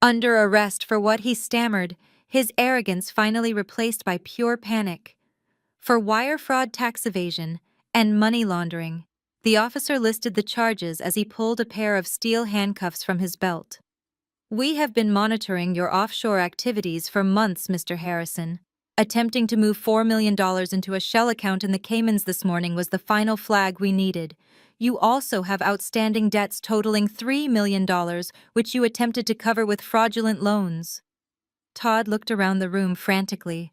Under arrest for what? He stammered, his arrogance finally replaced by pure panic. "For wire fraud, tax evasion, and money laundering." The officer listed the charges as he pulled a pair of steel handcuffs from his belt. "We have been monitoring your offshore activities for months, Mr. Harrison. Attempting to move $4 million into a shell account in the Caymans this morning was the final flag we needed. You also have outstanding debts totaling $3 million, which you attempted to cover with fraudulent loans." Todd looked around the room frantically.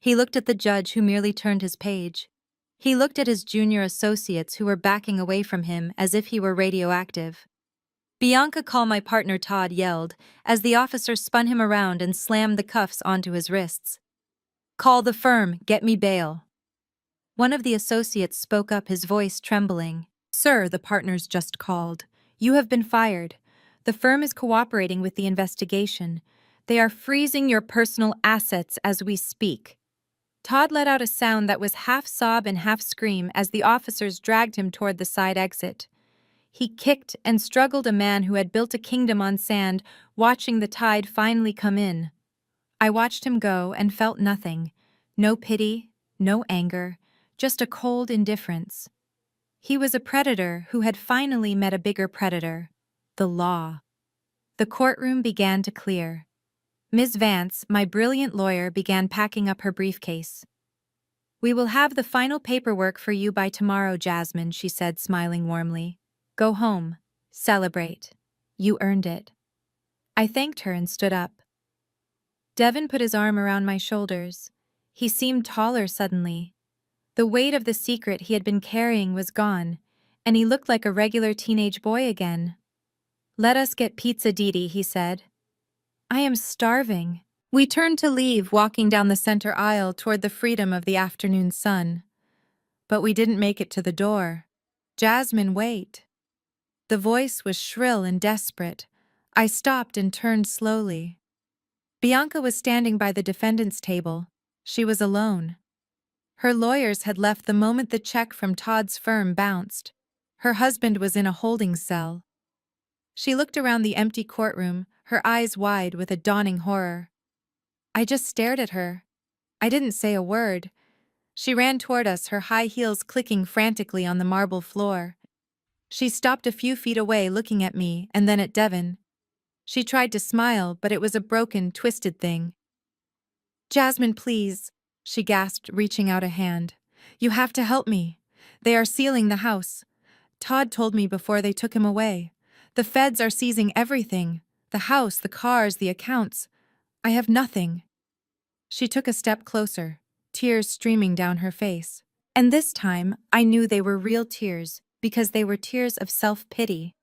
He looked at the judge, who merely turned his page. He looked at his junior associates, who were backing away from him as if he were radioactive. "Bianca, call my partner," Todd yelled, as the officer spun him around and slammed the cuffs onto his wrists. "Call the firm, get me bail." One of the associates spoke up, his voice trembling. "Sir, the partners just called. You have been fired. The firm is cooperating with the investigation. They are freezing your personal assets as we speak." Todd let out a sound that was half sob and half scream as the officers dragged him toward the side exit. He kicked and struggled, a man who had built a kingdom on sand, watching the tide finally come in. I watched him go and felt nothing. No pity, no anger, just a cold indifference. He was a predator who had finally met a bigger predator, the law. The courtroom began to clear. Ms. Vance, my brilliant lawyer, began packing up her briefcase. "We will have the final paperwork for you by tomorrow, Jasmine," she said, smiling warmly. "Go home. Celebrate. You earned it." I thanked her and stood up. Devin put his arm around my shoulders. He seemed taller suddenly. The weight of the secret he had been carrying was gone, and he looked like a regular teenage boy again. "Let us get pizza, Didi," he said. "I am starving." We turned to leave, walking down the center aisle toward the freedom of the afternoon sun. But we didn't make it to the door. "Jasmine, wait." The voice was shrill and desperate. I stopped and turned slowly. Bianca was standing by the defendant's table. She was alone. Her lawyers had left the moment the check from Todd's firm bounced. Her husband was in a holding cell. She looked around the empty courtroom, her eyes wide with a dawning horror. I just stared at her. I didn't say a word. She ran toward us, her high heels clicking frantically on the marble floor. She stopped a few feet away, looking at me and then at Devin. She tried to smile, but it was a broken, twisted thing. "Jasmine, please," she gasped, reaching out a hand. "You have to help me. They are sealing the house. Todd told me before they took him away. The feds are seizing everything. The house, the cars, the accounts. I have nothing." She took a step closer, tears streaming down her face. And this time, I knew they were real tears, because they were tears of self-pity.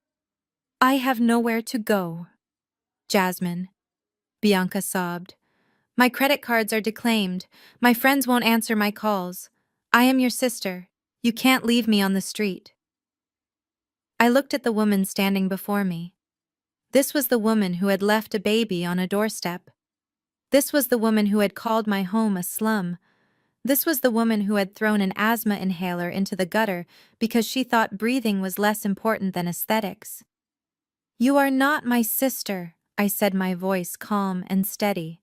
"I have nowhere to go." "Jasmine," Bianca sobbed. "My credit cards are declaimed. My friends won't answer my calls. I am your sister. You can't leave me on the street." I looked at the woman standing before me. This was the woman who had left a baby on a doorstep. This was the woman who had called my home a slum. This was the woman who had thrown an asthma inhaler into the gutter because she thought breathing was less important than aesthetics. "You are not my sister," I said, my voice calm and steady.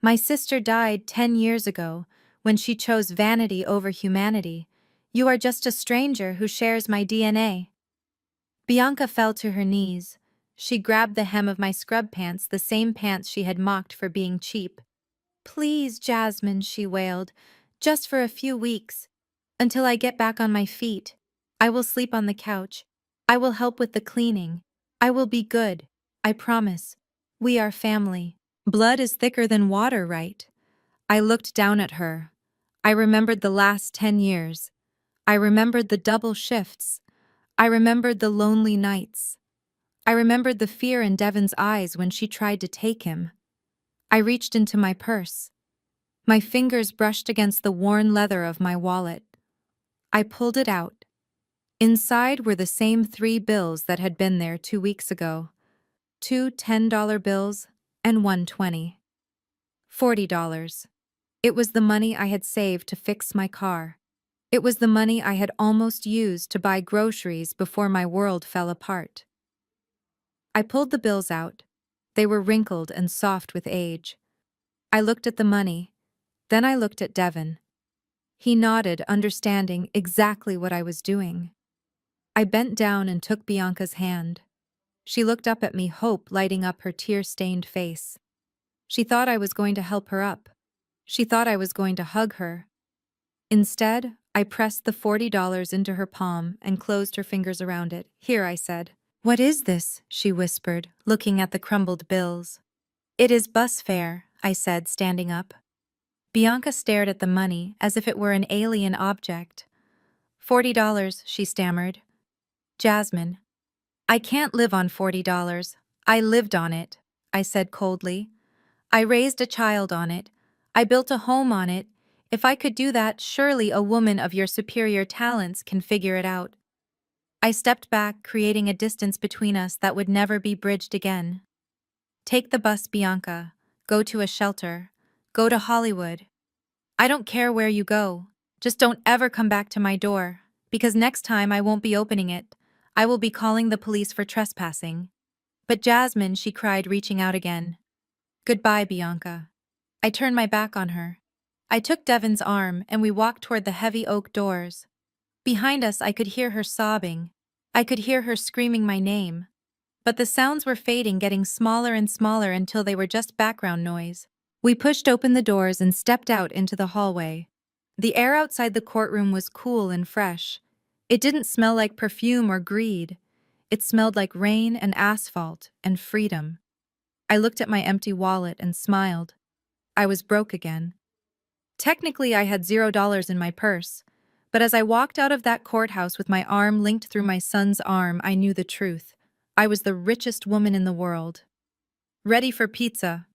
"My sister died 10 years ago, when she chose vanity over humanity. You are just a stranger who shares my DNA." Bianca fell to her knees. She grabbed the hem of my scrub pants, the same pants she had mocked for being cheap. "Please, Jasmine," she wailed, "just for a few weeks. Until I get back on my feet. I will sleep on the couch. I will help with the cleaning. I will be good. I promise. We are family. Blood is thicker than water, right?" I looked down at her. I remembered the last 10 years. I remembered the double shifts. I remembered the lonely nights. I remembered the fear in Devin's eyes when she tried to take him. I reached into my purse. My fingers brushed against the worn leather of my wallet. I pulled it out. Inside were the same 3 bills that had been there 2 weeks ago. 2 $10 bills and 1 $20. $40. It was the money I had saved to fix my car. It was the money I had almost used to buy groceries before my world fell apart. I pulled the bills out. They were wrinkled and soft with age. I looked at the money. Then I looked at Devin. He nodded, understanding exactly what I was doing. I bent down and took Bianca's hand. She looked up at me, hope lighting up her tear-stained face. She thought I was going to help her up. She thought I was going to hug her. Instead, I pressed the $40 into her palm and closed her fingers around it. "Here," I said. "What is this?" she whispered, looking at the crumbled bills. "It is bus fare," I said, standing up. Bianca stared at the money as if it were an alien object. $40, she stammered. "Jasmine, I can't live on $40. I lived on it," I said coldly. "I raised a child on it. I built a home on it. If I could do that, surely a woman of your superior talents can figure it out." I stepped back, creating a distance between us that would never be bridged again. "Take the bus, Bianca. Go to a shelter. Go to Hollywood. I don't care where you go. Just don't ever come back to my door, because next time I won't be opening it. I will be calling the police for trespassing." "But Jasmine," she cried, reaching out again. "Goodbye, Bianca." I turned my back on her. I took Devin's arm and we walked toward the heavy oak doors. Behind us, I could hear her sobbing. I could hear her screaming my name. But the sounds were fading, getting smaller and smaller until they were just background noise. We pushed open the doors and stepped out into the hallway. The air outside the courtroom was cool and fresh. It didn't smell like perfume or greed. It smelled like rain and asphalt and freedom. I looked at my empty wallet and smiled. I was broke again. Technically, I had $0 in my purse, but as I walked out of that courthouse with my arm linked through my son's arm, I knew the truth. I was the richest woman in the world. "Ready for pizza?"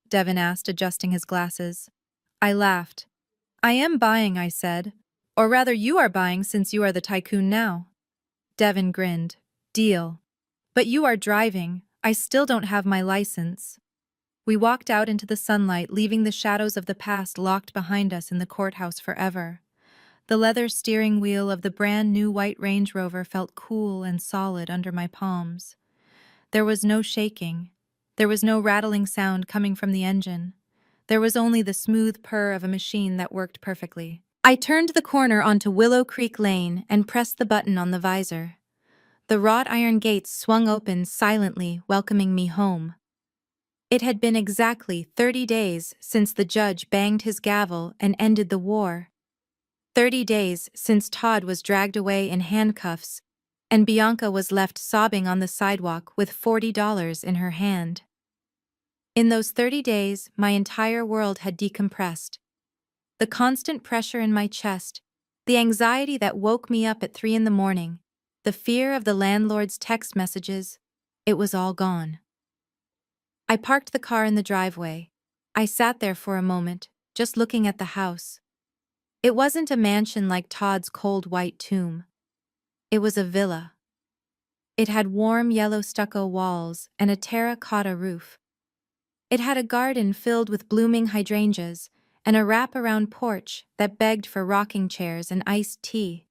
Devin asked, adjusting his glasses. I laughed. "I am buying," I said. "Or rather, you are buying since you are the tycoon now." Devin grinned. "Deal. But you are driving. I still don't have my license." We walked out into the sunlight, leaving the shadows of the past locked behind us in the courthouse forever. The leather steering wheel of the brand new white Range Rover felt cool and solid under my palms. There was no shaking. There was no rattling sound coming from the engine. There was only the smooth purr of a machine that worked perfectly. I turned the corner onto Willow Creek Lane and pressed the button on the visor. The wrought iron gates swung open silently, welcoming me home. It had been exactly 30 days since the judge banged his gavel and ended the war. 30 days since Todd was dragged away in handcuffs and Bianca was left sobbing on the sidewalk with $40 in her hand. In those 30 days, my entire world had decompressed. The constant pressure in my chest, the anxiety that woke me up at 3 in the morning, the fear of the landlord's text messages, it was all gone. I parked the car in the driveway. I sat there for a moment, just looking at the house. It wasn't a mansion like Todd's cold white tomb. It was a villa. It had warm yellow stucco walls and a terracotta roof. It had a garden filled with blooming hydrangeas and a wrap-around porch that begged for rocking chairs and iced tea.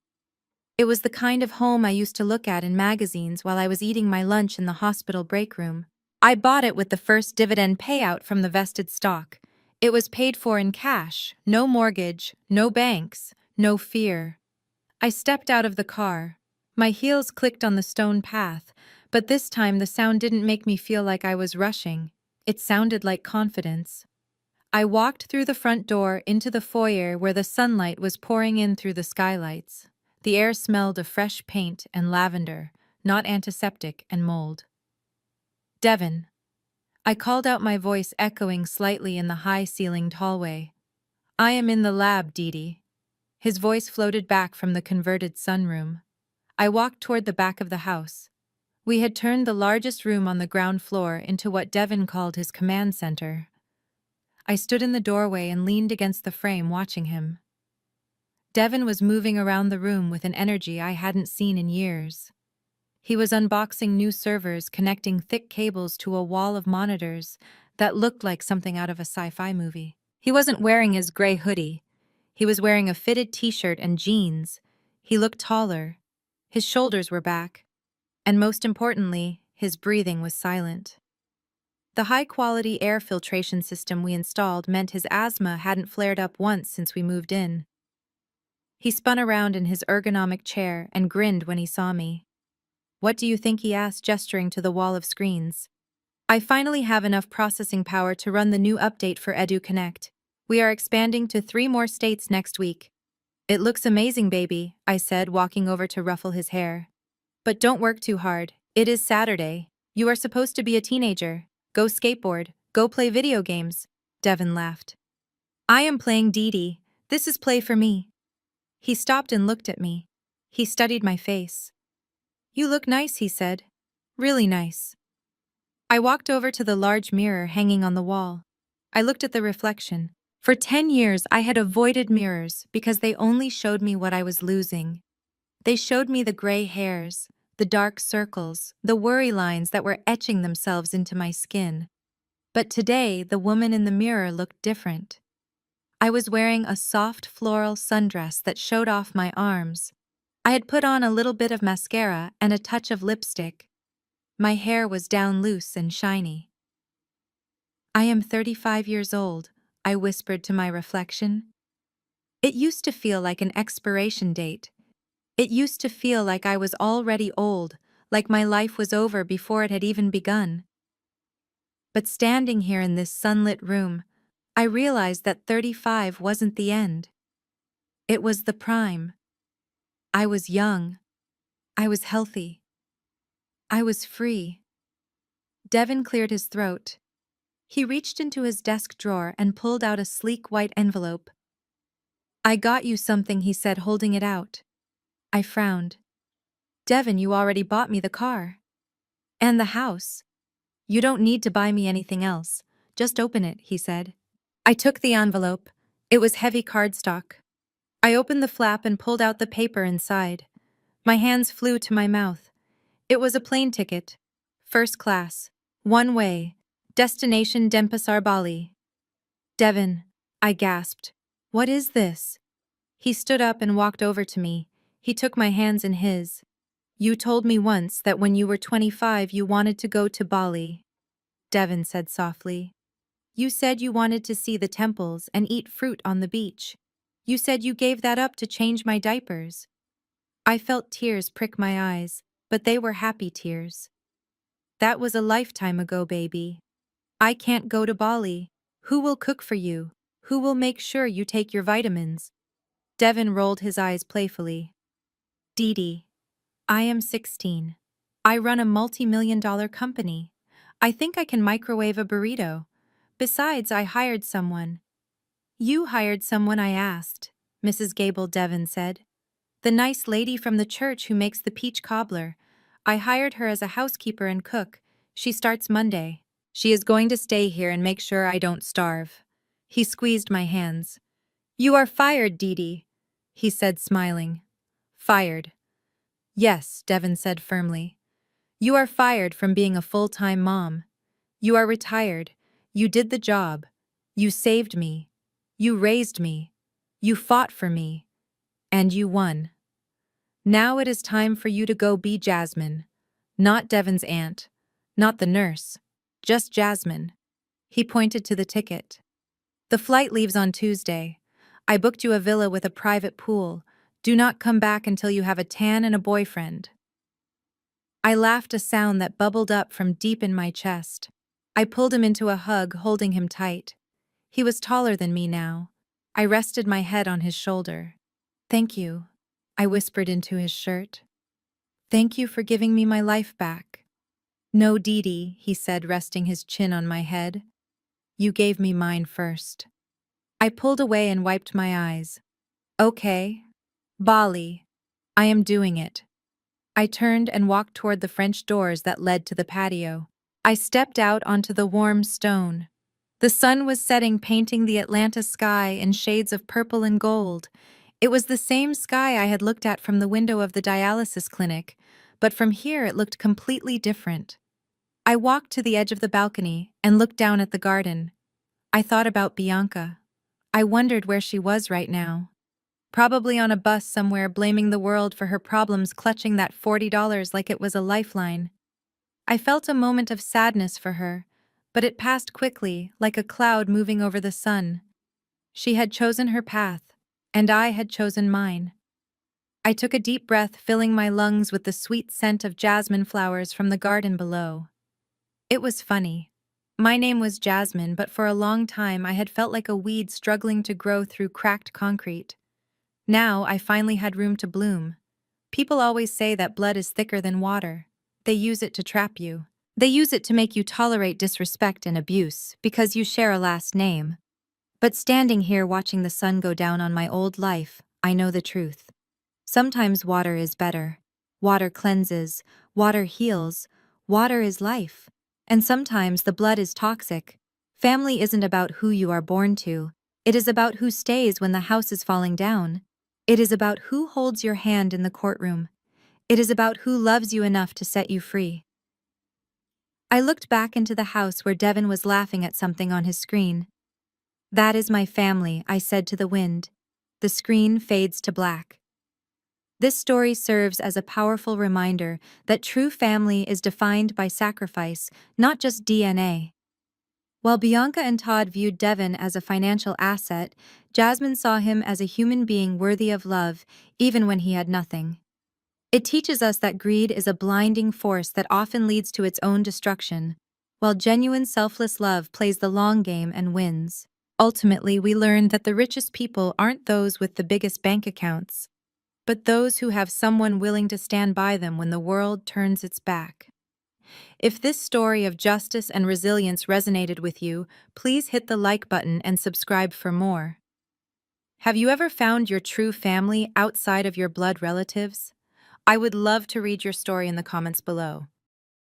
It was the kind of home I used to look at in magazines while I was eating my lunch in the hospital break room. I bought it with the first dividend payout from the vested stock. It was paid for in cash, no mortgage, no banks, no fear. I stepped out of the car. My heels clicked on the stone path, but this time the sound didn't make me feel like I was rushing. It sounded like confidence. I walked through the front door into the foyer where the sunlight was pouring in through the skylights. The air smelled of fresh paint and lavender, not antiseptic and mold. "Devin." I called out, my voice echoing slightly in the high-ceilinged hallway. "I am in the lab, Dee." His voice floated back from the converted sunroom. I walked toward the back of the house. We had turned the largest room on the ground floor into what Devin called his command center. I stood in the doorway and leaned against the frame, watching him. Devin was moving around the room with an energy I hadn't seen in years. He was unboxing new servers, connecting thick cables to a wall of monitors that looked like something out of a sci-fi movie. He wasn't wearing his gray hoodie. He was wearing a fitted t-shirt and jeans. He looked taller. His shoulders were back. And most importantly, his breathing was silent. The high-quality air filtration system we installed meant his asthma hadn't flared up once since we moved in. He spun around in his ergonomic chair and grinned when he saw me. "What do you think?" he asked, gesturing to the wall of screens. "I finally have enough processing power to run the new update for reconnect. We are expanding to 3 more states next week." "It looks amazing, baby," I said, walking over to ruffle his hair. "But don't work too hard. It is Saturday. You are supposed to be a teenager. Go skateboard, go play video games." Devin laughed. "I am playing, Dee. This is play for me." He stopped and looked at me. He studied my face. "You look nice," he said. "Really nice." I walked over to the large mirror hanging on the wall. I looked at the reflection. For 10 years, I had avoided mirrors because they only showed me what I was losing. They showed me the gray hairs, the dark circles, the worry lines that were etching themselves into my skin. But today, the woman in the mirror looked different. I was wearing a soft floral sundress that showed off my arms. I had put on a little bit of mascara and a touch of lipstick. My hair was down loose and shiny. "I am 35 years old," I whispered to my reflection. It used to feel like an expiration date. It used to feel like I was already old, like my life was over before it had even begun. But standing here in this sunlit room, I realized that 35 wasn't the end. It was the prime. I was young. I was healthy. I was free. Devin cleared his throat. He reached into his desk drawer and pulled out a sleek white envelope. "I got you something," he said, holding it out. I frowned. "Devin, you already bought me the car." And the house. You don't need to buy me anything else. Just open it, he said. I took the envelope. It was heavy cardstock. I opened the flap and pulled out the paper inside. My hands flew to my mouth. It was a plane ticket. First class. One way. Destination Denpasar, Bali. Devon, I gasped. What is this? He stood up and walked over to me. He took my hands in his. You told me once that when you were 25 you wanted to go to Bali, Devon said softly. You said you wanted to see the temples and eat fruit on the beach. You said you gave that up to change my diapers. I felt tears prick my eyes, but they were happy tears. That was a lifetime ago, baby. I can't go to Bali. Who will cook for you? Who will make sure you take your vitamins? Devon rolled his eyes playfully. Dee Dee, I am 16. I run a multi-million-dollar company. I think I can microwave a burrito. Besides, I hired someone. You hired someone, I asked, Mrs. Gable Devon said. The nice lady from the church who makes the peach cobbler. I hired her as a housekeeper and cook. She starts Monday. She is going to stay here and make sure I don't starve. He squeezed my hands. You are fired, Dee Dee, he said, smiling. Fired. Yes, Devon said firmly. You are fired from being a full-time mom. You are retired. You did the job. You saved me. You raised me. You fought for me. And you won. Now it is time for you to go be Jasmine. Not Devon's aunt. Not the nurse. Just Jasmine. He pointed to the ticket. The flight leaves on Tuesday. I booked you a villa with a private pool. Do not come back until you have a tan and a boyfriend. I laughed, a sound that bubbled up from deep in my chest. I pulled him into a hug, holding him tight. He was taller than me now. I rested my head on his shoulder. Thank you, I whispered into his shirt. Thank you for giving me my life back. No, Dee Dee, he said, resting his chin on my head. You gave me mine first. I pulled away and wiped my eyes. Okay. Bali. I am doing it. I turned and walked toward the French doors that led to the patio. I stepped out onto the warm stone. The sun was setting, painting the Atlanta sky in shades of purple and gold. It was the same sky I had looked at from the window of the dialysis clinic, but from here it looked completely different. I walked to the edge of the balcony and looked down at the garden. I thought about Bianca. I wondered where she was right now. Probably on a bus somewhere, blaming the world for her problems, clutching that $40 like it was a lifeline. I felt a moment of sadness for her, but it passed quickly, like a cloud moving over the sun. She had chosen her path, and I had chosen mine. I took a deep breath, filling my lungs with the sweet scent of jasmine flowers from the garden below. It was funny. My name was Jasmine, but for a long time I had felt like a weed struggling to grow through cracked concrete. Now I finally had room to bloom. People always say that blood is thicker than water. They use it to trap you. They use it to make you tolerate disrespect and abuse because you share a last name. But standing here watching the sun go down on my old life, I know the truth. Sometimes water is better. Water cleanses, water heals, water is life. And sometimes the blood is toxic. Family isn't about who you are born to. It is about who stays when the house is falling down. It is about who holds your hand in the courtroom. It is about who loves you enough to set you free. I looked back into the house where Devon was laughing at something on his screen. That is my family, I said to the wind. The screen fades to black. This story serves as a powerful reminder that true family is defined by sacrifice, not just DNA. While Bianca and Todd viewed Devon as a financial asset, Jasmine saw him as a human being worthy of love, even when he had nothing. It teaches us that greed is a blinding force that often leads to its own destruction, while genuine selfless love plays the long game and wins. Ultimately, we learn that the richest people aren't those with the biggest bank accounts, but those who have someone willing to stand by them when the world turns its back. If this story of justice and resilience resonated with you, please hit the like button and subscribe for more. Have you ever found your true family outside of your blood relatives? I would love to read your story in the comments below.